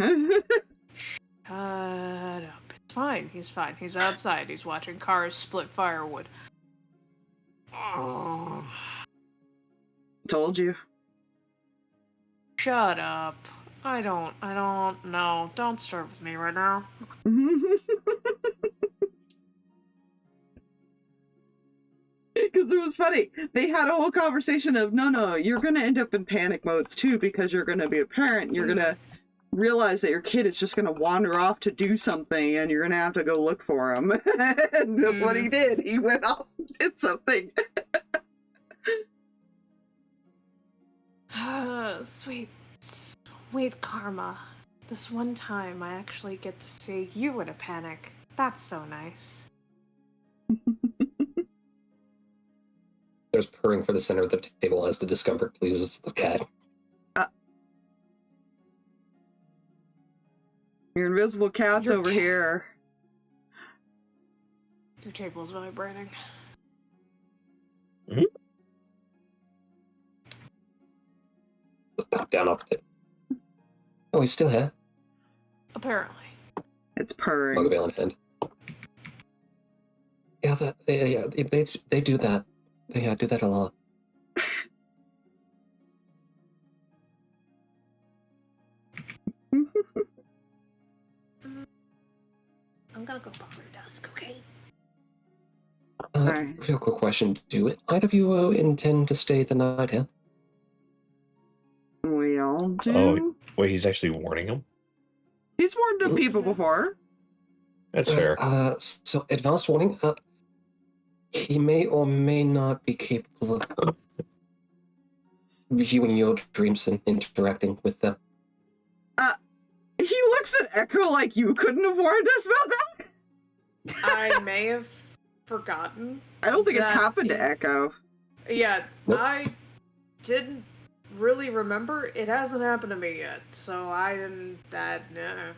Shut up. It's fine. He's fine. He's outside. He's watching cars split firewood. Oh. Told you. Shut up. I don't know. Don't start with me right now. Because it was funny. They had a whole conversation of, no, you're going to end up in panic modes too because you're going to be a parent. You're going to realize that your kid is just going to wander off to do something and you're going to have to go look for him. And that's what he did. He went off and did something. Sweet karma. This one time I actually get to see you in a panic. That's so nice. There's purring for the center of the table as the discomfort pleases the cat. Your invisible cat's over here. Your table's vibrating. Mm-hmm. Pop down off the table. Oh, he's still here. Apparently. It's purring. Mugabale in hand. Yeah, they do that. They do that a lot. I'm gonna go bother Dusk, okay? Right. Real quick question. Do either of you intend to stay the night here? We all do. Oh, wait, he's actually warning him? He's warned people before. That's fair. So, advanced warning. He may or may not be capable of viewing your dreams and interacting with them. He looks at Echo like you couldn't have warned us about that. I may have forgotten. I don't think it's that happened to Echo. Yeah, Nope. I didn't really remember. It hasn't happened to me yet, so I didn't. No.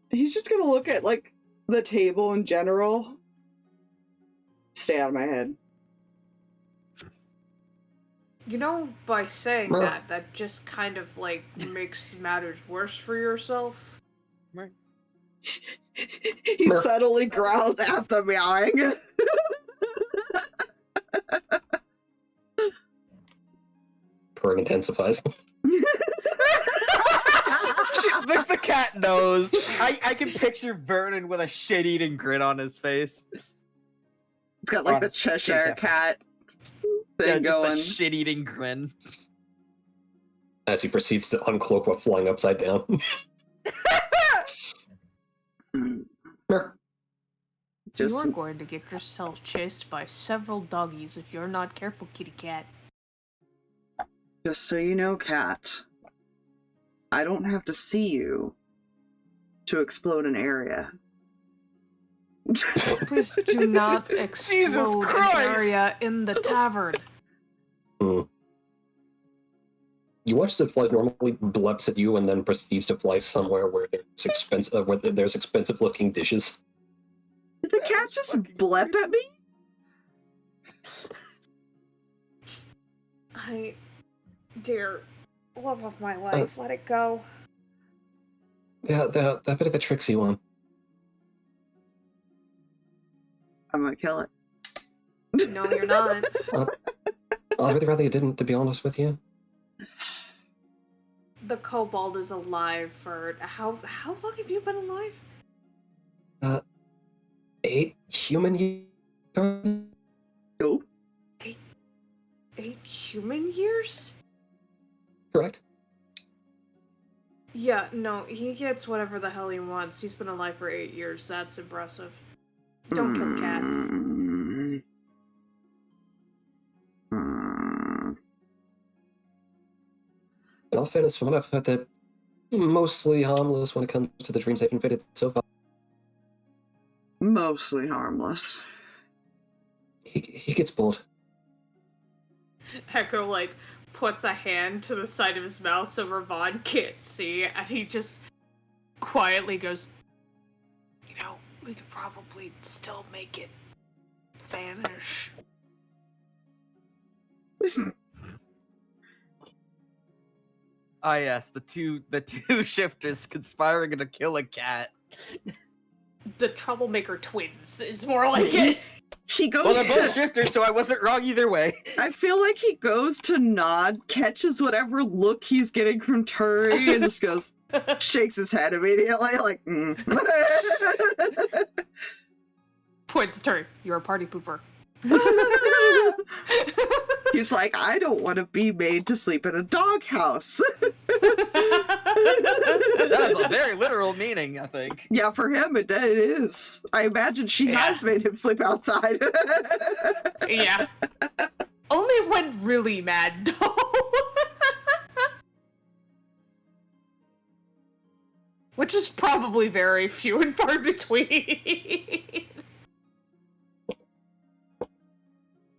He's just gonna look at, like, the table in general. Stay out of my head. You know, by saying Mer- that just kind of, like, makes matters worse for yourself. He subtly growls at the meowing. Purring intensifies. The cat knows. I can picture Vernon with a shit-eating grin on his face. It's got like the Cheshire cat thing just going. a shit-eating grin. As he proceeds to uncloak while flying upside down. Merc. You are going to get yourself chased by several doggies if you're not careful, kitty cat. Just so you know, cat, I don't have to see you to explode an area. Please do not Jesus explode Christ! an area in the tavern. You watch as it flies normally, bleps at you, and then proceeds to fly somewhere where there's expensive-looking dishes. Did the cat just blep at me? Honey, dear love of my life, let it go. Yeah, that bit of a tricksy one. I'm gonna kill it. No, you're not. I'd really rather you didn't, to be honest with you. The kobold is alive for how long have you been alive? 8 human years? Nope. 8 human years? Correct. Yeah, no, he gets whatever the hell he wants. He's been alive for 8 years. That's impressive. Don't kill the cat. In all fairness, from what I've heard, they're mostly harmless when it comes to the dreams they've invaded so far. Mostly harmless. He gets bored. Echo, like, puts a hand to the side of his mouth so Rii'Vahn can't see, and he just quietly goes, you know, we could probably still make it vanish. Ah, yes, the two shifters conspiring to kill a cat. The troublemaker twins is more like it. He goes Well, they're both to... shifters, so I wasn't wrong either way. I feel like he goes to nod, catches whatever look he's getting from Turi, and just goes, shakes his head immediately, like, Points turn. You're a party pooper. He's like, I don't want to be made to sleep in a doghouse. That has a very literal meaning, I think. Yeah, for him it is. I imagine she has made him sleep outside. Yeah. Only when really mad, though. Which is probably very few and far between.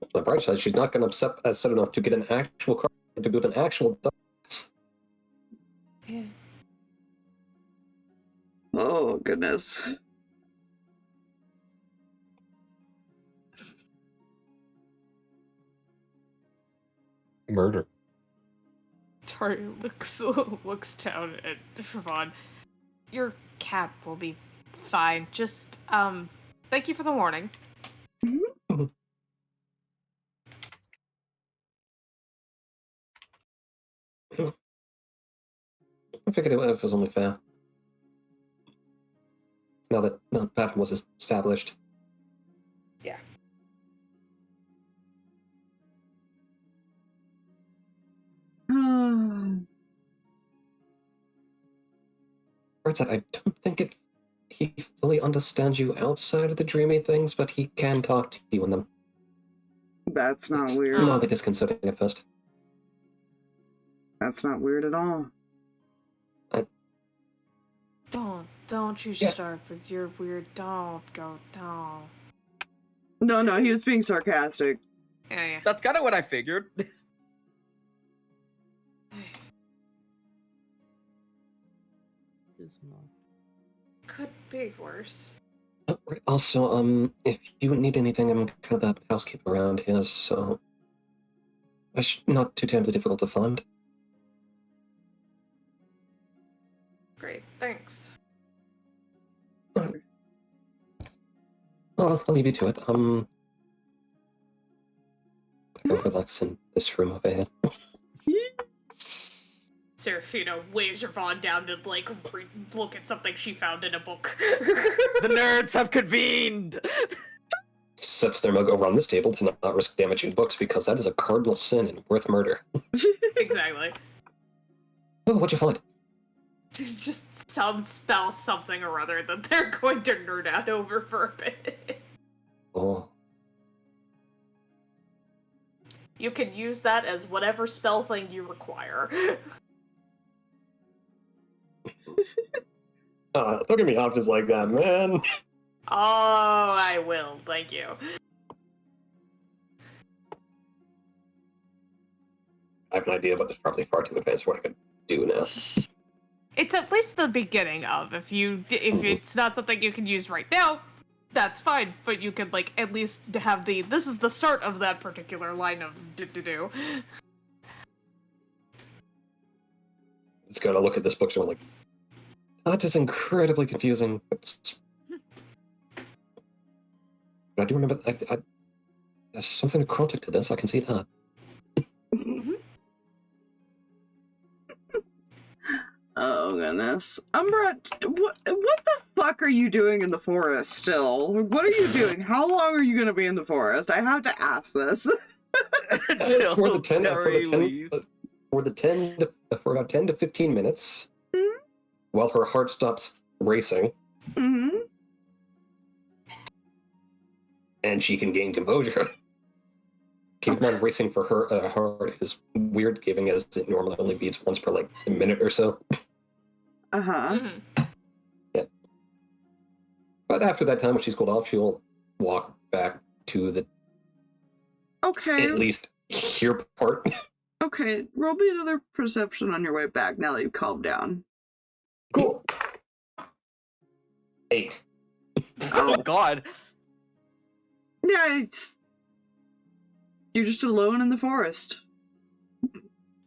On the bright side, she's not going to upset enough to get an actual car to build an actual dog. Yeah. Oh, goodness. Murder. Tari looks down at Rii'Vahn. Your cat will be fine. Just, thank you for the warning. I figured it was only fair. Now that the pattern was established. Yeah. Birdside, I don't think he fully understands you outside of the dreamy things, but he can talk to you in them. That's not It's weird. not disconcerting at first. That's not weird at all. Don't you start with your weird, don't. No, he was being sarcastic. Yeah. That's kind of what I figured. Could be worse. Also, if you need anything, I'm kind of that housekeeper around here, so not too terribly difficult to find. Great, thanks. I'll leave you to it. Go relax in this room over here. Serafina waves Rii'Vahn down to, like, look at something she found in a book. The nerds have convened! Sets their mug over on this table to not risk damaging books because that is a cardinal sin and worth murder. Exactly. Oh, what'd you find? Just some spell something or other that they're going to nerd out over for a bit. Oh. You can use that as whatever spell thing you require. Don't give me options like that, man. Oh, I will. Thank you. I have an idea, but it's probably far too advanced for what I could do now. It's at least the beginning of. If it's not something you can use right now, that's fine. But you can, like, at least have this is the start of that particular line of do. It's gonna look at this book and like, that is incredibly confusing. I do remember, there's something necrotic to this, I can see that. Oh, goodness. Umbra, what the fuck are you doing in the forest still? What are you doing? How long are you going to be in the forest? I have to ask this. Until Terry leaves. For about 10 to 15 minutes, while her heart stops racing, and she can gain composure. Keep in mind, racing for her heart is weird, given as it normally only beats once per, like, a minute or so. Yeah. But after that time, when she's cooled off, she'll walk back to the Okay. at least here part. Okay, roll me another perception on your way back now that you've calmed down. Cool. 8. Oh god. Yeah, you're just alone in the forest. I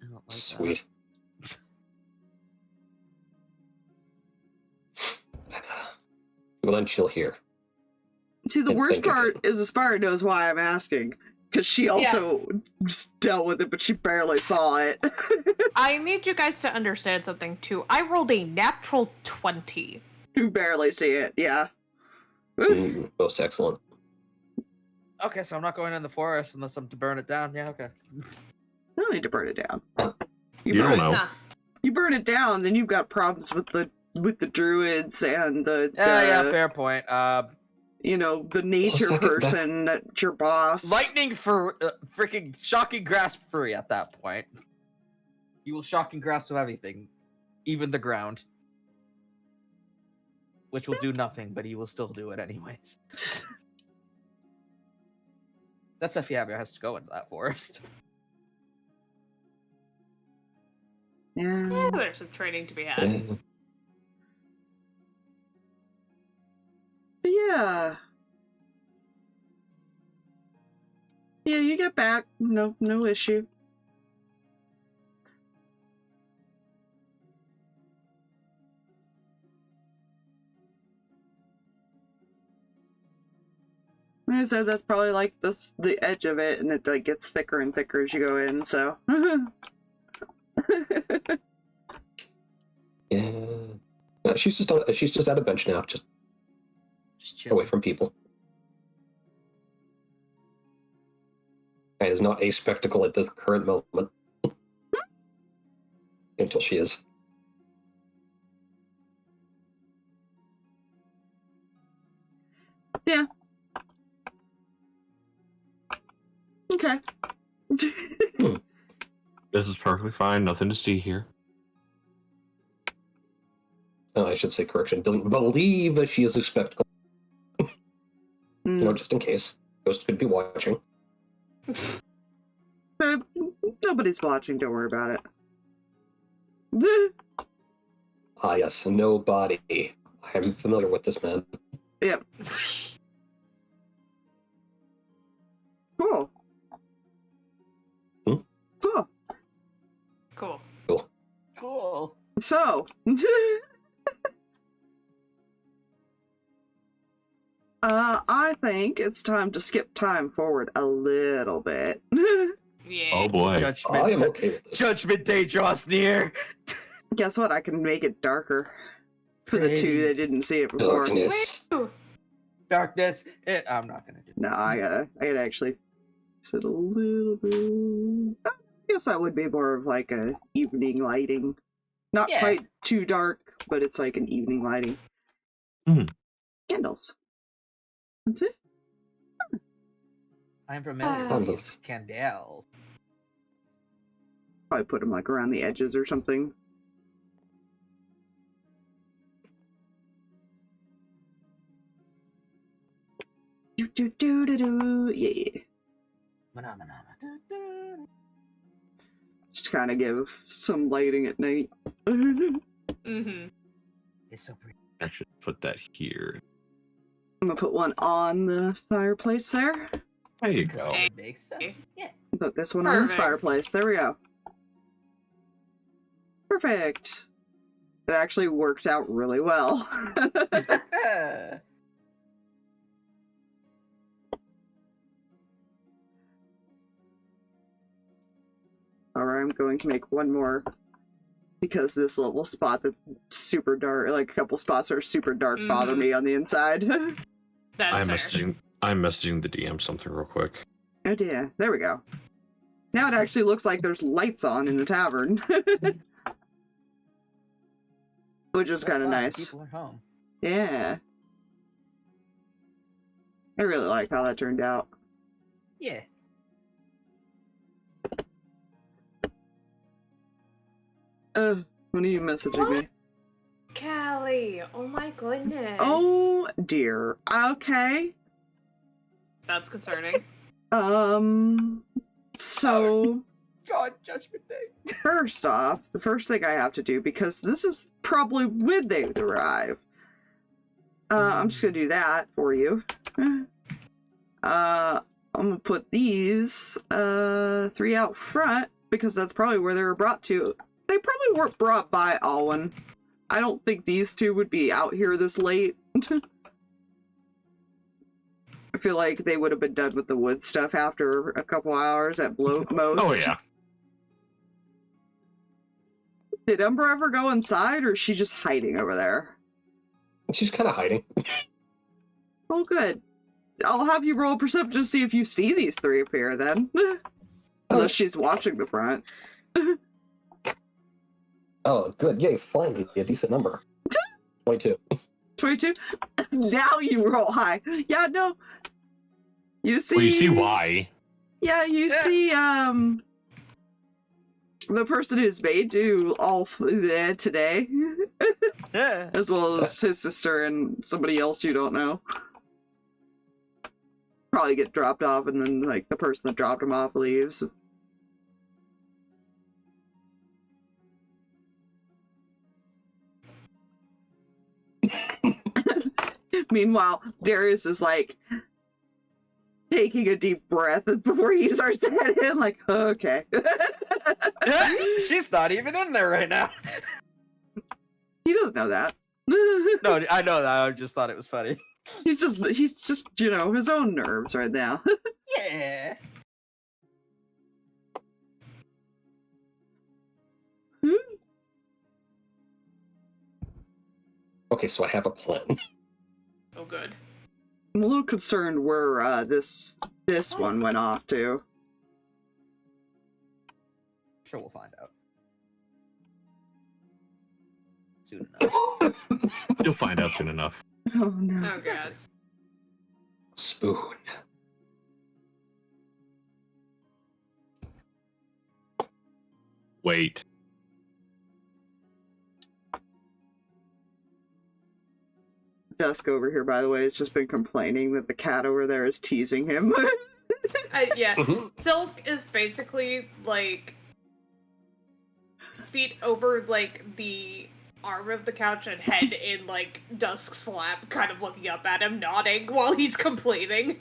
don't like that. Sweet. Well, then chill here. See, the And worst think of part is Aspire knows why I'm asking. Because she also just dealt with it, but she barely saw it. I need you guys to understand something too. I rolled a natural 20. You barely see it, yeah. Most excellent. Okay, so I'm not going in the forest unless I'm to burn it down. Yeah, okay. You don't need to burn it down. You don't know. Nah. You burn it down, then you've got problems with the druids and the Yeah, fair point. you know, the nature second, person that's your boss. Lightning for freaking shocking grasp free at that point. You will shocking grasp of everything, even the ground. Which will do nothing, but he will still do it anyways. That's if he ever has to go into that forest. Yeah. There's some training to be had. Yeah. Yeah, you get back. No issue. Like I said, that's probably like the edge of it, and it like gets thicker and thicker as you go in. So. Yeah. No, she's just at a bench now, just Just away chill. from people. And is not a spectacle at this current moment. Until she is. Yeah. Okay. This is perfectly fine. Nothing to see here. Oh, I should say correction. Doesn't believe that she is a spectacle. Mm. Just in case. Ghost could be watching. Nobody's watching. Don't worry about it. Ah, yes, nobody. I am familiar with this man. Yep. Cool. Hmm? Cool. Cool. Cool. So, I I think it's time to skip time forward a little bit. Yeah. Oh boy. Judgment, I am okay with this. Judgment Day draws near. Guess what? I can make it darker for the two Pretty. that didn't see it before. Darkness. Woo. Darkness. I'm not gonna do that. No, I gotta actually sit a little bit. I guess that would be more of like a evening lighting. Not Yeah. quite too dark, but it's like an evening lighting. Mhm. Candles. That's it. I'm familiar with these candles. Probably put them like around the edges or something. Do do do do do. Yeah. Just kind of give some lighting at night. I'm Mm-hmm. It's so pretty. I should put that here. gonna put one on the fireplace there. There you go. Hey. It makes sense. Yeah. Put this one on this Perfect. fireplace. There we go. Perfect. It actually worked out really well. Alright, I'm going to make one more because this little spot that's super dark, like a couple spots that are super dark, bother Mhm. me on the inside. That's I'm fair. messaging the DM something real quick. Oh dear, there we go. Now it actually looks like there's lights on in the tavern. Which is kind of nice. People are home. Yeah. I really like how that turned out. Yeah. When are you messaging me? Callie, oh my goodness. Oh dear. Okay. That's concerning. So God, Judgment Day. first off, the first thing I have to do, because this is probably when they would arrive. I'm just gonna do that for you. I'm gonna put these 3 out front because that's probably where they were brought to. They probably weren't brought by Alwyn. I don't think these two would be out here this late. I feel like they would have been done with the wood stuff after a couple hours at most. Oh yeah. Did Ember ever go inside, or is she just hiding over there? She's kind of hiding. Oh, good. I'll have you roll perception to see if you see these 3 appear then. Unless she's watching the front. Oh, good. Yay, finally a decent number. 22. 22? Now you roll high. Yeah, no. You see... Well, you see why. Yeah, you see, the person who's made do all there today. Yeah. As well as his sister and somebody else you don't know. Probably get dropped off, and then, like, the person that dropped him off leaves. Meanwhile, Darius is, like, taking a deep breath before he starts to head in, like, okay. She's not even in there right now. He doesn't know that. No, I know that. I just thought it was funny. He's just, you know, his own nerves right now. Yeah. Okay, so I have a plan. Oh, good. I'm a little concerned where this one went off to. Sure, we'll find out. Soon enough. You'll find out soon enough. Oh no. Oh, God. Spoon. Wait. Dusk over here, by the way, has just been complaining that the cat over there is teasing him. Yes. Mhm. Silk is basically, like, feet over, like, the arm of the couch and head in, like, Dusk's lap, kind of looking up at him, nodding while he's complaining.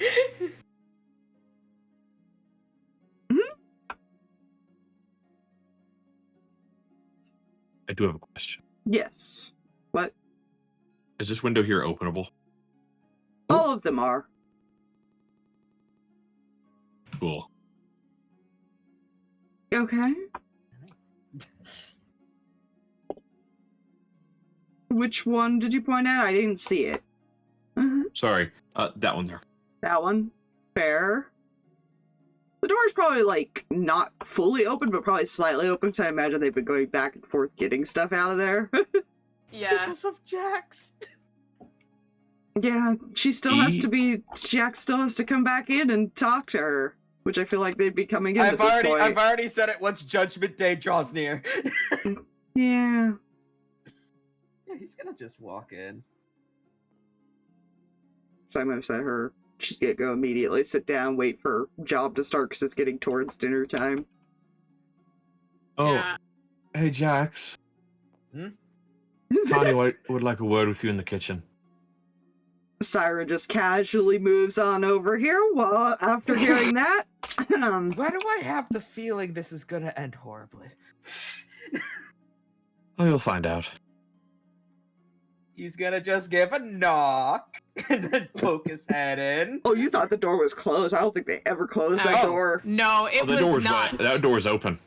I do have a question. Yes. What? Is this window here openable? All of them are. Cool. Okay. Which one did you point at? I didn't see it. Sorry, that one there. That one? Fair. The door's probably, like, not fully open, but probably slightly open, because I imagine they've been going back and forth getting stuff out of there. Yeah. Because of Jax. Yeah, she still has to be... Jack still has to come back in and talk to her, which I feel like they'd be coming in at this point. I've already said it once Judgment Day draws near. Yeah. Yeah, he's gonna just walk in. So I'm gonna set her... She's gonna go immediately, sit down, wait for her job to start, because it's getting towards dinner time. Oh, Yeah. hey, Jax. Hmm? Kani would like a word with you in the kitchen. Syra just casually moves on over here, while after hearing that... Why do I have the feeling this is gonna end horribly? Oh, you'll find out. He's gonna just give a knock and then poke his head in. Oh, you thought the door was closed. I don't think they ever closed that Oh. door. No, it the was door's not. that door's open.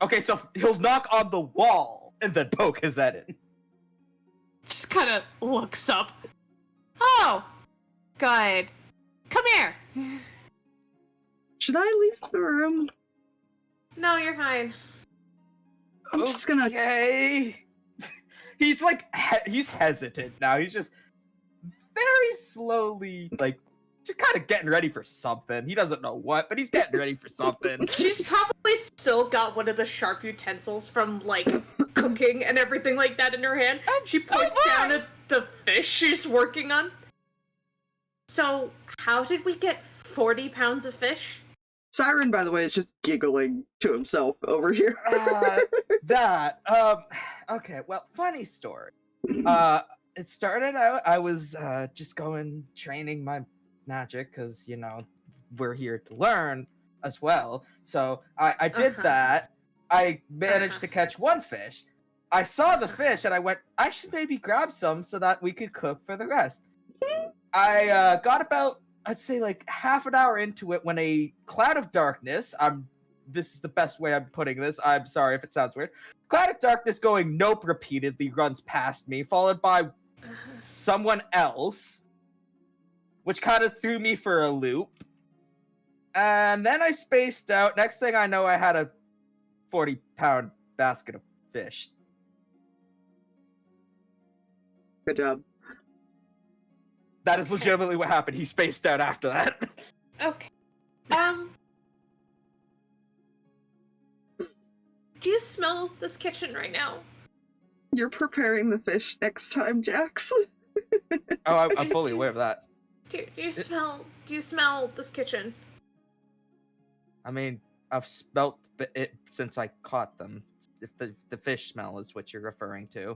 Okay, so he'll knock on the wall and then poke his head in. Just kind of looks up. Oh, good. Come here. Should I leave the room? No, you're fine. I'm just gonna... Okay. He's like, he's hesitant now. He's just very slowly, like, just kind of getting ready for something. He doesn't know what, but he's getting ready for something. She's probably still got one of the sharp utensils from, like, cooking and everything like that in her hand. She points down at the fish she's working on. So, how did we get 40 pounds of fish? Siren, by the way, is just giggling to himself over here. Okay, well, funny story. It started out, I was just training my magic, because, you know, we're here to learn as well. So I did that. I managed to catch one fish. I saw the fish and I went, I should maybe grab some so that we could cook for the rest. I got about, I'd say, like half an hour into it when a cloud of darkness, this is the best way I'm putting this, I'm sorry if it sounds weird. Cloud of darkness going nope repeatedly runs past me, followed by someone else, which kind of threw me for a loop. And then I spaced out. Next thing I know, I had a 40-pound basket of fish. Good job. That is legitimately what happened. He spaced out after that. Okay. Do you smell this kitchen right now? You're preparing the fish next time, Jax. Oh, I'm fully aware of that. Do you smell this kitchen? I mean, I've smelt it since I caught them. If the fish smell is what you're referring to.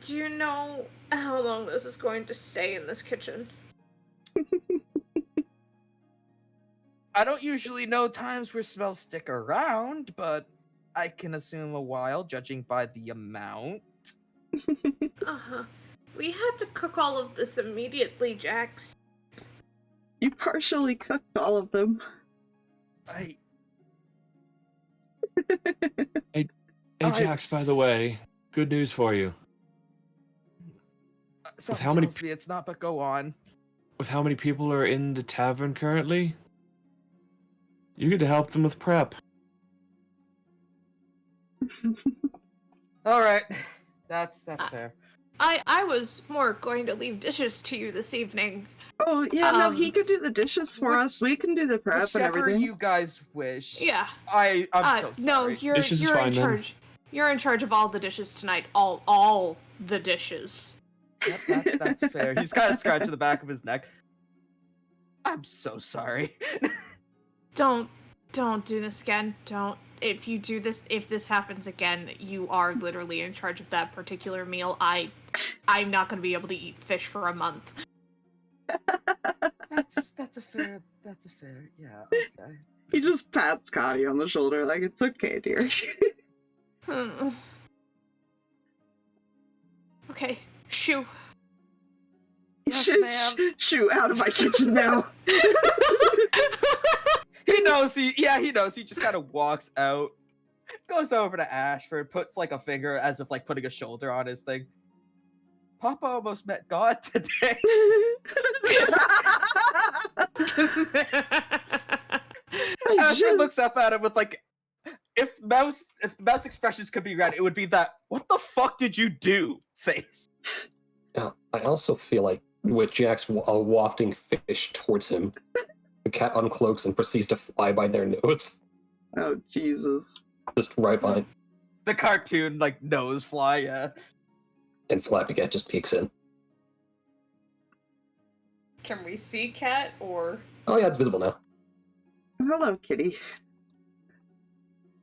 Do you know how long this is going to stay in this kitchen? I don't usually know times where smells stick around, but I can assume a while, judging by the amount. Uh-huh. We had to cook all of this immediately, Jax. You partially cooked all of them. Hey, Jax, by the way, good news for you. Something how many tells me it's not, but go on. With how many people are in the tavern currently, you get to help them with prep. All right, that's fair. I was more going to leave dishes to you this evening. Oh, yeah, no, he could do the dishes for us. We can do the prep and Whichever everything. you guys wish. Yeah. I'm so sorry. No, you're Dishes is in fine, then. charge. You're in charge of all the dishes tonight. All the dishes. Yep, that's fair. He's kind of scratching the back of his neck. I'm so sorry. Don't do this again. Don't. If this happens again, you are literally in charge of that particular meal. I'm not going to be able to eat fish for a month. That's a fair. Yeah. Okay. He just pats Kani on the shoulder like, it's okay, dear. Okay, shoo. Yes, ma'am. Shoo, out of my kitchen now. He knows. He knows. He just kind of walks out, goes over to Ashford, puts like a finger as if like putting a shoulder on his thing. Papa almost met God today. Ashford looks up at him with like, if mouse expressions could be read, it would be that "what the fuck did you do" face. I also feel like with Jack's wafting fish towards him, the cat uncloaks and proceeds to fly by their nose. Oh, Jesus. Just right by. The cartoon, like, nose fly, yeah. And Flappy Cat just peeks in. Can we see Cat or? Oh yeah, it's visible now. Hello, kitty.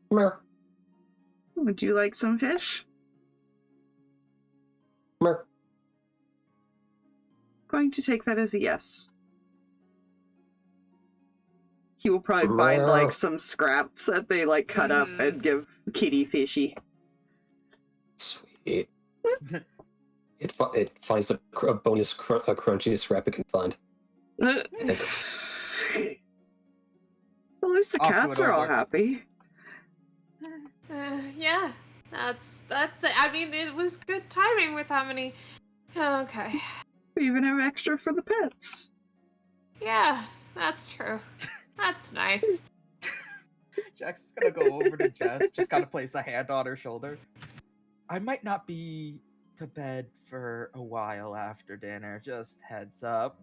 Come here. Would you like some fish? Come here. Going to take that as a yes. He will probably find like some scraps that they like cut up and give Kitty Fishy. Sweet. It finds a bonus crunchiest scrap it can find. I think it's... At least the Off to cats an are all order. happy. Yeah, that's it. I mean, it was good timing with how many. Okay. We even have extra for the pets. Yeah, that's true. That's nice. Jack's gonna go over to Jess, just kind of place a hand on her shoulder. I might not be to bed for a while after dinner, just heads up.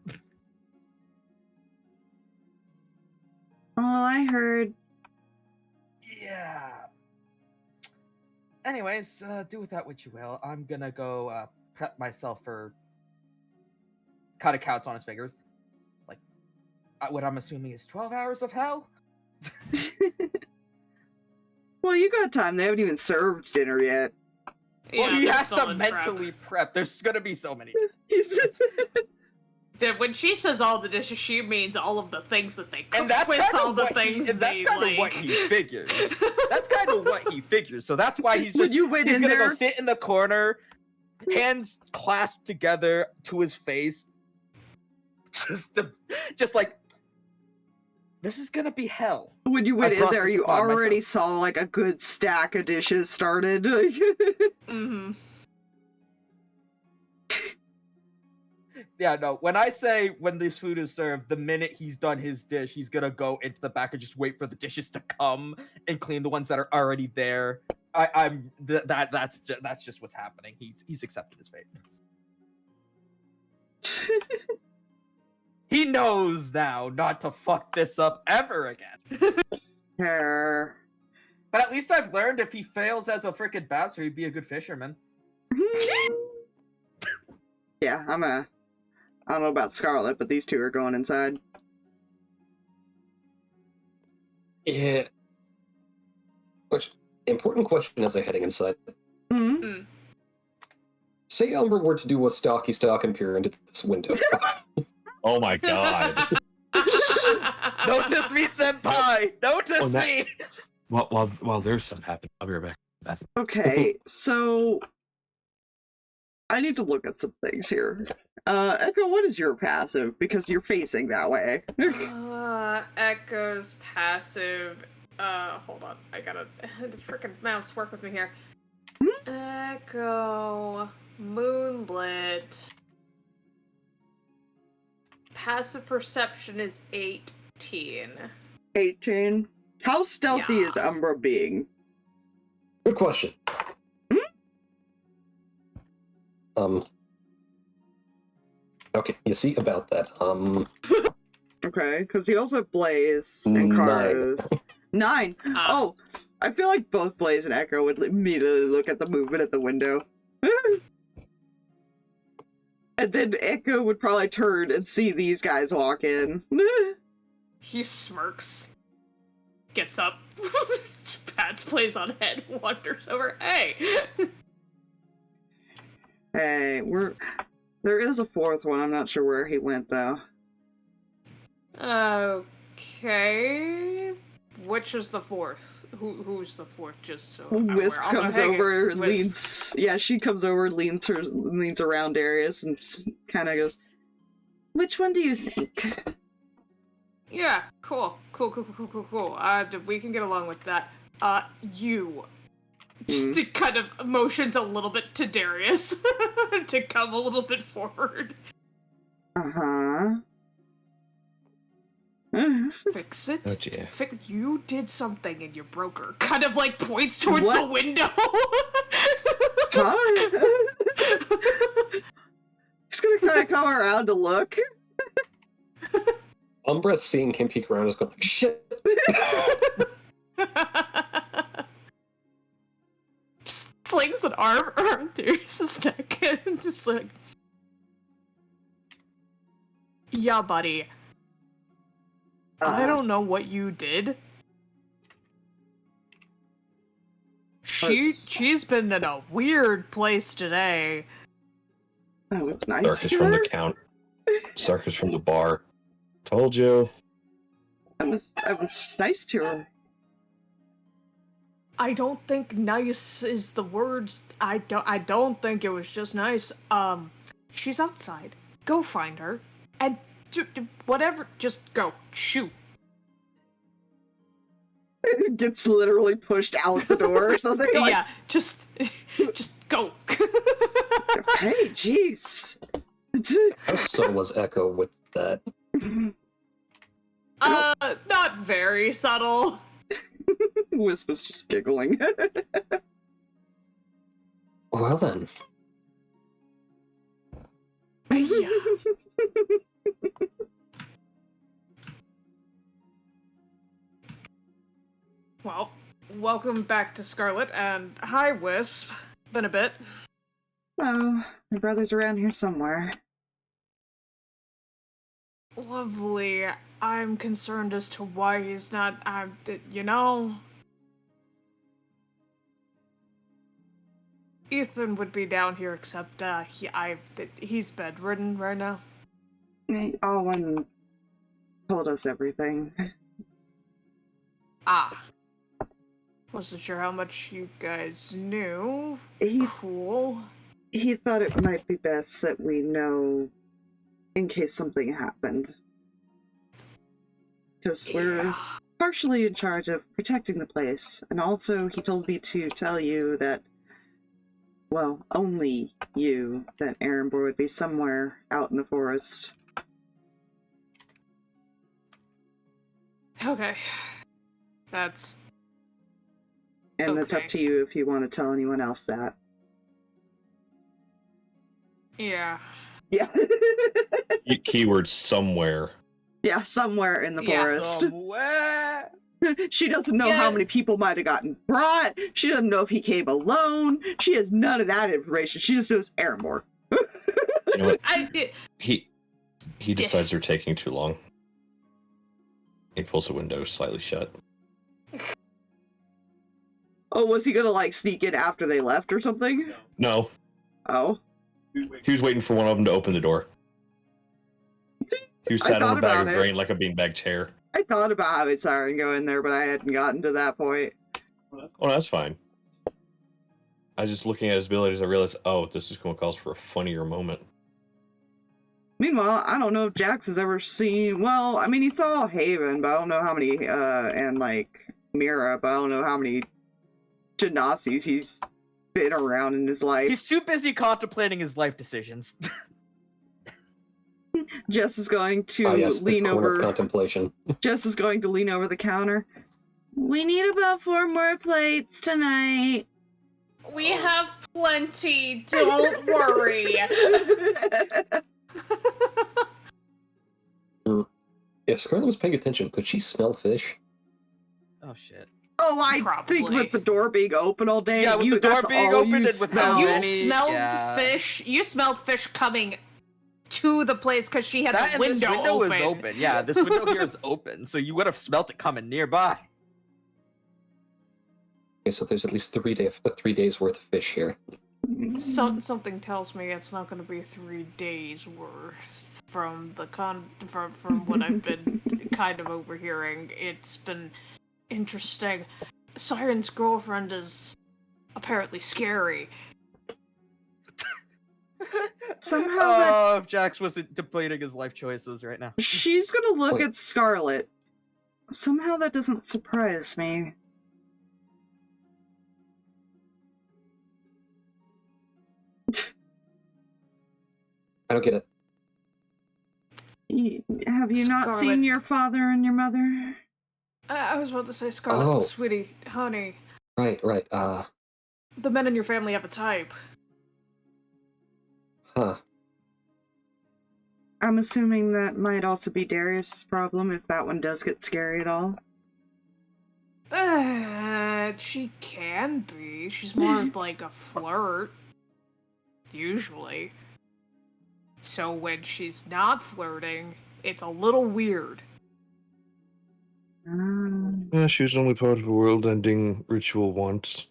Oh, I heard. Yeah. Anyways, do with that what you will. I'm gonna go prep myself for... Kind of counts on his fingers. Like, what I'm assuming is 12 hours of hell? Well, you got time. They haven't even served dinner yet. Well, Yeah, he there's has still to in prep. mentally prep. There's gonna be so many. He's just. When she says all the dishes, she means all of the things that they cook And that's with, kind all of the what things he, and that's they kind like. of what he figures. That's kind of what he figures. So that's why he's When just you went he's in gonna there, go sit in the corner, hands clasped together to his face, just like, this is gonna be hell. when you went I in brought there, this you upon already myself. saw like a good stack of dishes started. Mm-hmm. Yeah, no. When I say when this food is served, the minute he's done his dish, he's gonna go into the back and just wait for the dishes to come and clean the ones that are already there. That's just what's happening. He's accepted his fate. He knows now not to fuck this up ever again. Her. But at least I've learned if he fails as a freaking bastard, he'd be a good fisherman. Yeah, I don't know about Scarlet, but these two are going inside. Yeah. Important question as they're heading inside. Mm-hmm. Say Umbra were to do a stocky stalk and peer into this window. Oh my god. Notice me, senpai! Notice Oh, that- me! While there's something happening, I'll be right back. That's Okay, so I need to look at some things here. Echo, what is your passive? Because you're facing that way. Echo's passive. Hold on. I gotta the freaking mouse work with me here. Echo Moonlit. Passive perception is 18. 18. How stealthy Yeah. is Umbra being? Good question. Okay, you see about that. Okay, because you also have Blaze and 9. Karrus. 9. Oh, I feel like both Blaze and Echo would immediately look at the movement at the window. And then Echo would probably turn and see these guys walk in. He smirks. Gets up. Pats plays on head. Wanders over. Hey! Hey, there is a fourth one. I'm not sure where he went though. Okay. Which is the fourth? Who's the fourth? Just so I'm Wisp aware. Also, comes hang it. over, Wisp. leans. Yeah, she comes over, leans around Darius, and kind of goes, "Which one do you think?" Yeah, cool. We can get along with that. You. Just to kind of motions a little bit to Darius to come a little bit forward. Uh-huh. Fix it. Oh dear. You did something and you broke her. Kind of like points towards the What? window. Huh? He's gonna kind of come around to look. Umbra, seeing him peek around, is going like, shit! Just slings an arm around Darius's neck and just like, yeah, buddy. I don't know what you did. She's been in a weird place today. Oh, it's nice. Sarkis from the count. Sarkis from the bar. Told you. I was just nice to her. I don't think nice is the words. I don't think it was just nice. She's outside. Go find her. And whatever, just go. Shoot. It gets literally pushed out the door or something. Like, Yeah, just go. okay, jeez. How subtle was Echo with that? Not very subtle. Wisp was just giggling. Well then. Yeah. Well, welcome back to Scarlet, and hi, Wisp. Been a bit. Oh, my brother's around here somewhere. Lovely. I'm concerned as to why he's not. Ethan would be down here, except he's bedridden right now. Alwyn told us everything. Ah. Wasn't sure how much you guys knew. He Cool. thought it might be best that we know in case something happened. Because we're partially in charge of protecting the place. And also, he told me to tell you that, well, only you, that Erenborg would be somewhere out in the forest. Okay. That's... And it's up Okay. to you if you want to tell anyone else that. Yeah. Yeah. Keyword somewhere. Yeah, somewhere in the Yeah. forest. Somewhere. She doesn't know how Yeah. many people might have gotten brought. She doesn't know if he came alone. She has none of that information. She just knows Erenborg. You know what? I did. He decides they're taking too long. He pulls the window slightly shut. Oh, was he gonna like sneak in after they left or something? No, Oh. he was waiting for one of them to open the door. He was I sat thought on a bag about of it. grain like a beanbag chair. I thought about having Siren go in there, but I hadn't gotten to that point. Oh, that's fine. I was just looking at his abilities. I realized, oh, this is going to cause for a funnier moment. Meanwhile, I don't know if Jax has ever seen. Well, I mean, he saw Haven, but I don't know how many. And like Mira, but I don't know how many Genasi's he's been around in his life. He's too busy contemplating his life decisions. Jess is going to Oh yes, the lean corner of over. contemplation. Jess is going to lean over the counter. We need about 4 more plates tonight. We have plenty, don't worry. If Scarlet was paying attention, could she smell fish? Oh shit. Oh, I think Probably. with the door being open all day, Yeah, with the door that's being all open you and with smell. how You many- smelled yeah. fish. You smelled fish coming to the place because she had That the and window, this window open. is open. Yeah, this window here is open, so you would have smelt it coming nearby. Okay, so there's at least 3 days worth of fish here. Something tells me it's not going to be 3 days worth from the from what I've been kind of overhearing. It's been interesting. Siren's girlfriend is apparently scary. Somehow that Oh, if Jax wasn't debating his life choices right now. she's gonna look Wait. at Scarlet. Somehow that doesn't surprise me. I don't get it. Have you not seen Scarlet. your father and your mother? I was about to say, Scarlet, Oh. sweetie, honey, Right. the men in your family have a type. Huh. I'm assuming that might also be Darius's problem if that one does get scary at all. She can be. She's more of like a flirt. Usually. So when she's not flirting, it's a little weird. Yeah, she was only part of a world-ending ritual once.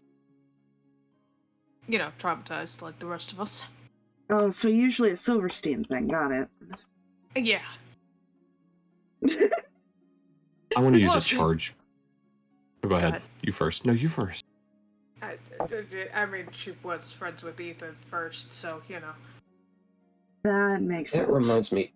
You know, traumatized like the rest of us. Oh, so usually a Silverstein thing, got it. Yeah. I want to use Well, a she- charge. Oh, go ahead. ahead. You first. No, you first. I mean, she was friends with Ethan first, so, you know. That makes sense. That reminds me.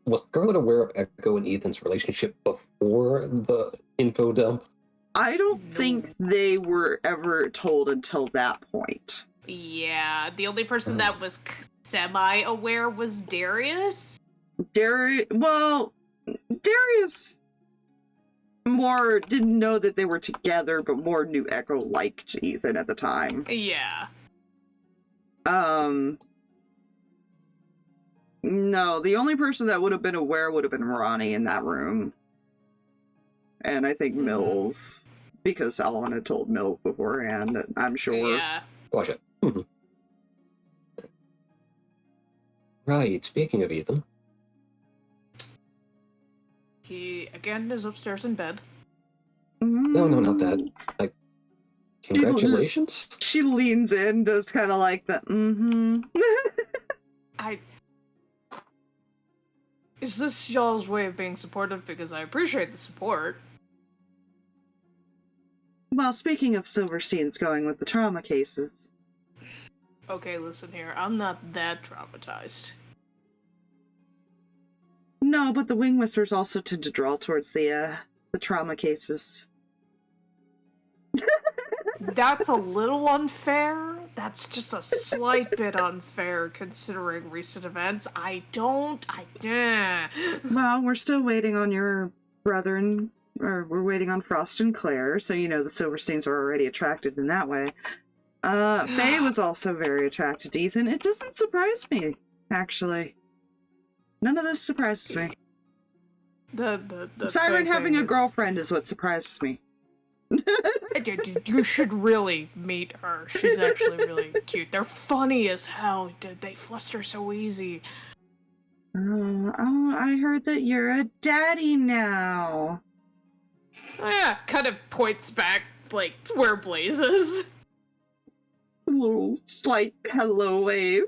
Was Scarlet aware of Echo and Ethan's relationship before the info dump? I don't No. think they were ever told until that point. Yeah, the only person that was semi-aware was Darius. Darius more didn't know that they were together, but more knew Echo liked Ethan at the time. Yeah. No, the only person that would have been aware would have been Ronnie in that room. And I think Milv, because Alan had told Milv beforehand, I'm sure. Yeah. Watch it. Right, speaking of Ethan. He, again, is upstairs in bed. No, not that. Like, congratulations? She leans in, does kind of like the, Is this y'all's way of being supportive? Because I appreciate the support. Well, speaking of Silverstein's going with the trauma cases. Okay, listen here. I'm not that traumatized. No, but the wing whispers also tend to draw towards the trauma cases. That's a little unfair. That's just a slight bit unfair considering recent events. Well, we're still waiting on your brother or we're waiting on Frost and Claire, so you know the Silversteins are already attracted in that way. Faye was also very attracted to Ethan. It doesn't surprise me, actually. None of this surprises me. The Siren Faye having thing a is- girlfriend is what surprises me. You should really meet her. She's actually really cute. They're funny as hell. They fluster so easy. Oh, I heard that you're a daddy now. Oh, yeah, kind of points back, like, where Blaze is. A little slight hello wave.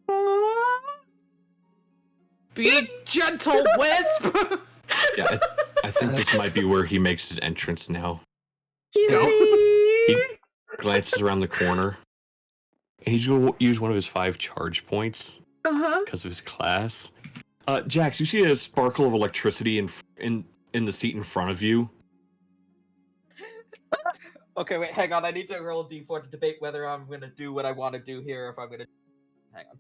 Aww. Be gentle, Wisp! Yeah, I think this might be where he makes his entrance now. Cutie! He glances around the corner, and he's going to use one of his 5 charge points Uh-huh. because of his class. Jax, you see a sparkle of electricity in the seat in front of you. Okay, wait, hang on. I need to roll a d4 to debate whether I'm gonna do what I want to do here, or if I'm gonna. Hang on.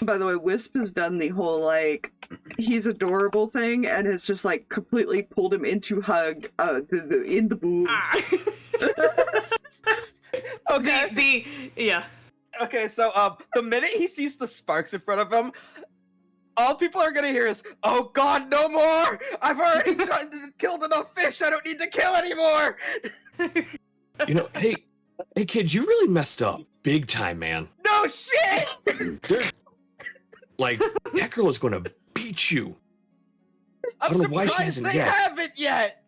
By the way, Wisp has done the whole, like, he's adorable thing, and has just, like, completely pulled him into hug, in the boobs. Okay. Yeah. Okay, so the minute he sees the sparks in front of him, all people are gonna hear is, "Oh God, no more! I've already killed enough fish. I don't need to kill anymore." You know, hey kid, you really messed up big time, man. No shit! Like, that girl is going to beat you. I I'm don't know why she surprised hasn't they yet. haven't yet.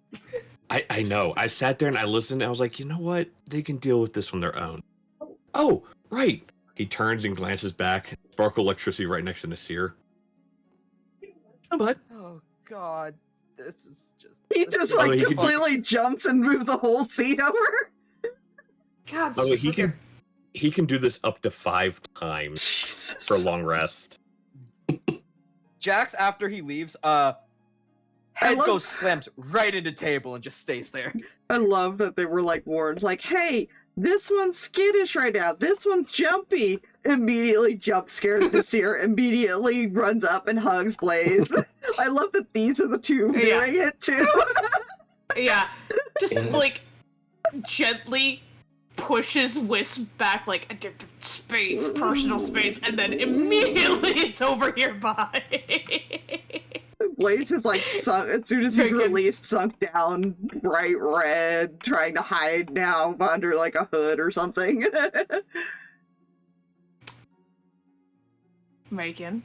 I know. I sat there and I listened. And I was like, you know what? They can deal with this on their own. Oh, right. He turns and glances back. Sparkle electricity right next to Nasir. Oh, bud. Oh God, this is just. He this just, is Oh, like, he can- completely jumps and moves a whole seat over. God, Oh, he freaking- can he can do this up to 5 times Jesus. for a long rest. Jax, after he leaves, head goes slams right into table and just stays there. I love that they were like warned, like, hey, this one's skittish right now, this one's jumpy. Immediately jump scares Nasir, immediately runs up and hugs Blaze. I love that these are the two doing it too. Yeah, just like gently pushes Wisp back, like space, personal space, and then immediately it's over here by. Blaze is like sunk as soon as he's released, sunk down, bright red, trying to hide now under like a hood or something. Megan.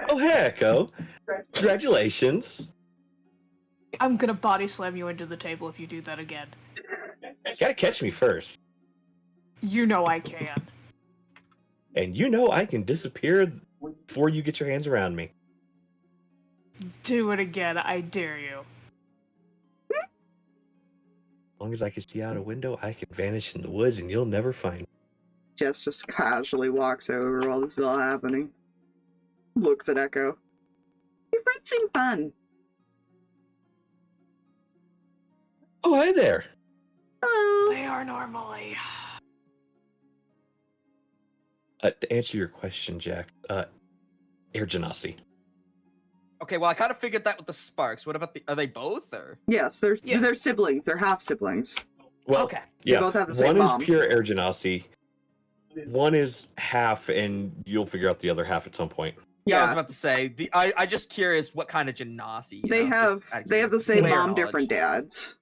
Oh, hey, Echo. Congratulations. I'm gonna body slam you into the table if you do that again. You gotta catch me first. You know I can. And you know I can disappear before you get your hands around me. Do it again, I dare you. As long as I can see out a window, I can vanish in the woods and you'll never find me. Jess just casually walks over while this is all happening. Looks at Echo. Your friends seem fun. Oh, hi there. Hello. They are normally. To answer your question, Jack, Air Genasi. Okay, well, I kind of figured that with the Sparks. What about are they both, or? Yes, they're Yes. siblings. They're half siblings. Well, Okay. yeah, both have the same one mom. is pure Air Genasi. One is half, and you'll figure out the other half at some point. Yeah, I was Yeah. about to say. I just curious what kind of Genasi. They have the same Player mom, knowledge. different dads.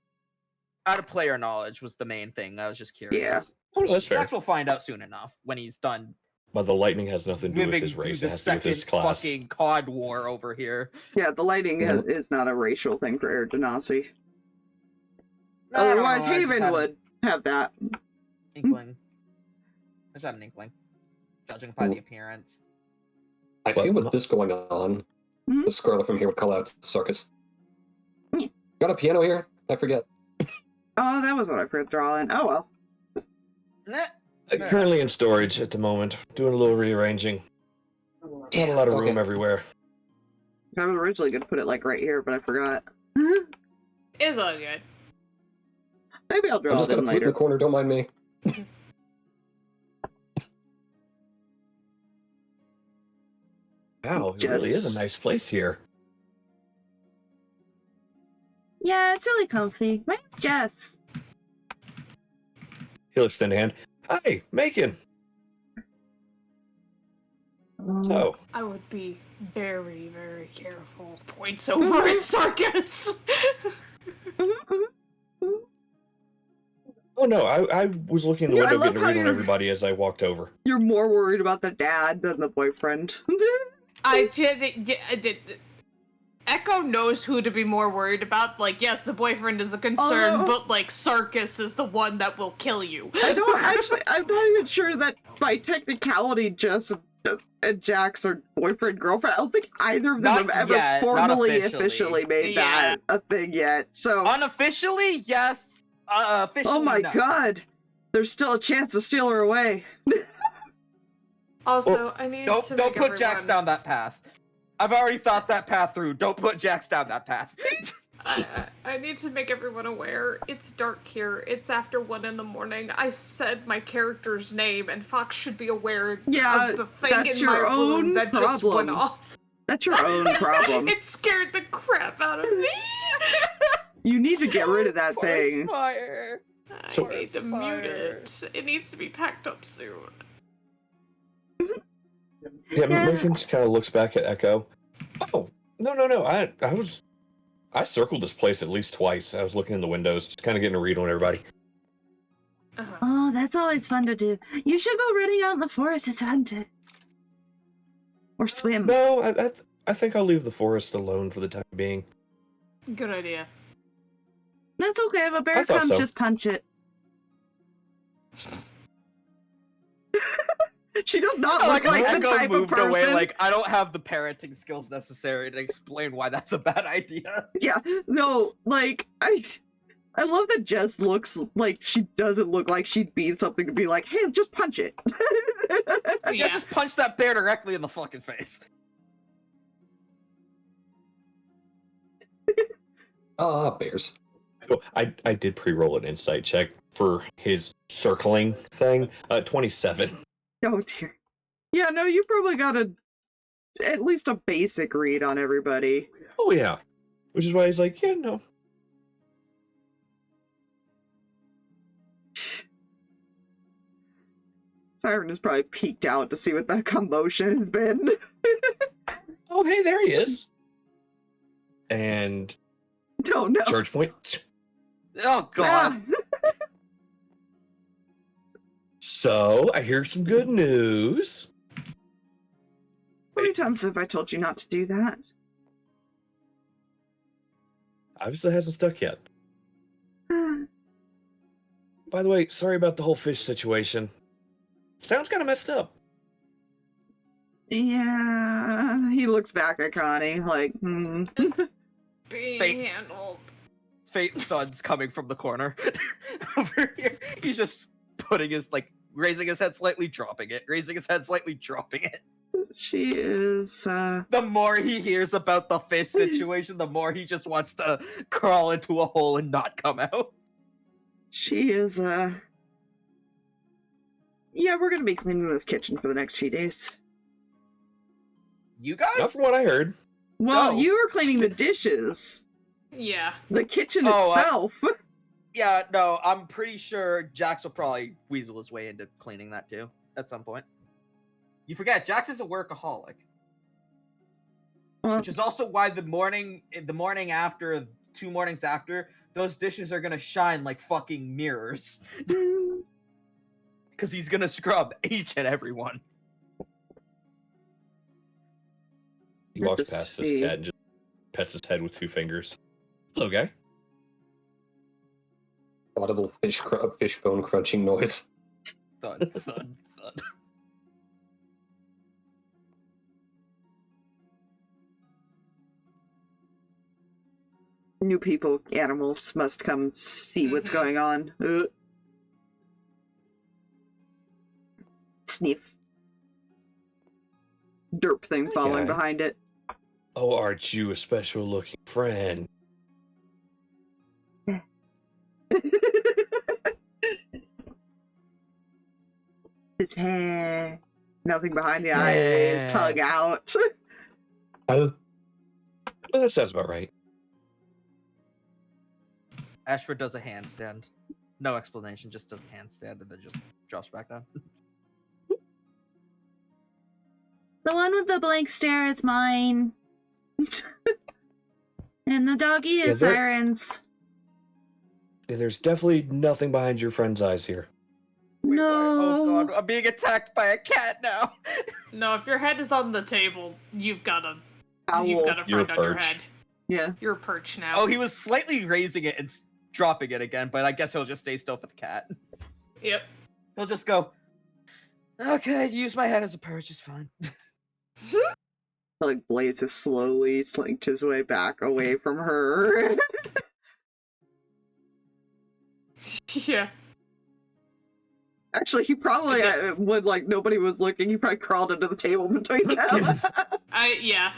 Out of player knowledge was the main thing. I was just curious. Yeah. Oh, that's fair. Jax will find out soon enough when he's done But the lightning has nothing to do with living his through race. the It has to do with second his class. fucking COD war over here. Yeah, the lighting Yeah. is not a racial thing for Air Genasi. I don't know, Otherwise, I just Haven had an would have that. Inkling. I just had an inkling. Judging by the appearance. I feel with this going on, Hmm? the Scarlet from here would call out to Sarkis. Hmm. Got a piano here? I forget. Oh, that was what I forgot to draw in. Oh well. Nah. Currently in storage at the moment. Doing a little rearranging. Not a lot of room Okay. everywhere. I was originally going to put it like right here, but I forgot. It's all good. Maybe I'll I'm draw just it gonna in flip in the later. corner, don't mind me. Wow, it really is Just- a nice place here. Yeah, it's really comfy. My name's Jess. He'll extend a hand. Hi, Macon. So, I would be very, very careful. Points over at Sarkis. oh no, I was looking in the Yeah, I window love getting a how read on you're- everybody as I walked over. You're more worried about the dad than the boyfriend. I did. Echo knows who to be more worried about. Like, yes, the boyfriend is a concern, Although- but like Sarkis is the one that will kill you. I don't actually. I'm not even sure that by technicality, Jess and Jax are boyfriend girlfriend. I don't think either of them Not have ever yet, not formally officially. officially made Yeah. that a thing yet. So, Unofficially, yes. Officially, oh my no. god, there's still a chance to steal her away. Also, I need Don't to put make Jax down that path. I've already thought that path through. Don't put Jax down that path. I need to make everyone aware. It's dark here. It's after 1 a.m. I said my character's name, and Fox should be aware Yeah, of the thing that's in your my room own that just went problem. off. That's your own problem. It scared the crap out of me. You need to get rid of that thing. Fire. So- I need to mute it. It needs to be packed up soon. Yeah, Macon just kind of looks back at Echo. Oh, no. I circled this place at least twice. I was looking in the windows, just kind of getting a read on everybody. Uh-huh. Oh, that's always fun to do. You should go running out in the forest. It's fun to. Or swim. No, I think I'll leave the forest alone for the time being. Good idea. That's okay. If a bear I thought comes, so. just punch it. She does not look like the Echo type of moved person. away, like, I don't have the parenting skills necessary to explain why that's a bad idea. Yeah, no, like I love that Jess looks like she doesn't look like she'd be something to be like, hey, just punch it. Yeah, just punch that bear directly in the fucking face. Bears. Oh, I did pre-roll an insight check for his circling thing. 27. Oh dear. Yeah, no, you probably got at least a basic read on everybody. Oh yeah. Which is why he's like, yeah, no. Siren is probably peeked out to see what that commotion has been. Oh, hey, there he is. And Don't know. charge point. Oh god. Ah. So I hear some good news. How many times have I told you not to do that? Obviously hasn't stuck yet. By the way, sorry about the whole fish situation. Sounds kind of messed up. Yeah, he looks back at Kani like, Being Fake. handled. Fate thuds coming from the corner. Over here. He's just putting his, like, raising his head slightly, dropping it. Raising his head slightly, dropping it. she is, The more he hears about the fish situation, the more he just wants to crawl into a hole and not come out. she is, yeah, we're gonna be cleaning this kitchen for the next few days. You guys? Not from what I heard. Well, No. you were cleaning the dishes. Yeah. The kitchen Oh, itself. Yeah, no, I'm pretty sure Jax will probably weasel his way into cleaning that too at some point. You forget, Jax is a workaholic. Well, Which is also why the morning after, 2 mornings after, those dishes are gonna shine like fucking mirrors. Because he's gonna scrub each and every one. He Good walks to past see. this cat and just pets his head with 2 fingers. Hello, guy. Audible fish bone crunching noise. Thud, thud, thud. new people, animals must come see what's going on. Sniff. Derp thing following Okay. behind it. Oh, aren't you a special looking friend? His hair. Nothing behind the eyes. Tongue out. Well, that sounds about right. Ashford does a handstand. No explanation, just does a handstand and then just drops back down. The one with the blank stare is mine. And the doggy is there- Siren's. There's definitely nothing behind your friend's eyes here. Wait, No. Oh god, I'm being attacked by a cat now. No, if your head is on the table, you've got a Owl. you've got a You're a friend on your perch. head. Yeah. You're a perch now. Oh, he was slightly raising it and dropping it again, but I guess he'll just stay still for the cat. Yep. He'll just go, okay, use my head as a perch, it's fine. Like Blaze has slowly slinked his way back away from her. Yeah. Actually, he probably would, like, nobody was looking, he probably crawled into the table between them. Yeah.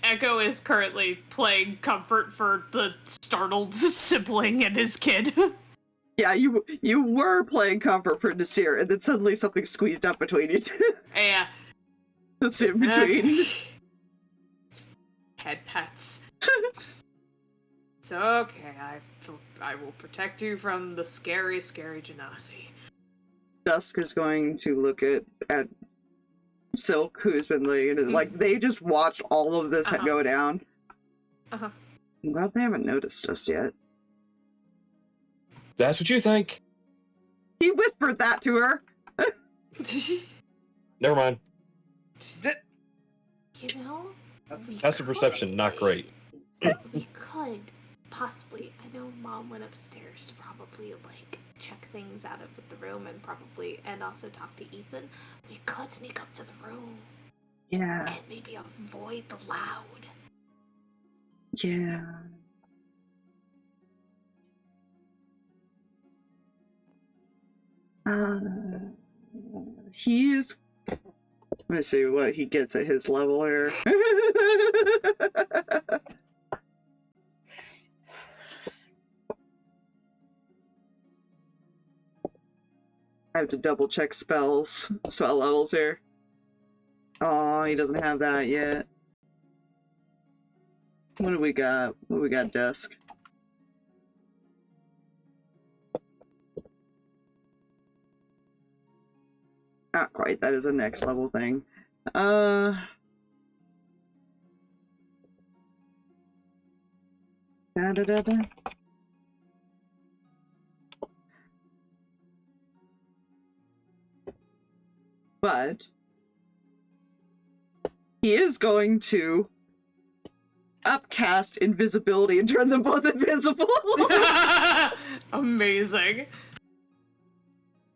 Echo is currently playing comfort for the startled sibling and his kid. Yeah, you were playing comfort for Nasir, and then suddenly something squeezed up between you two. Yeah. That's in between. Head pets. It's okay. I will protect you from the scary, scary Genasi. Dusk is going to look at Silk, who's been like they just watched all of this go down. Uh-huh. I'm glad they haven't noticed us yet. That's what you think. He whispered that to her. Never mind. You know, we Passive perception, not great. we could possibly. I know Mom went upstairs to probably like check things out of the room and also talk to Ethan. We could sneak up to the room Yeah. and maybe avoid the loud. Yeah. He's. Let me see what he gets at his level here. I have to double check spell levels here. Oh, he doesn't have that yet. What do we got? What do we got, Dusk? Not quite. That is a next level thing. Da da da da. But he is going to upcast invisibility and turn them both invisible. Amazing.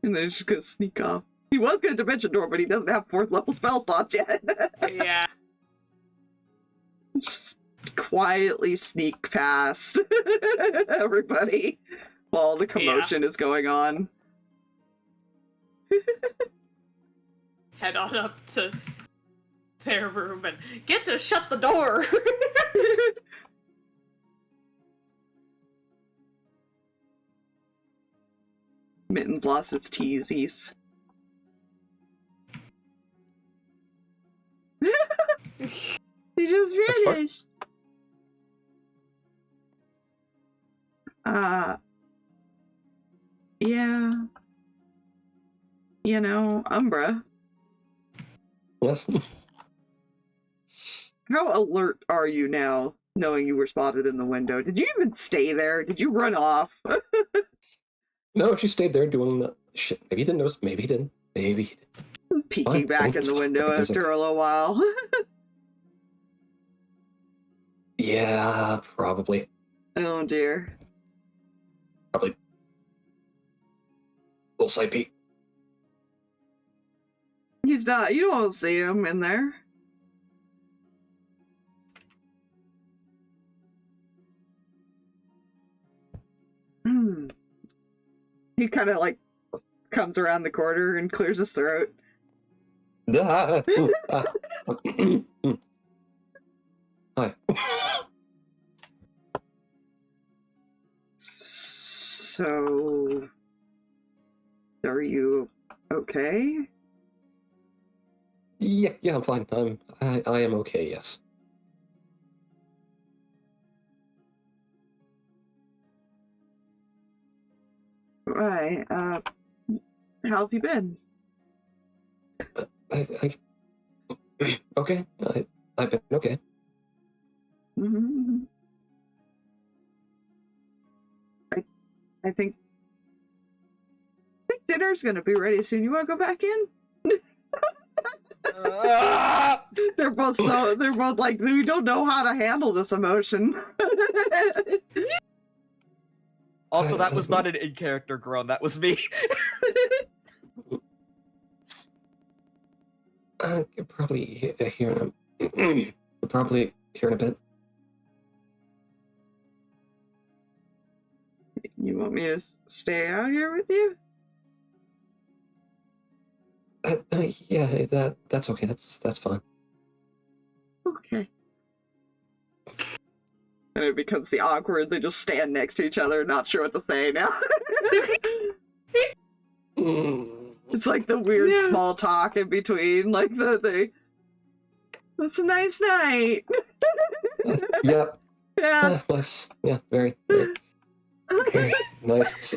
And then just gonna sneak off. He was gonna dimension door, but he doesn't have 4th level spell slots yet. Yeah. Just quietly sneak past everybody while the commotion is going on. Head on up to their room and get to shut the door. Mittens lost its teasies. He just vanished. Yeah. You know, Umbra. Yes. How alert are you now, knowing you were spotted in the window? Did you even stay there? Did you run off? No, she stayed there doing the shit. Maybe he didn't notice. Maybe he didn't. Maybe he didn't. Peeking Fine. back in the window after a little while. Yeah, probably. Oh dear. Probably. Little side peek. He's not. You don't see him in there. He kind of like comes around the corner and clears his throat. Hi. So, are you okay? Yeah, I'm fine. I am okay. Yes. Right. How have you been? Okay. I've been okay. Mm-hmm. I think dinner's gonna be ready soon. You wanna go back in? They're both like, we don't know how to handle this emotion. Also, that was not an in-character groan. That was me. You're probably here in a probably here in a bit. You want me to stay out here with you? Yeah, that's okay. That's fine. Okay. And it becomes the awkward. They just stand next to each other, not sure what to say now. It's like the weird small talk in between, like That's a nice night. Yeah. Yeah. Nice. Yeah. Very. Very. Okay. Nice.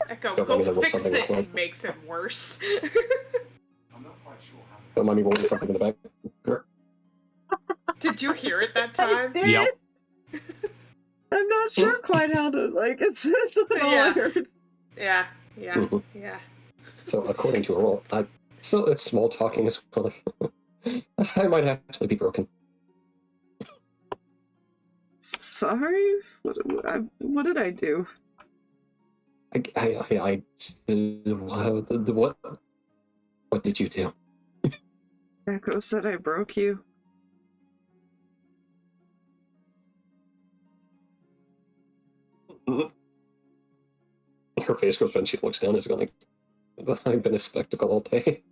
Echo, Don't go mind me to roll fix something it real and quick. makes it worse. Don't mind me rolling something in the back. Did you hear it that time? did. Yep. I'm not sure quite how to, like, it's a little Yeah. weird. Yeah. Mhm. Yeah. So according to a roll, it's small talking is well. I might actually be broken. Sorry? What did I do? What did you do? Echo said I broke you. Her face goes when she looks down. It's going like, I've been a spectacle all day.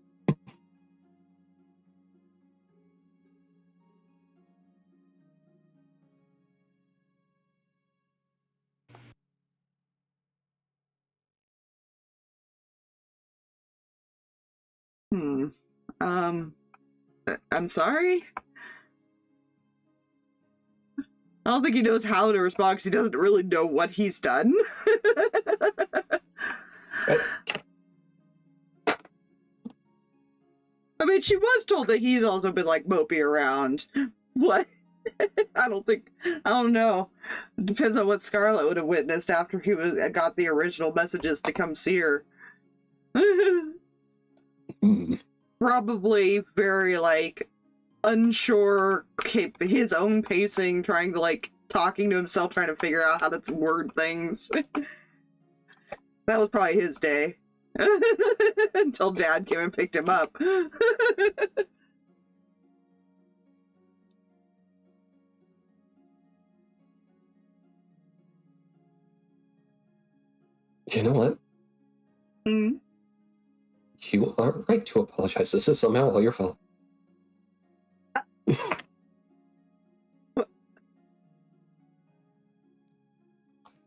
I'm sorry? I don't think he knows how to respond because he doesn't really know what he's done. I mean, she was told that he's also been, like, mopey around. What? I don't know. It depends on what Scarlet would have witnessed after he got the original messages to come see her. Probably very, like, unsure, his own pacing, trying to, like, talking to himself, trying to figure out how to word things. That was probably his day. Until Dad came and picked him up. You know what? Mm. You are right to apologize. This is somehow all your fault.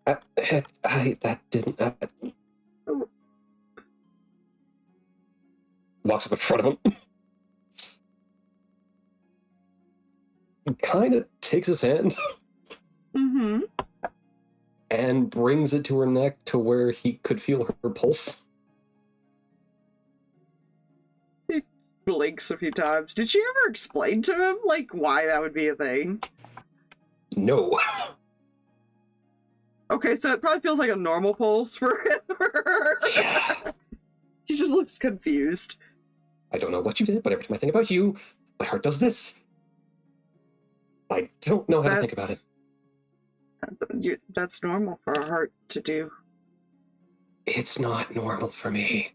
That didn't. Walks up in front of him. Kind of takes his hand. Mm-hmm. And brings it to her neck to where he could feel her pulse. He blinks a few times. Did she ever explain to him, like, why that would be a thing? No. Okay, so it probably feels like a normal pulse for her. Yeah. He just looks confused. I don't know what you did, but every time I think about you, my heart does this. I don't know how to think about it. That's normal for a heart to do. It's not normal for me.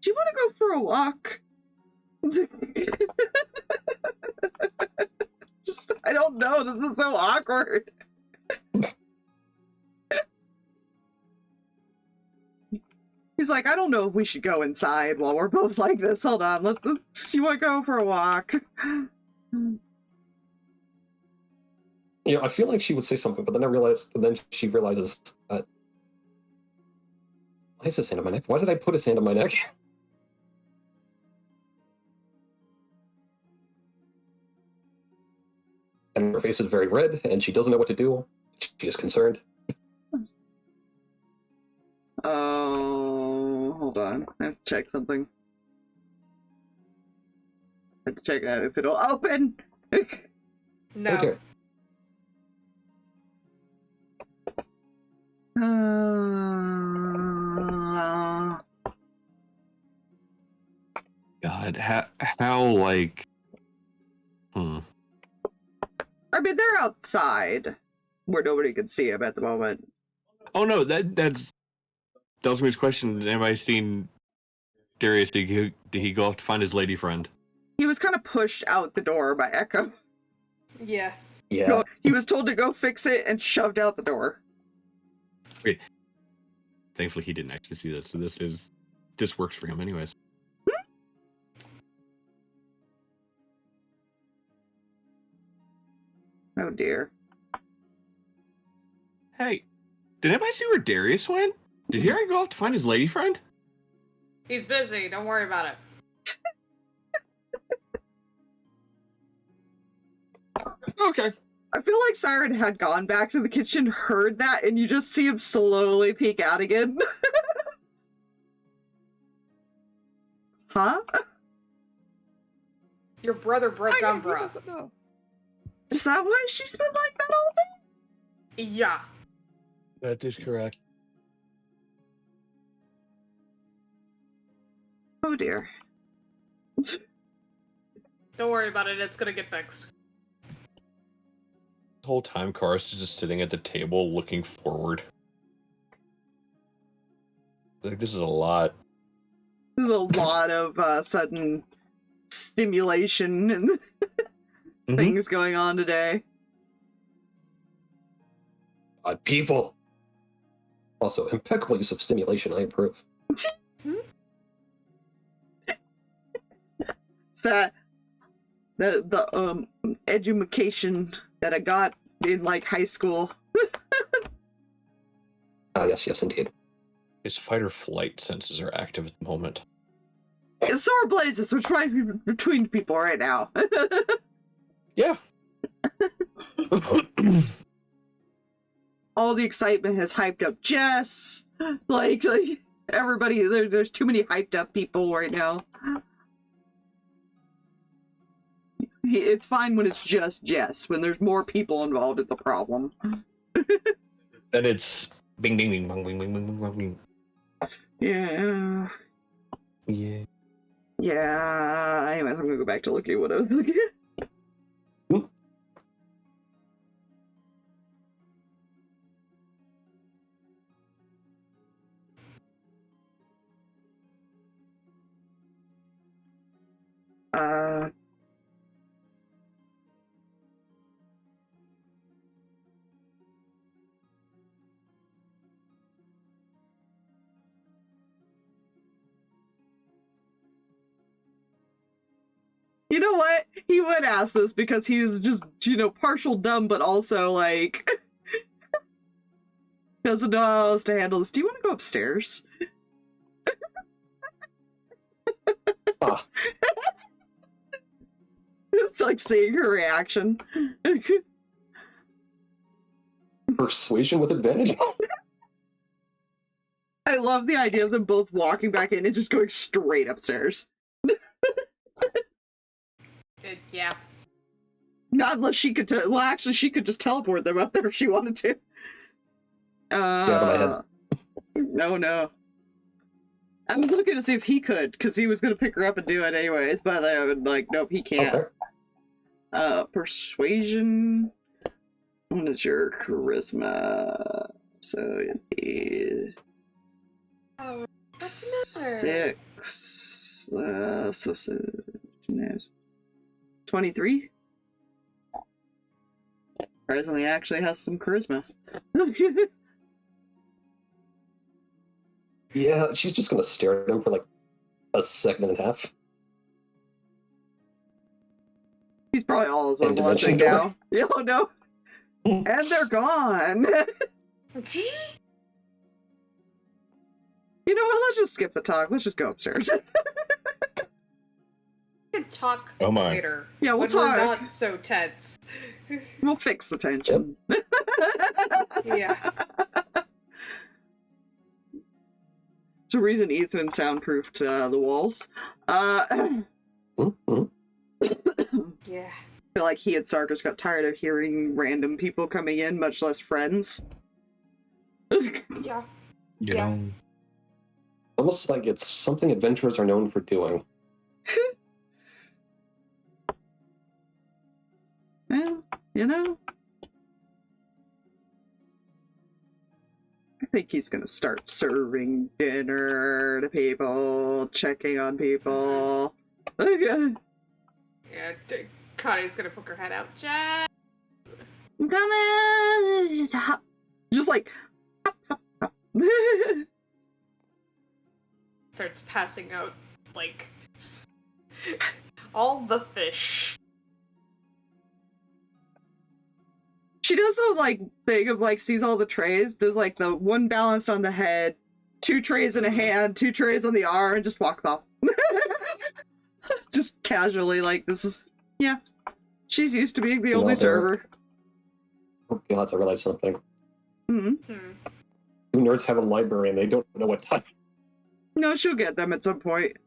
Do you want to go for a walk? Just, I don't know. This is so awkward. He's like, I don't know if we should go inside while we're both like this. Hold on. Let's you want to go for a walk? You know, I feel like she would say something, but then she realizes, why is his hand on my neck? Why did I put his hand on my neck? And her face is very red, and she doesn't know what to do. She is concerned. Oh, hold on. I have to check something. I have to check out if it'll open. No. Okay. God, how like, I mean, they're outside where nobody can see him at the moment. Oh no, that's was my question. Has anybody seen Darius? Did he go off to find his lady friend? He was kind of pushed out the door by Echo. Yeah. Yeah. He was told to go fix it and shoved out the door. Wait. Thankfully, he didn't actually see this, so this works for him, anyways. Oh dear. Hey, did anybody see where Darius went? Did he already go off to find his lady friend? He's busy. Don't worry about it. Okay. I feel like Siren had gone back to the kitchen, heard that, and you just see him slowly peek out again. Huh? Your brother broke Umbra. Is that why she's been like that all day? Yeah. That is correct. Oh dear. Don't worry about it. It's gonna get fixed. The whole time, Karrus is just sitting at the table looking forward. Like, this is a lot. There's a lot of sudden stimulation and things going on today. Odd people. Also, impeccable use of stimulation. I approve. It's that the education that I got in like high school. Yes, indeed. His fight or flight senses are active at the moment. So are Blazes, which might be between people right now. Yeah. All the excitement has hyped up Jess. Like everybody, there's too many hyped up people right now. It's fine when it's just Jess. When there's more people involved, it's a problem. Then it's bing, bing, bing, bing, bing, bing, bing, bing, bing. Yeah. Yeah. Yeah. Anyways, I'm gonna go back to looking at what I was looking at. You know what? He would ask this because he's just, partial dumb, but also, like, doesn't know how else to handle this. Do you want to go upstairs? It's like seeing her reaction. Persuasion with advantage? I love the idea of them both walking back in and just going straight upstairs. Yeah. Not unless she could. Well, actually, she could just teleport them up there if she wanted to. Yeah, No. I was looking to see if he could, because he was going to pick her up and do it anyways, but I would nope, he can't. Okay. Persuasion. What is your charisma? So it'd be 6. So 23. Surprisingly, actually has some charisma. Yeah, she's just gonna stare at him for like a second and a half. He's probably all his And own watching dimension now. Oh no. And they're gone. You know what? Let's just skip the talk. Let's just go upstairs. We can talk Oh my. later. Yeah, we'll when talk. We're not so tense. We'll fix the tension. Yeah. It's a reason Ethan soundproofed the walls. Yeah. I feel like he and Sarkis got tired of hearing random people coming in, much less friends. Yeah. You Yeah. know, Almost like it's something adventurers are known for doing. Well, I think he's gonna start serving dinner to people, checking on people. Okay. Yeah. Kani's gonna poke her head out. Jack. I'm coming! Just like... hop, hop. Starts passing out, all the fish. She does the, thing of, sees all the trays, does, the one balanced on the head, 2 trays in a hand, 2 trays on the arm, and just walks off. Just casually, this is... Yeah. She's used to being the only server. Oh god, I realized something. Mm-hmm. Two nerds have a library and they don't know what time. No, she'll get them at some point.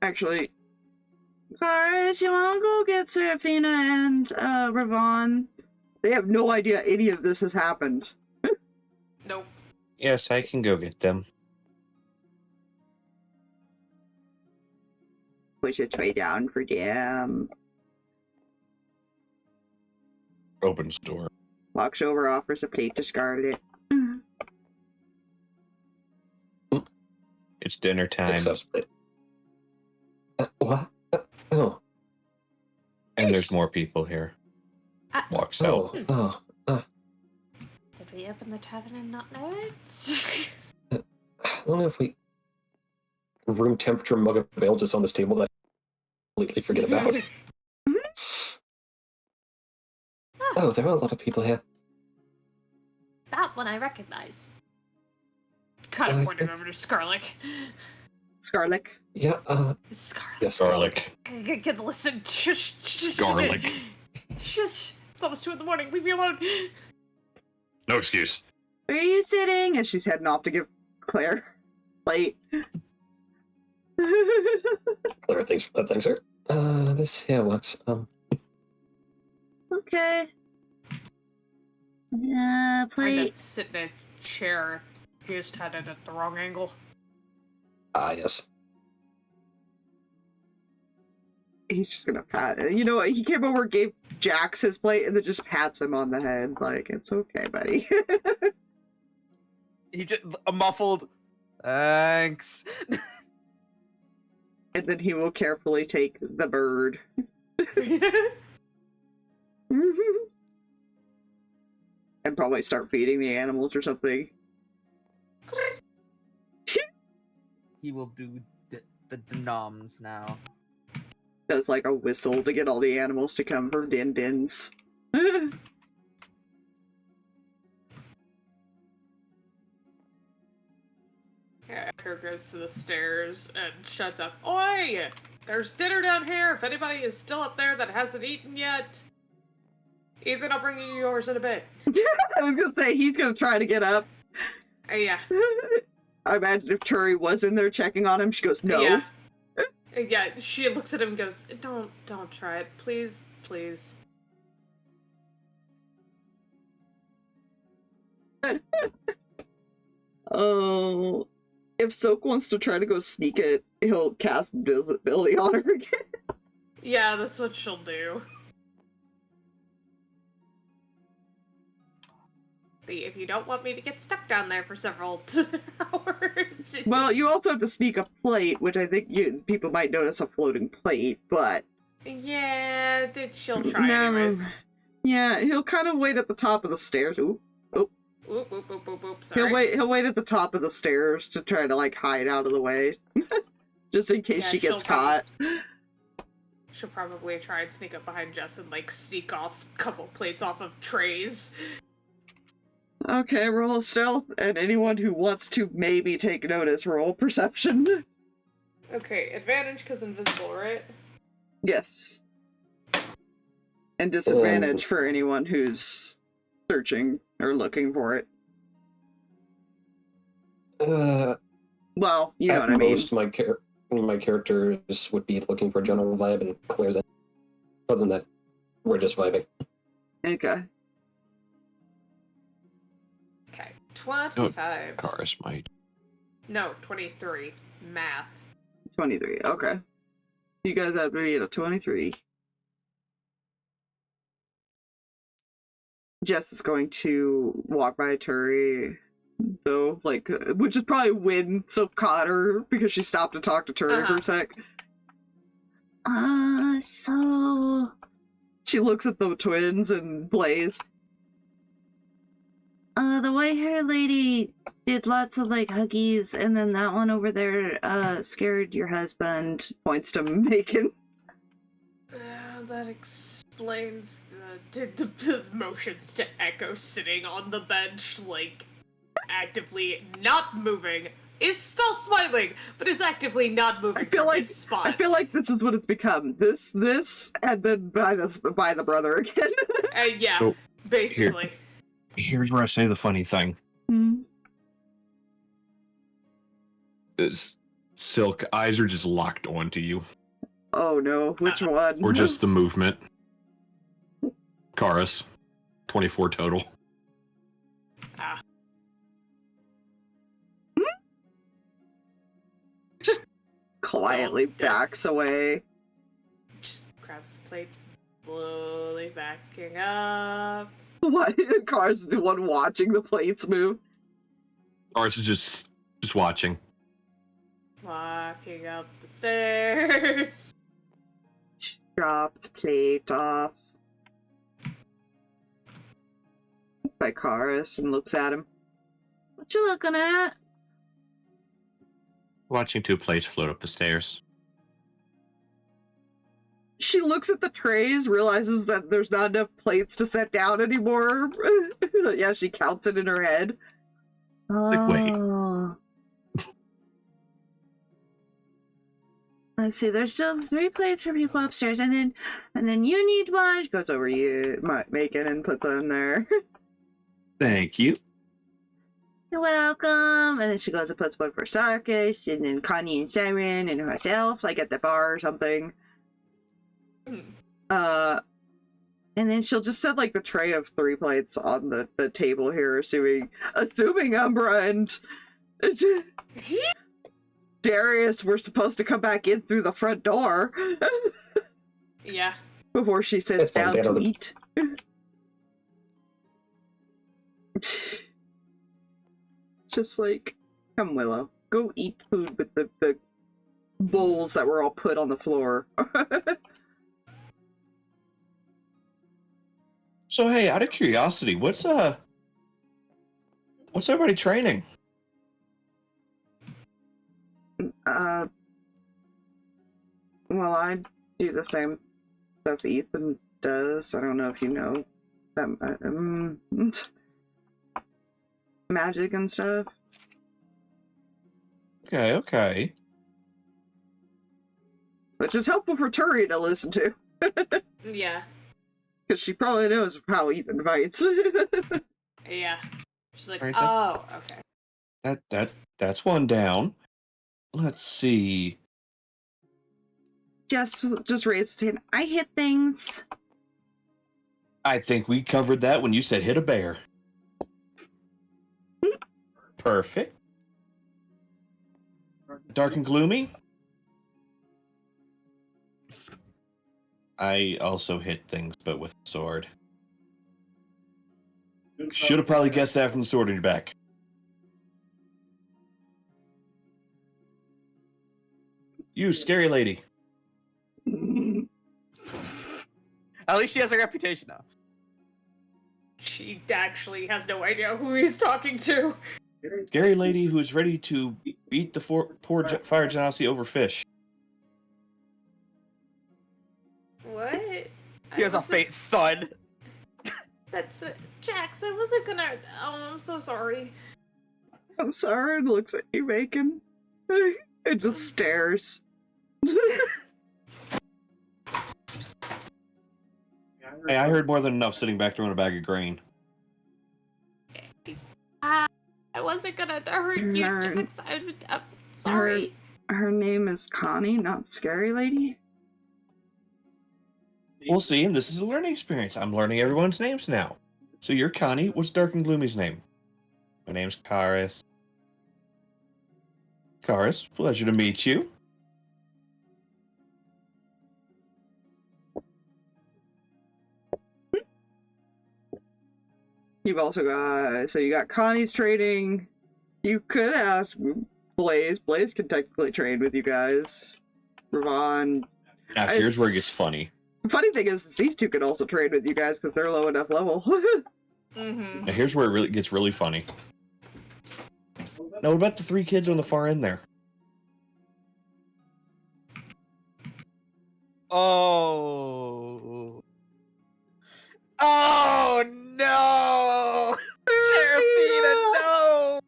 Actually... Karrus, you wanna go get Serafina and, Rii'Vahn? They have no idea any of this has happened. Nope. yes, I can go get them. Push a tray down for them. Opens door. Walks over, offers a plate to Scarlet. It's dinner time. Accepts it. What? Oh. And there's more people here. Walks out. Oh. Did we up in the tavern and not know it? I don't know if we room temperature mug of ale just on this table that I completely forget about. Oh, there are a lot of people here. That one I recognize. Kind of pointed over to Scarlick. Scarlick. Yeah, Scarlick. yes, Garlic. Good, listen. Shush. Garlic. Shush. It's almost 2 in the morning. Leave me alone. No excuse. Where are you sitting? And she's heading off to give Claire plate. Claire, thanks sir. This here works. Okay. I Plate. sit in a chair. Just had it at the wrong angle. Yes. He's just gonna pat it. You know what? He came over, gave Jax his plate, and then just pats him on the head. Like, it's okay, buddy. He just a muffled thanks. And then he will carefully take the bird. And probably start feeding the animals or something. He will do the noms now. Does like a whistle to get all the animals to come for din-dins. Yeah, Echo goes to the stairs and shuts up. Oi! There's dinner down here if anybody is still up there that hasn't eaten yet. Ethan, I'll bring you yours in a bit. I was gonna say, he's gonna try to get up. Yeah. I imagine if Turi was in there checking on him, she goes, no. Yeah. Yeah, she looks at him and goes, Don't try it. Please, please. Oh, if Soak wants to try to go sneak it, he'll cast invisibility on her again. Yeah, that's what she'll do. If you don't want me to get stuck down there for several hours. Well, you also have to sneak a plate, which I think people might notice a floating plate, but... Yeah, she'll try anyways. Yeah, he'll kind of wait at the top of the stairs. Ooh. Oop, sorry. He'll wait at the top of the stairs to try to, like, hide out of the way. Just in case she gets caught. She'll probably try and sneak up behind Jess and, like, sneak off a couple plates off of trays. Okay, roll stealth, and anyone who wants to maybe take notice, roll perception. Okay, advantage because invisible, right? Yes. And disadvantage for anyone who's searching or looking for it. Well, you know what I mean. Most my characters would be looking for a general vibe, and Claire's in. Other than that, we're just vibing. Okay. Okay, 25. Karrus might. No, 23. Math. 23, okay. You guys have to be at a 23. Jess is going to walk by Turi, though, like, which is probably when Soap caught her, because she stopped to talk to Turi for a sec. So... She looks at the twins and Blaze. The white-haired lady did lots of, like, huggies, and then that one over there, scared your husband, points to Macon. That explains the motions to Echo sitting on the bench, like, actively not moving. Is still smiling, but is actively not moving from his spot. I feel like this is what it's become. This, and then by the brother again. Yeah, So, basically. Here's where I say the funny thing. Is Silk, eyes are just locked onto you. Oh no, which one? Or just the movement. Karrus, 24 total. Quietly backs away. Just grabs the plates, slowly backing up. What? Car's the one watching the plates move. Karrus is just watching. Walking up the stairs. Drops plate off. by Karrus and looks at him. What you looking at? Watching 2 plates float up the stairs. She looks at the trays, realizes that there's not enough plates to set down anymore. Yeah, she counts it in her head. Like, wait. Oh. Let's see, there's still 3 plates for people upstairs, and then you need one. She goes over you, Macon, and puts it in there. Thank you. You're welcome. And then she goes and puts one for Sarkis, and then Kani and Siren, and herself, like at the bar or something. And then she'll just set like the tray of 3 plates on the table here, assuming Umbra and Darius were supposed to come back in through the front door. Yeah. Before she sits down to eat. Just like, come Willow, go eat food with the bowls that were all put on the floor. So hey, out of curiosity, what's everybody training? Well, I do the same stuff Ethan does. I don't know if you know magic and stuff. Okay. Which is helpful for Turi to listen to. Yeah. Because she probably knows how Ethan fights. Yeah. She's like, Right, oh, okay. That's one down. Let's see. Just raised his hand. I hit things. I think we covered that when you said hit a bear. Perfect. Dark and gloomy. I also hit things, but with a sword. Should have probably guessed that from the sword in your back. You, scary lady. At least she has a reputation now. She actually has no idea who he's talking to. Scary lady who is ready to beat the poor fire genasi over fish. What? Here's a faint thud. That's it. Jax, I wasn't gonna. Oh, I'm so sorry. I'm sorry, and looks at you, Bacon. It just stares. Hey, I heard more than enough sitting back throwing a bag of grain. I wasn't gonna hurt you, Jax. I'm sorry. Her name is Kani, not Scary Lady. We'll see, and this is a learning experience. I'm learning everyone's names now. So you're Kani. What's Dark and Gloomy's name? My name's Karrus. Karrus, pleasure to meet you. You've also got, so you got Connie's trading. You could ask Blaze. Blaze can technically trade with you guys. Rii'Vahn. Now, here's where it gets funny. The funny thing is, these two can also trade with you guys because they're low enough level. Mm-hmm. Now, here's where it really gets really funny. Now, what about the 3 kids on the far end there? Oh. Oh no! Seraphina, no!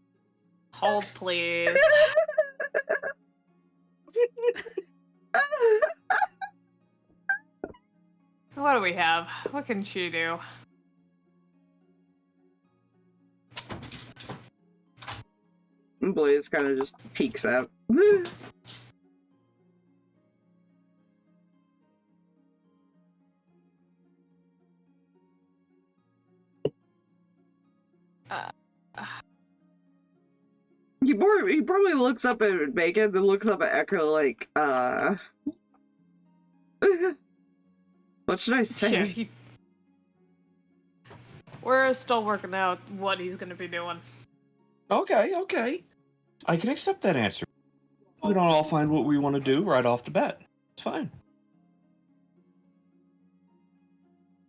Hold, please. What do we have? What can she do? Blaze kind of just peeks out. He probably looks up at Bacon, then looks up at Echo like, what should I say? Yeah, we're still working out what he's gonna be doing. Okay. I can accept that answer. We don't all find what we want to do right off the bat. It's fine.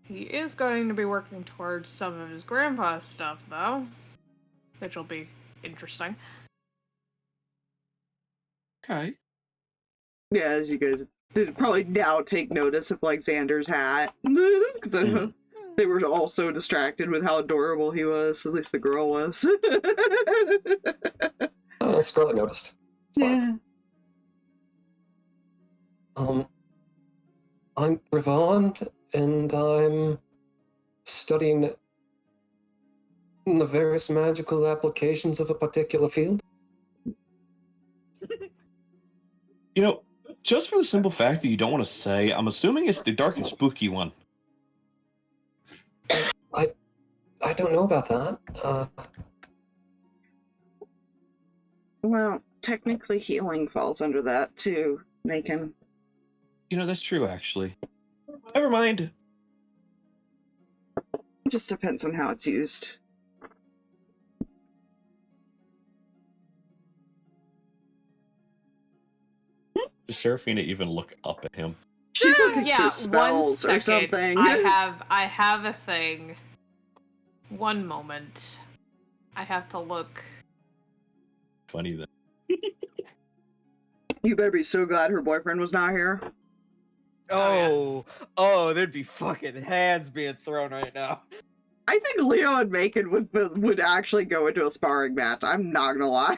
He is going to be working towards some of his grandpa's stuff, though, which will be interesting. Okay. Yeah, as you guys did probably now take notice of like Xander's hat because they were all so distracted with how adorable he was. At least the girl was. Scarlet noticed. Yeah. I'm Rii'Vahn, and I'm studying the various magical applications of a particular field. You know, just for the simple fact that you don't want to say, I'm assuming it's the dark and spooky one. I don't know about that. Well, technically healing falls under that too, Macon. You know, that's true, actually. Never mind. It just depends on how it's used. Does Seraphina even look up at him? She's looking Yeah, through one spells or second. something. I have a thing. One moment. I have to look. Funny then. You better be so glad her boyfriend was not here. Oh, there'd be fucking hands being thrown right now. I think Leo and Macon would actually go into a sparring match. I'm not gonna lie.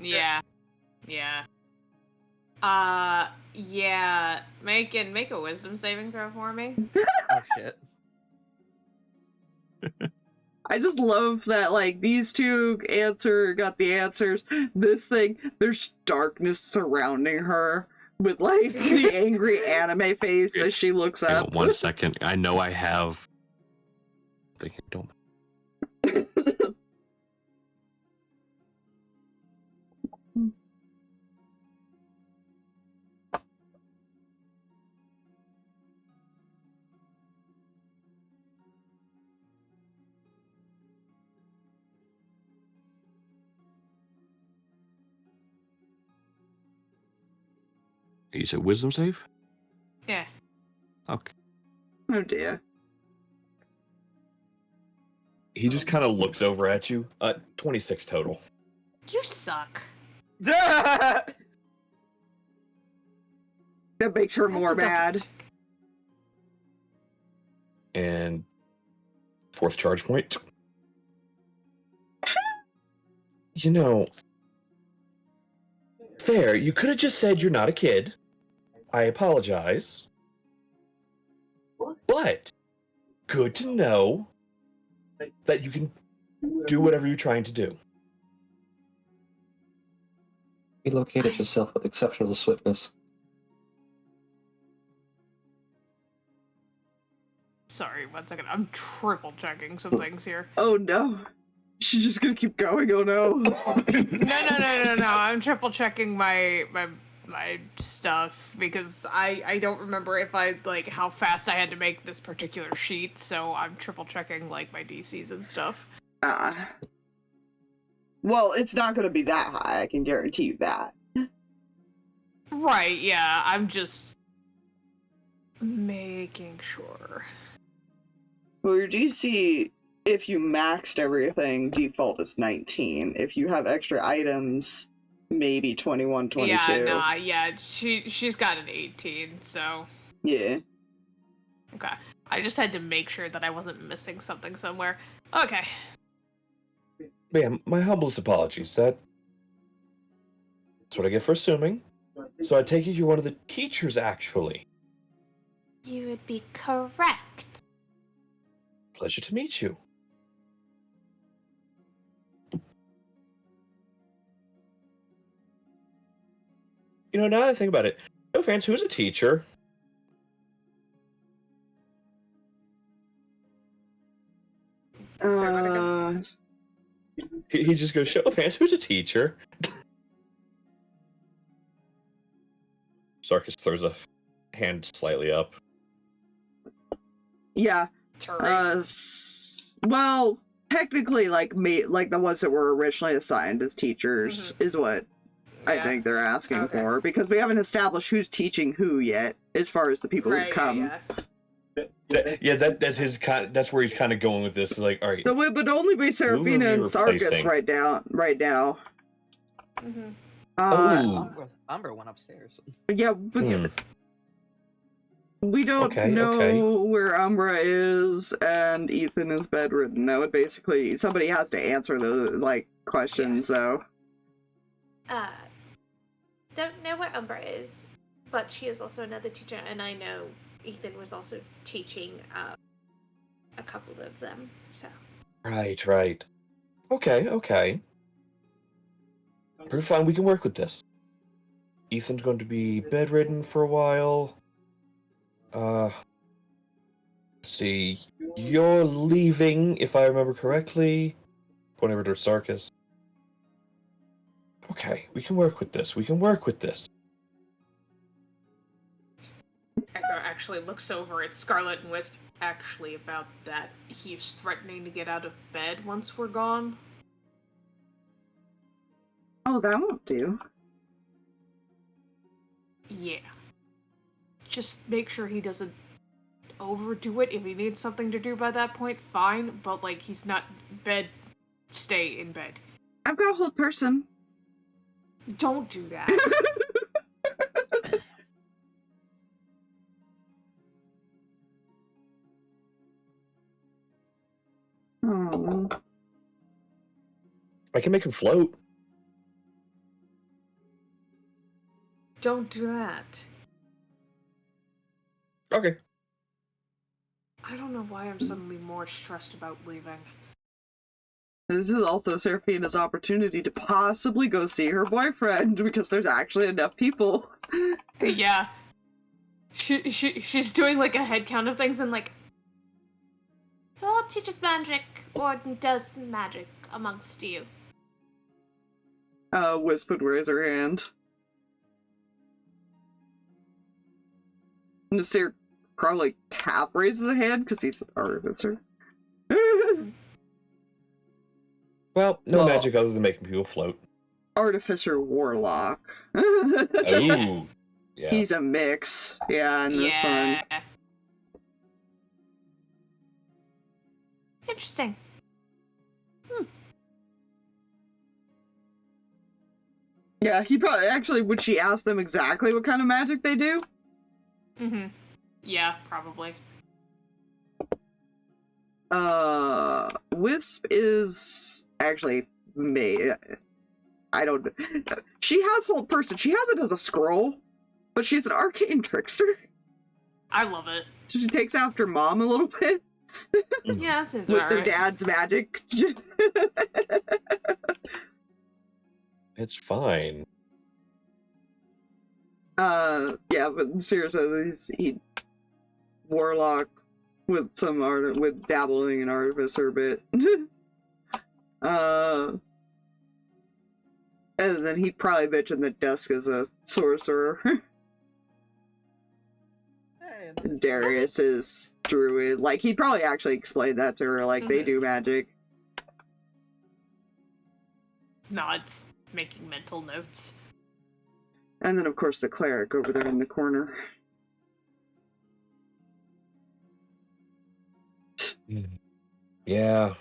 Yeah. Yeah. Yeah. Make a wisdom saving throw for me. Oh shit. I just love that, like, these two got the answers. This thing, there's darkness surrounding her with, like, the angry anime face as she looks Hang up. on 1 second. I know I have. Don't. You said wisdom save? Yeah. Okay. Oh dear. He just kind of looks over at you. 26 total. You suck. That makes her more mad. And 4th charge point. You know, fair. You could have just said you're not a kid. I apologize. But good to know that you can do whatever you're trying to do. You located yourself with exceptional swiftness. Sorry, 1 second. I'm triple checking some things here. Oh no. She's just gonna keep going, oh no. No. I'm triple checking my stuff because I don't remember if I like how fast I had to make this particular sheet, so I'm triple checking like my DCs and stuff. Well, it's not gonna be that high, I can guarantee you that. Right, yeah, I'm just making sure. Well, your DC, if you maxed everything, default is 19. If you have extra items, maybe 21, 22. Yeah, she's got an 18, so Yeah. okay. I just had to make sure that I wasn't missing something somewhere. Okay. Ma'am, my humblest apologies. That's what I get for assuming. So I take it you're one of the teachers, actually. You would be correct. Pleasure to meet you. You know, now that I think about it, no offense, who's a teacher? He just goes, show of hands, who's a teacher? Sarkis throws a hand slightly up. Yeah. Well, technically, like the ones that were originally assigned as teachers is what I think they're asking for, because we haven't established who's teaching who yet, as far as the people who come. That's his kind. That's where he's kind of going with this. Is like, all right, So it would only be Serafina we and Sarkis replacing? right now. Mhm. Ooh. Umbra went upstairs. Yeah, but Hmm. we don't Okay, know okay. where Umbra is, and Ethan is bedridden. That would basically somebody has to answer those questions, though. Don't know where Umbra is, but she is also another teacher, and I know Ethan was also teaching a couple of them. So Right. Okay. We're fine. We can work with this. Ethan's going to be bedridden for a while. Let's see. You're leaving, if I remember correctly. Going over to Sarkis. Okay, we can work with this. Echo actually looks over at Scarlet and Wisp. Actually, about that, he's threatening to get out of bed once we're gone. Oh, that won't do. Yeah. Just make sure he doesn't overdo it. If he needs something to do by that point, fine. But, like, he's not bed. Stay in bed. I've got a whole person. Don't do that. Oh. I can make him float. Don't do that. Okay. I don't know why I'm suddenly more stressed about leaving. This is also Serafina's opportunity to possibly go see her boyfriend, because there's actually enough people. Yeah. She's doing, like, a head count of things and, like, who teaches magic or does magic amongst you? Wisp would raise her hand. Nasir probably half raises a hand because he's an artificer. Well, no Well- magic other than making people float. Artificer warlock. Ooh. Yeah. He's a mix. Yeah, in this one. Interesting. Yeah, he probably actually would she ask them exactly what kind of magic they do? Mm-hmm. Yeah, probably. Wisp is actually I don't. She has hold person. She has it as a scroll, but she's an arcane trickster. I love it. So she takes after mom a little bit Yeah, that seems with about their right. dad's magic. It's fine. Yeah, but seriously, he warlock with some art with dabbling in artificer bit. And then he'd probably mention that Dusk is a sorcerer. Hey, Darius is druid. Like, he'd probably actually explain that to her, like, they do magic. Nods, making mental notes. And then, of course, the cleric over there in the corner. Yeah.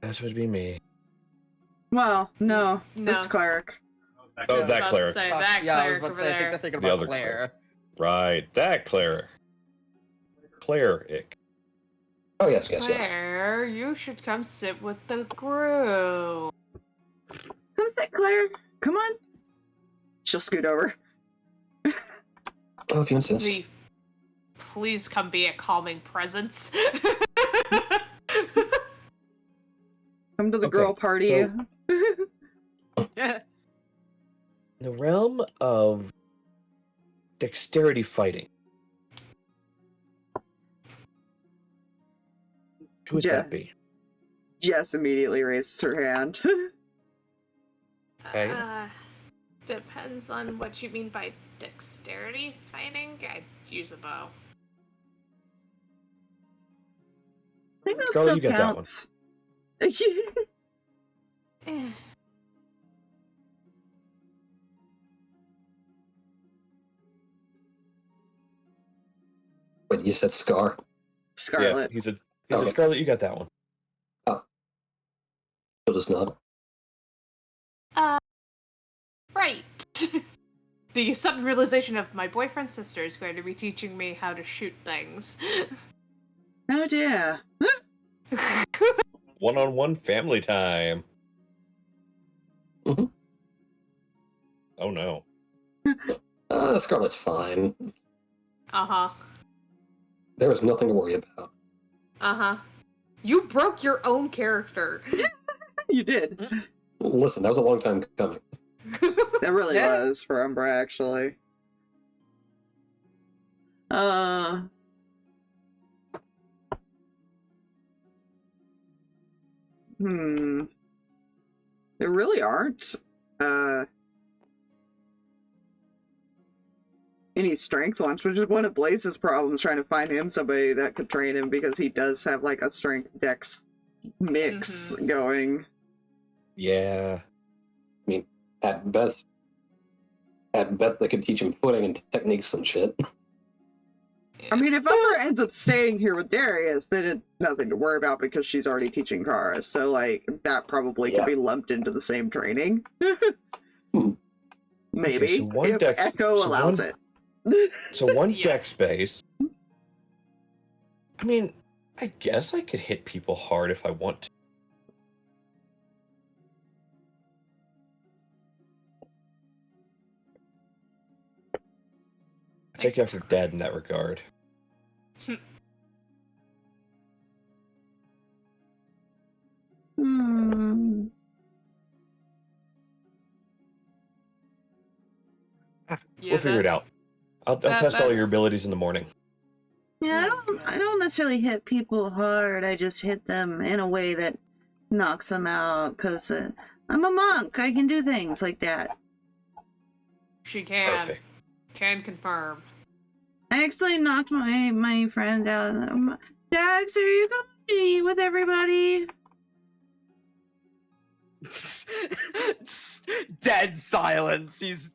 That would be me. Well, no, No. this cleric. Oh, I was that about to cleric. say, Fuck, that yeah, I was cleric about to over say, I think there. they're thinking The about other Claire. Right, that cleric. Cleric. Oh, yes. Claire, you should come sit with the group. Come sit, Claire. Come on. She'll scoot over. Oh, if you insist. Please come be a calming presence. Come to the Okay, girl party. so- The realm of dexterity fighting. Who would Yeah. that be? Jess immediately raises her hand. Okay. Depends on what you mean by dexterity fighting. I'd use a bow. I think that Scarlet, still you got that one. counts. Eh. Wait, you said Scar? Scarlet. Yeah, he said Okay. Scarlet, you got that one. So does not. Right. The sudden realization of my boyfriend's sister is going to be teaching me how to shoot things. Oh dear. One-on-one family time. Mhm. Oh no. Scarlet's fine. Uh-huh. There was nothing to worry about. Uh-huh. You broke your own character. You did. Listen, that was a long time coming. That really Yeah. was for Umbra, actually. There really aren't any strength ones, which is one of Blaze's problems, trying to find him somebody that could train him, because he does have like a strength dex mix going. Yeah. At best, they could teach him footing and techniques and shit. I mean, if Umbra ends up staying here with Darius, then it's nothing to worry about because she's already teaching Karrus. So, like, that probably could be lumped into the same training. Maybe. Okay, so one if dex- Echo so allows one- it. So one Yeah. deck space. I mean, I guess I could hit people hard if I want to. I take after Dad in that regard. Hmm. Yeah, We'll figure it that's- out. I'll test all your that's- abilities in the morning. Yeah, Oh, I don't necessarily hit people hard. I just hit them in a way that knocks them out. Cause I'm a monk. I can do things like that. She can. Perfect. Can confirm. I actually knocked my friend out. Jax, are you going to eat with everybody? Dead silence. He's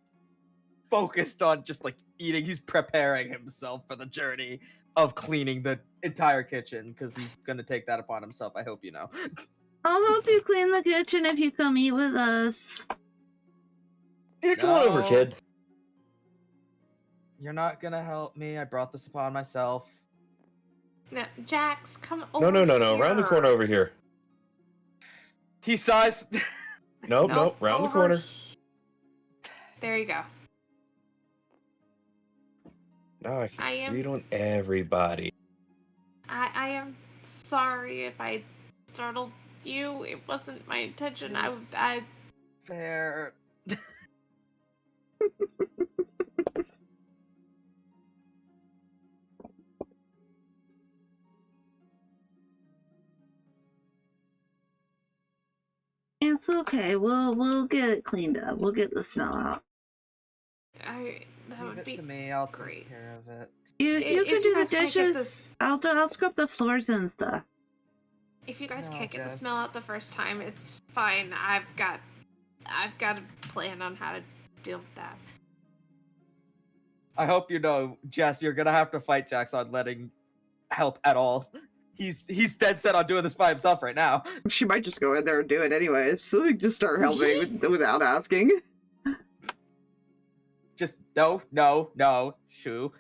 focused on just like eating. He's preparing himself for the journey of cleaning the entire kitchen because he's going to take that upon himself. I hope you know. I'll help you clean the kitchen if you come eat with us. Yeah, come on over, No. kid. You're not going to help me. I brought this upon myself. Now, Jax, come over. No. Round the here. corner over here. He sighs. Nope. Round the over corner. he- There you go. No, I I can am- read on everybody. I am sorry if I startled you. It wasn't my intention. I Fair. It's okay. We'll get it cleaned up. We'll get the smell out. that Leave would it be to me. I'll great. take care of it. You If can you do the guys can't get dishes. I'll scrub the floors and stuff. If you guys No, can't get the Jess. smell out the first time, it's fine. I've got a plan on how to deal with that. I hope you know, Jess, you're gonna have to fight Jax on letting help at all. He's dead set on doing this by himself right now. She might just go in there and do it anyways. So just start helping without asking. Just no, shoo.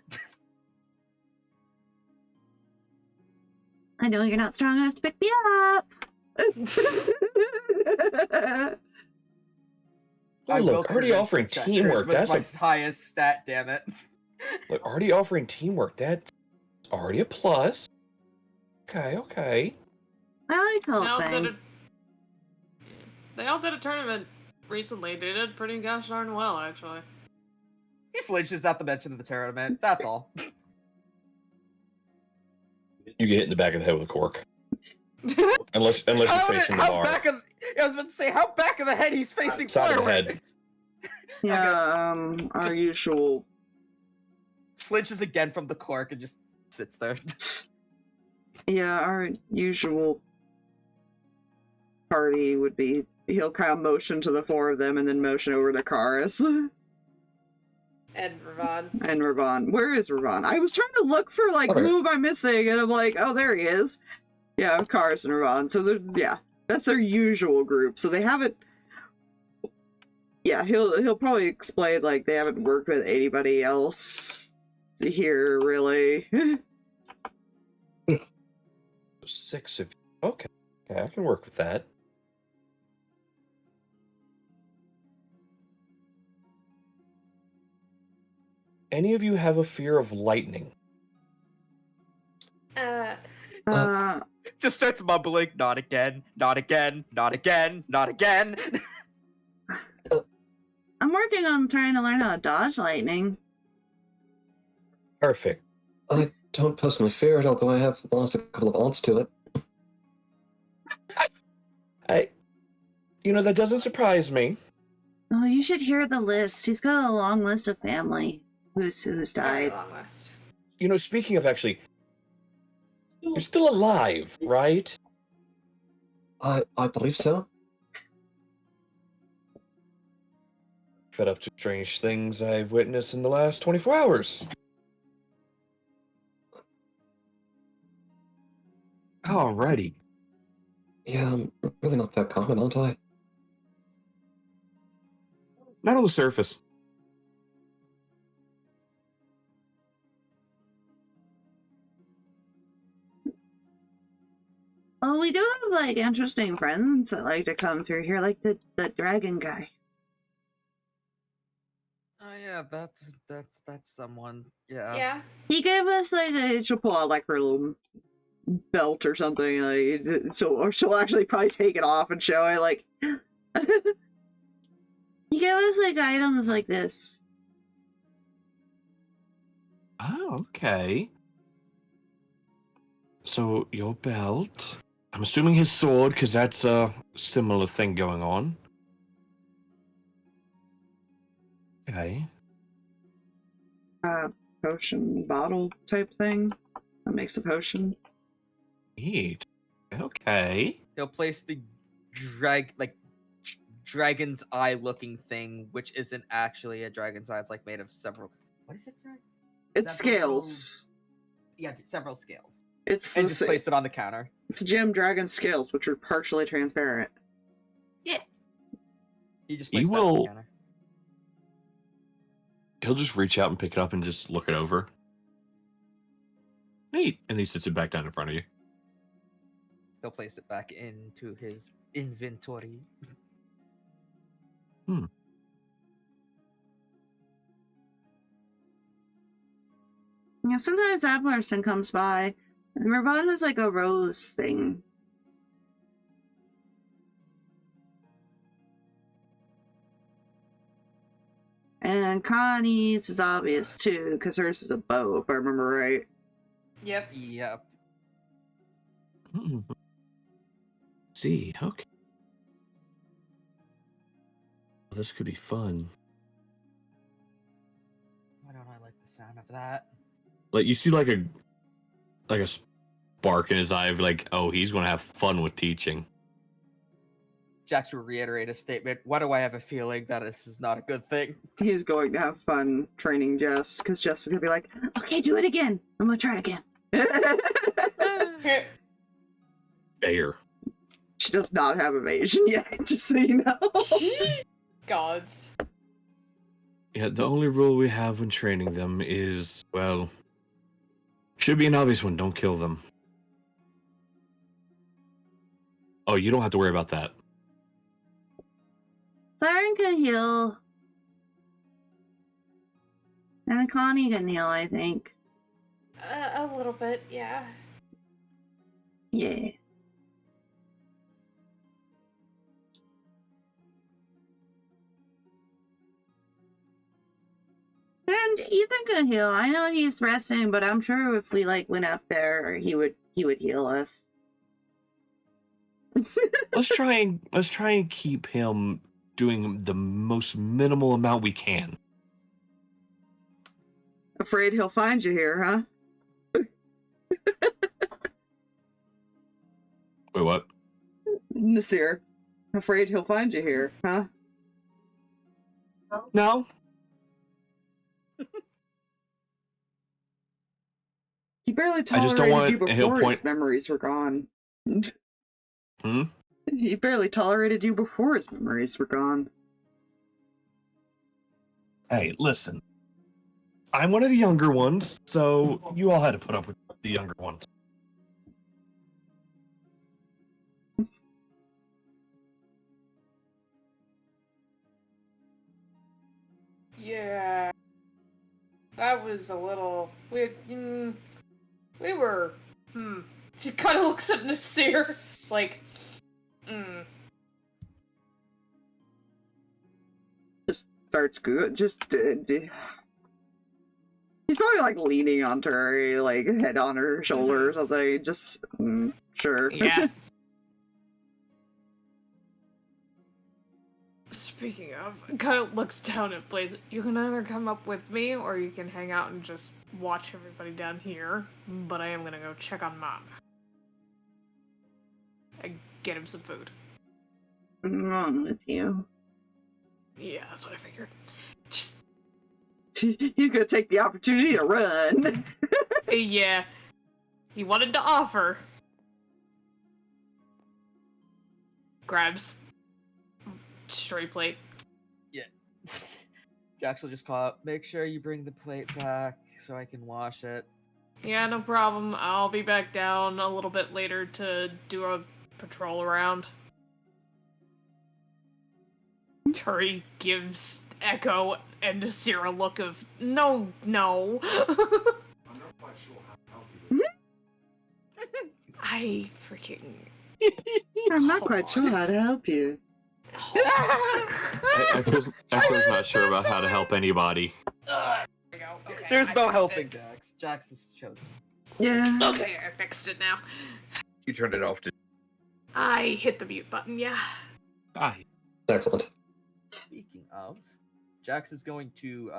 I know you're not strong enough to pick me up. Oh, look, already convince offering you that teamwork. charisma's That's my highest stat. Damn it. look, already offering teamwork. That's already a plus. Okay. I like They all did helping. a They all did a tournament recently. They did pretty gosh darn well, actually. He flinches at the mention of the tournament. That's all. You get hit in the back of the head with a cork. Unless you're facing the how bar. back of I was about to say how back of the head he's facing Side of the forward. head. Yeah, our Just- usual. Flinches again from the cork and just sits there. Yeah, our usual party would be he'll kind of motion to the four of them and then motion over to Karrus. And Rii'Vahn. And Rii'Vahn. Where is Rii'Vahn? I was trying to look for, like, Okay. who am I missing? And I'm like, oh, there he is. Yeah, Karrus and Rii'Vahn. So, yeah, that's their usual group. So they haven't... Yeah, he'll probably explain, like, they haven't worked with anybody else here, really. 6 of you. Okay. Okay, I can work with that. Any of you have a fear of lightning? Just starts mumbling, not again, not again, not again, not again. I'm working on trying to learn how to dodge lightning. Perfect. I don't personally fear it, although I have lost a couple of aunts to it. That doesn't surprise me. Oh, you should hear the list. He's got a long list of family who's Very died. long list. Speaking of actually, you're still alive, right? I believe so. Fed up to strange things I've witnessed in the last 24 hours. Alrighty. Yeah, I'm really not that common, aren't I? Not on the surface. Oh, we do have, like, interesting friends that like to come through here, like the dragon guy. Oh yeah, that's someone. Yeah. Yeah. He gave us, like, she'll pull out, like, her little belt or something, like, or she'll actually probably take it off and show it, like... He gave us, like, items like this. Oh, okay. So, your belt. I'm assuming his sword, because that's a similar thing going on. Okay. Potion bottle type thing that makes a potion. Neat. Okay. He'll place the dragon's eye looking thing, which isn't actually a dragon's eye. It's like made of several. What does it say? It's Several- scales. Yeah, several scales. It's And the just sa- place it on the counter. It's gem dragon scales, which are partially transparent. You just He place that on the will- counter. He'll just reach out and pick it up and just look it over. Neat. And he sits it back down in front of you. He'll place it back into his inventory. Yeah, sometimes that person comes by. And Rii'Vahn has, like, a rose thing. And Kani's is obvious, too, because hers is a bow, if I remember right. Yep. Yep. See, okay. Well, this could be fun. Why don't I like the sound of that? Like, you see like a spark in his eye of like, oh, he's gonna have fun with teaching. Jax will reiterate a statement. Why do I have a feeling that this is not a good thing? He's going to have fun training Jess, because Jess is going to be like, okay, do it again. I'm going to try again. Fair. She does not have evasion yet, just so you know. Gods. Yeah, the only rule we have when training them is, well, should be an obvious one, don't kill them. Oh, you don't have to worry about that. Siren can heal. And Kani can heal, I think. A little bit, yeah. Yeah. And Ethan can heal. I know he's resting, but I'm sure if we like went up there, he would heal us. Let's try and keep him doing the most minimal amount we can. Afraid he'll find you here, huh? Wait, what? Nasir. Afraid he'll find you here, huh? No. He barely I just tolerated don't want you and he'll before point. his memories were gone. Hmm? He barely tolerated you before his memories were gone. Hey, listen. I'm one of the younger ones, so you all had to put up with the younger ones. Yeah. That was a little... We were... She kind of looks at Nasir, like... Just starts good. Just he's probably like leaning onto her, like head on her shoulder or something. Just sure. Yeah. Speaking of, kind of looks down at Blaze. You can either come up with me, or you can hang out and just watch everybody down here. But I am gonna go check on Mom. And get him some food. What's wrong with you? Yeah, that's what I figured. Just, He's gonna take the opportunity to run. yeah. He wanted to offer. Grabs straight plate. Yeah. Jax will just call out, make sure you bring the plate back so I can wash it. Yeah, no problem. I'll be back down a little bit later to do a patrol around. Turi gives Echo and Nasir a look of, no. I'm not quite sure how to help you. I freaking... I'm not quite sure how to help you. Echo's not sure about how to help anybody. There we go. Okay, There's I no fixed helping it. Jax. Jax is chosen. Yeah. Okay, I fixed it now. You turned it off to. I hit the mute button, yeah. Bye. Excellent. Speaking of, Jax is going to,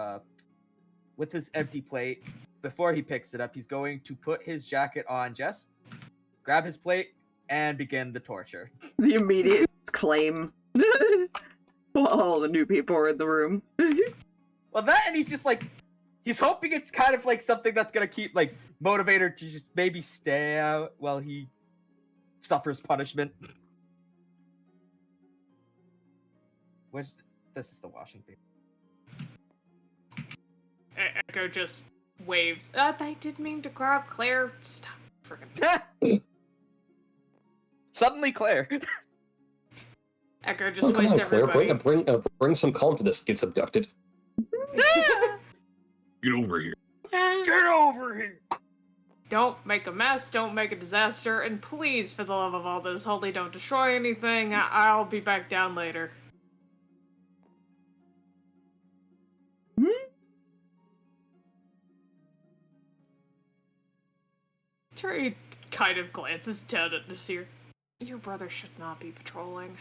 with his empty plate, before he picks it up, he's going to put his jacket on Jess, grab his plate, and begin the torture. The immediate claim. Well, all the new people are in the room. Well, that, and he's just like, he's hoping it's kind of like something that's gonna keep, like, motivate her to just maybe stay out while he suffers punishment. Where's, this is the washing paper. Echo just waves. I didn't mean to grab Claire. Stop freaking... Suddenly, Claire. Echo just Oh, come waves on, Claire. everybody. Bring some calm to this. Gets abducted. Get over here. Get over here! Don't make a mess, don't make a disaster, and please, for the love of all that is holy, don't destroy anything. I'll be back down later. Turi kind of glances down at Nasir. Your brother should not be patrolling.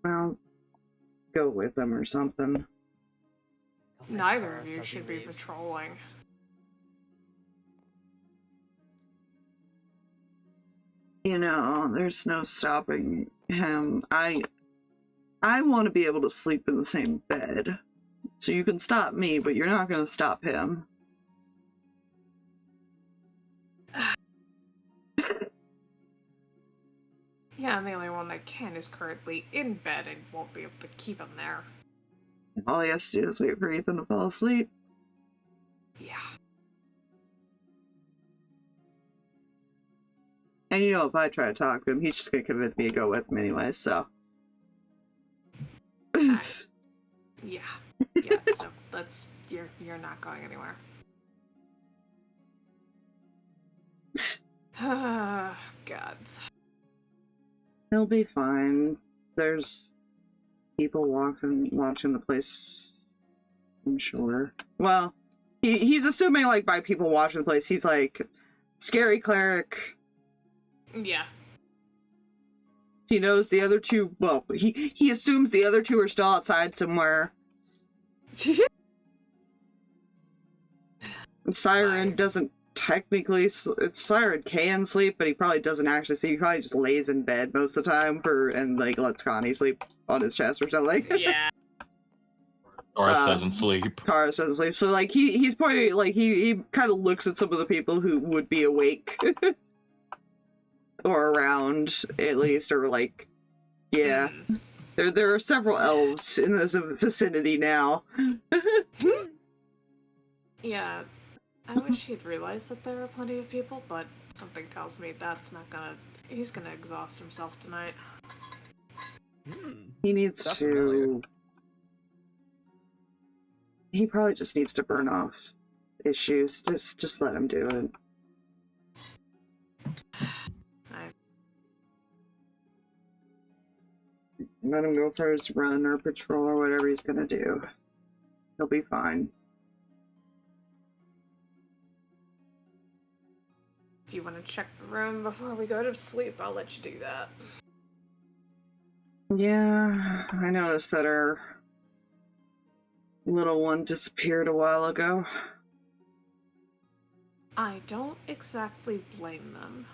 Well, go with them or something. Neither of you should be patrolling. You know, there's no stopping him. I want to be able to sleep in the same bed. So you can stop me, but you're not going to stop him. Yeah, and the only one that can is currently in bed and won't be able to keep him there. All he has to do is wait for Ethan to fall asleep. Yeah. And you know, if I try to talk to him, he's just going to convince me to go with him anyway, so. Yeah. Yeah, so that's... You're not going anywhere. Gods. He'll be fine. There's people watching the place, I'm sure. Well, he's assuming, like, by people watching the place, he's like, scary cleric. Yeah. He knows the other two, well, he assumes the other two are still outside somewhere. Siren doesn't technically, Siren can sleep, but he probably doesn't actually sleep. He probably just lays in bed most of the time and like lets Kani sleep on his chest or something. Yeah. Karrus doesn't sleep. Karrus doesn't sleep. So like he's pointing, like he kind of looks at some of the people who would be awake or around at least, or like, yeah. There are several elves in this vicinity now. Yeah, I wish he'd realized that there were plenty of people, but something tells me that's not gonna. He's gonna exhaust himself tonight. He needs That's to. familiar. He probably just needs to burn off issues. Just let him do it. Let him go for his run or patrol or whatever he's gonna do. He'll be fine. If you want to check the room before we go to sleep, I'll let you do that. Yeah, I noticed that our little one disappeared a while ago. I don't exactly blame them.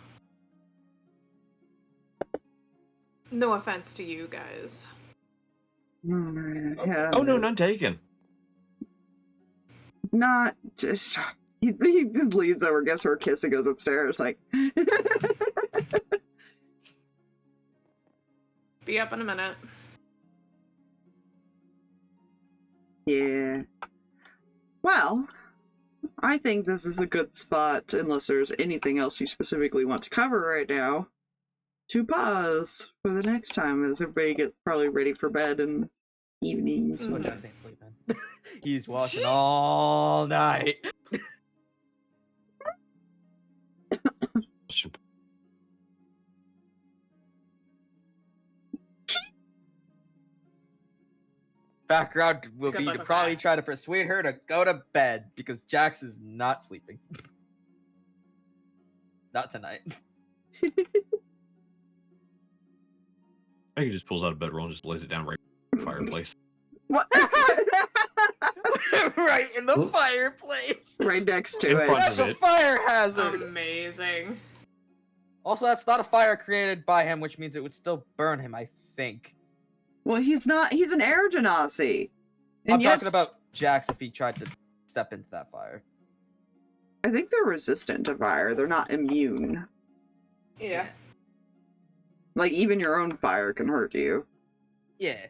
No offense to you guys. Yeah, Oh no, none taken. not just. He leans over, gives her a kiss, and goes upstairs. Like, Be up in a minute. yeah. Well, I think this is a good spot, unless there's anything else you specifically want to cover right now, to pause for the next time as everybody gets probably ready for bed and evenings. Oh, Jax ain't sleeping. He's watching all night. Background will Good be luck to with probably that. try to persuade her to go to bed because Jax is not sleeping. Not tonight. I he just pulls out a bedroll and just lays it down right in the fireplace. What? Right in the Ooh. fireplace. Right next to In it. front That's of a it. fire hazard. Amazing. Also, that's not a fire created by him, which means it would still burn him, I think. Well, he's not. He's an air genasi. And I'm yes, talking about Jax if he tried to step into that fire. I think they're resistant to fire. They're not immune. Yeah. Like, even your own fire can hurt you. Yeah.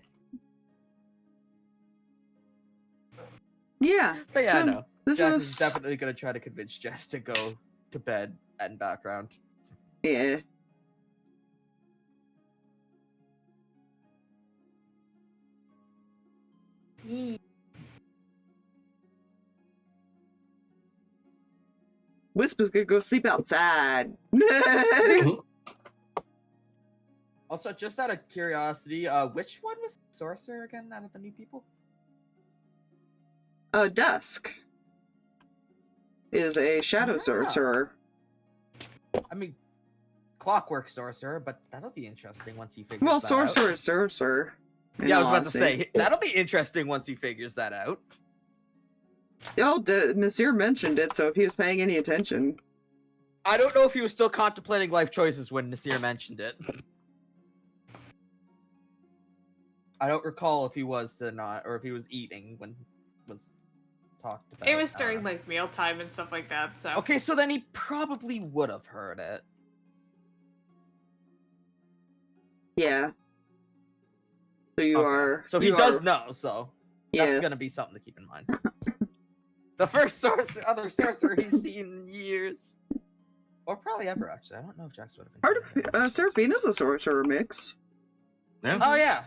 Yeah. But yeah, So, I know. This Jax is is definitely going to try to convince Jess to go to bed and background. Yeah. Wisp is gonna go sleep outside. Also, just out of curiosity, which one was the sorcerer again out of the new people? Dusk is a shadow Ah. sorcerer. I mean, clockwork sorcerer, but that'll be interesting once he figures Well, that sorcerer out. is sorcerer. in Yeah, I was all about to honesty. say, that'll be interesting once he figures that out. Oh, Nasir mentioned it, so if he was paying any attention. I don't know if he was still contemplating life choices when Nasir mentioned it. I don't recall if he was or not, or if he was eating when it was talked about. It was during like mealtime and stuff like that, so. Okay, so then he probably would have heard it. Yeah. So you Okay. are. So he you does are- know, so Yeah. that's gonna be something to keep in mind. The first other sorcerer he's seen in years. Or probably ever, actually. I don't know if Jax would have been. Part of Seraphina's a sorcerer mix. Yeah. Oh, yeah.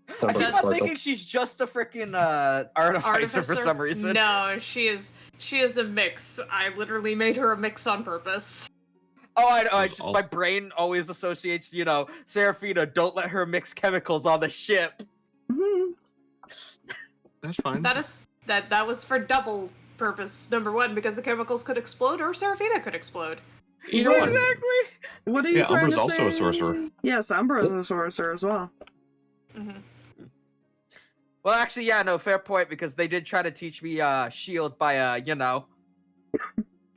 I Somebody keep on sparkle. thinking she's just a freaking artificer for some reason. No, she is a mix. I literally made her a mix on purpose. Oh, I know. I Those just all- my brain always associates, Seraphina, don't let her mix chemicals on the ship. Mhm. That's fine. That was for double purpose. Number one, because the chemicals could explode, or Seraphina could explode. Either one. Exactly. What are you Yeah, trying Umbra's to also a say? sorcerer. Yes, Umbra's a sorcerer as well. Mm-hmm. Well, actually, yeah, no, fair point, because they did try to teach me shield by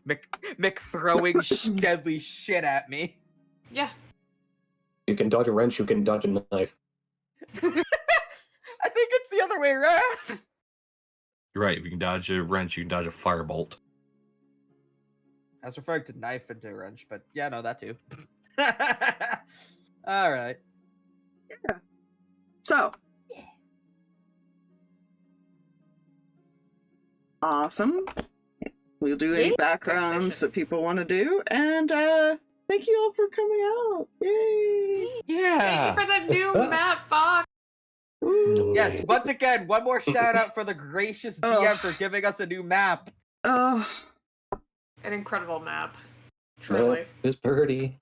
Mick throwing deadly shit at me. Yeah. You can dodge a wrench, you can dodge a knife. I think it's the other way around. You're right. If you can dodge a wrench, you can dodge a firebolt. I was referring to knife into wrench, but yeah, no, that too. All right. Yeah. So. Awesome. We'll do any Yay. backgrounds that people want to do, and thank you all for coming out. Yay! Yeah. Thank you for the new map, Fox. Woo. Yes, once again, one more shout out for the gracious DM Ugh. for giving us a new map. Oh. An incredible map. Truly. It's pretty.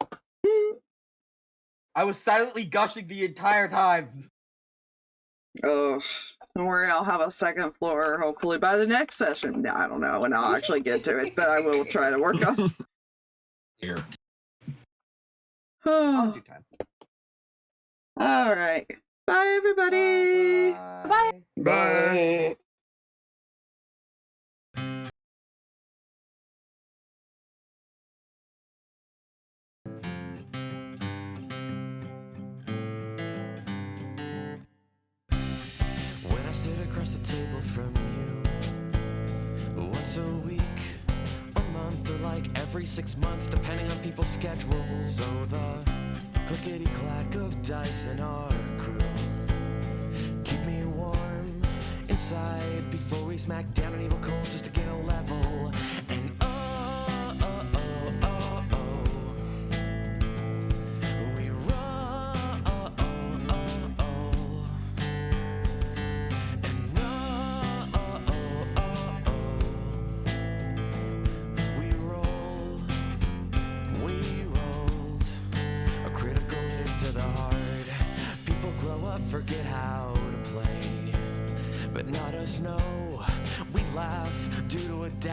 I was silently gushing the entire time. Oh. Don't worry, I'll have a second floor hopefully by the next session. No, I don't know when I'll actually get to it, but I will try to work on it. Here. I'll do time. All right. Bye, everybody. Bye. Bye. When I sit across the table from you, once a week, a month, or like every 6 months, depending on people's schedules. So the clickety-clack of dice in our crew keep me warm inside before we smack down an evil cold just to gain a level. And we roll. We rolled a critical hit to the heart. People grow up, forget how to play, but not us, no. We laugh due to a dad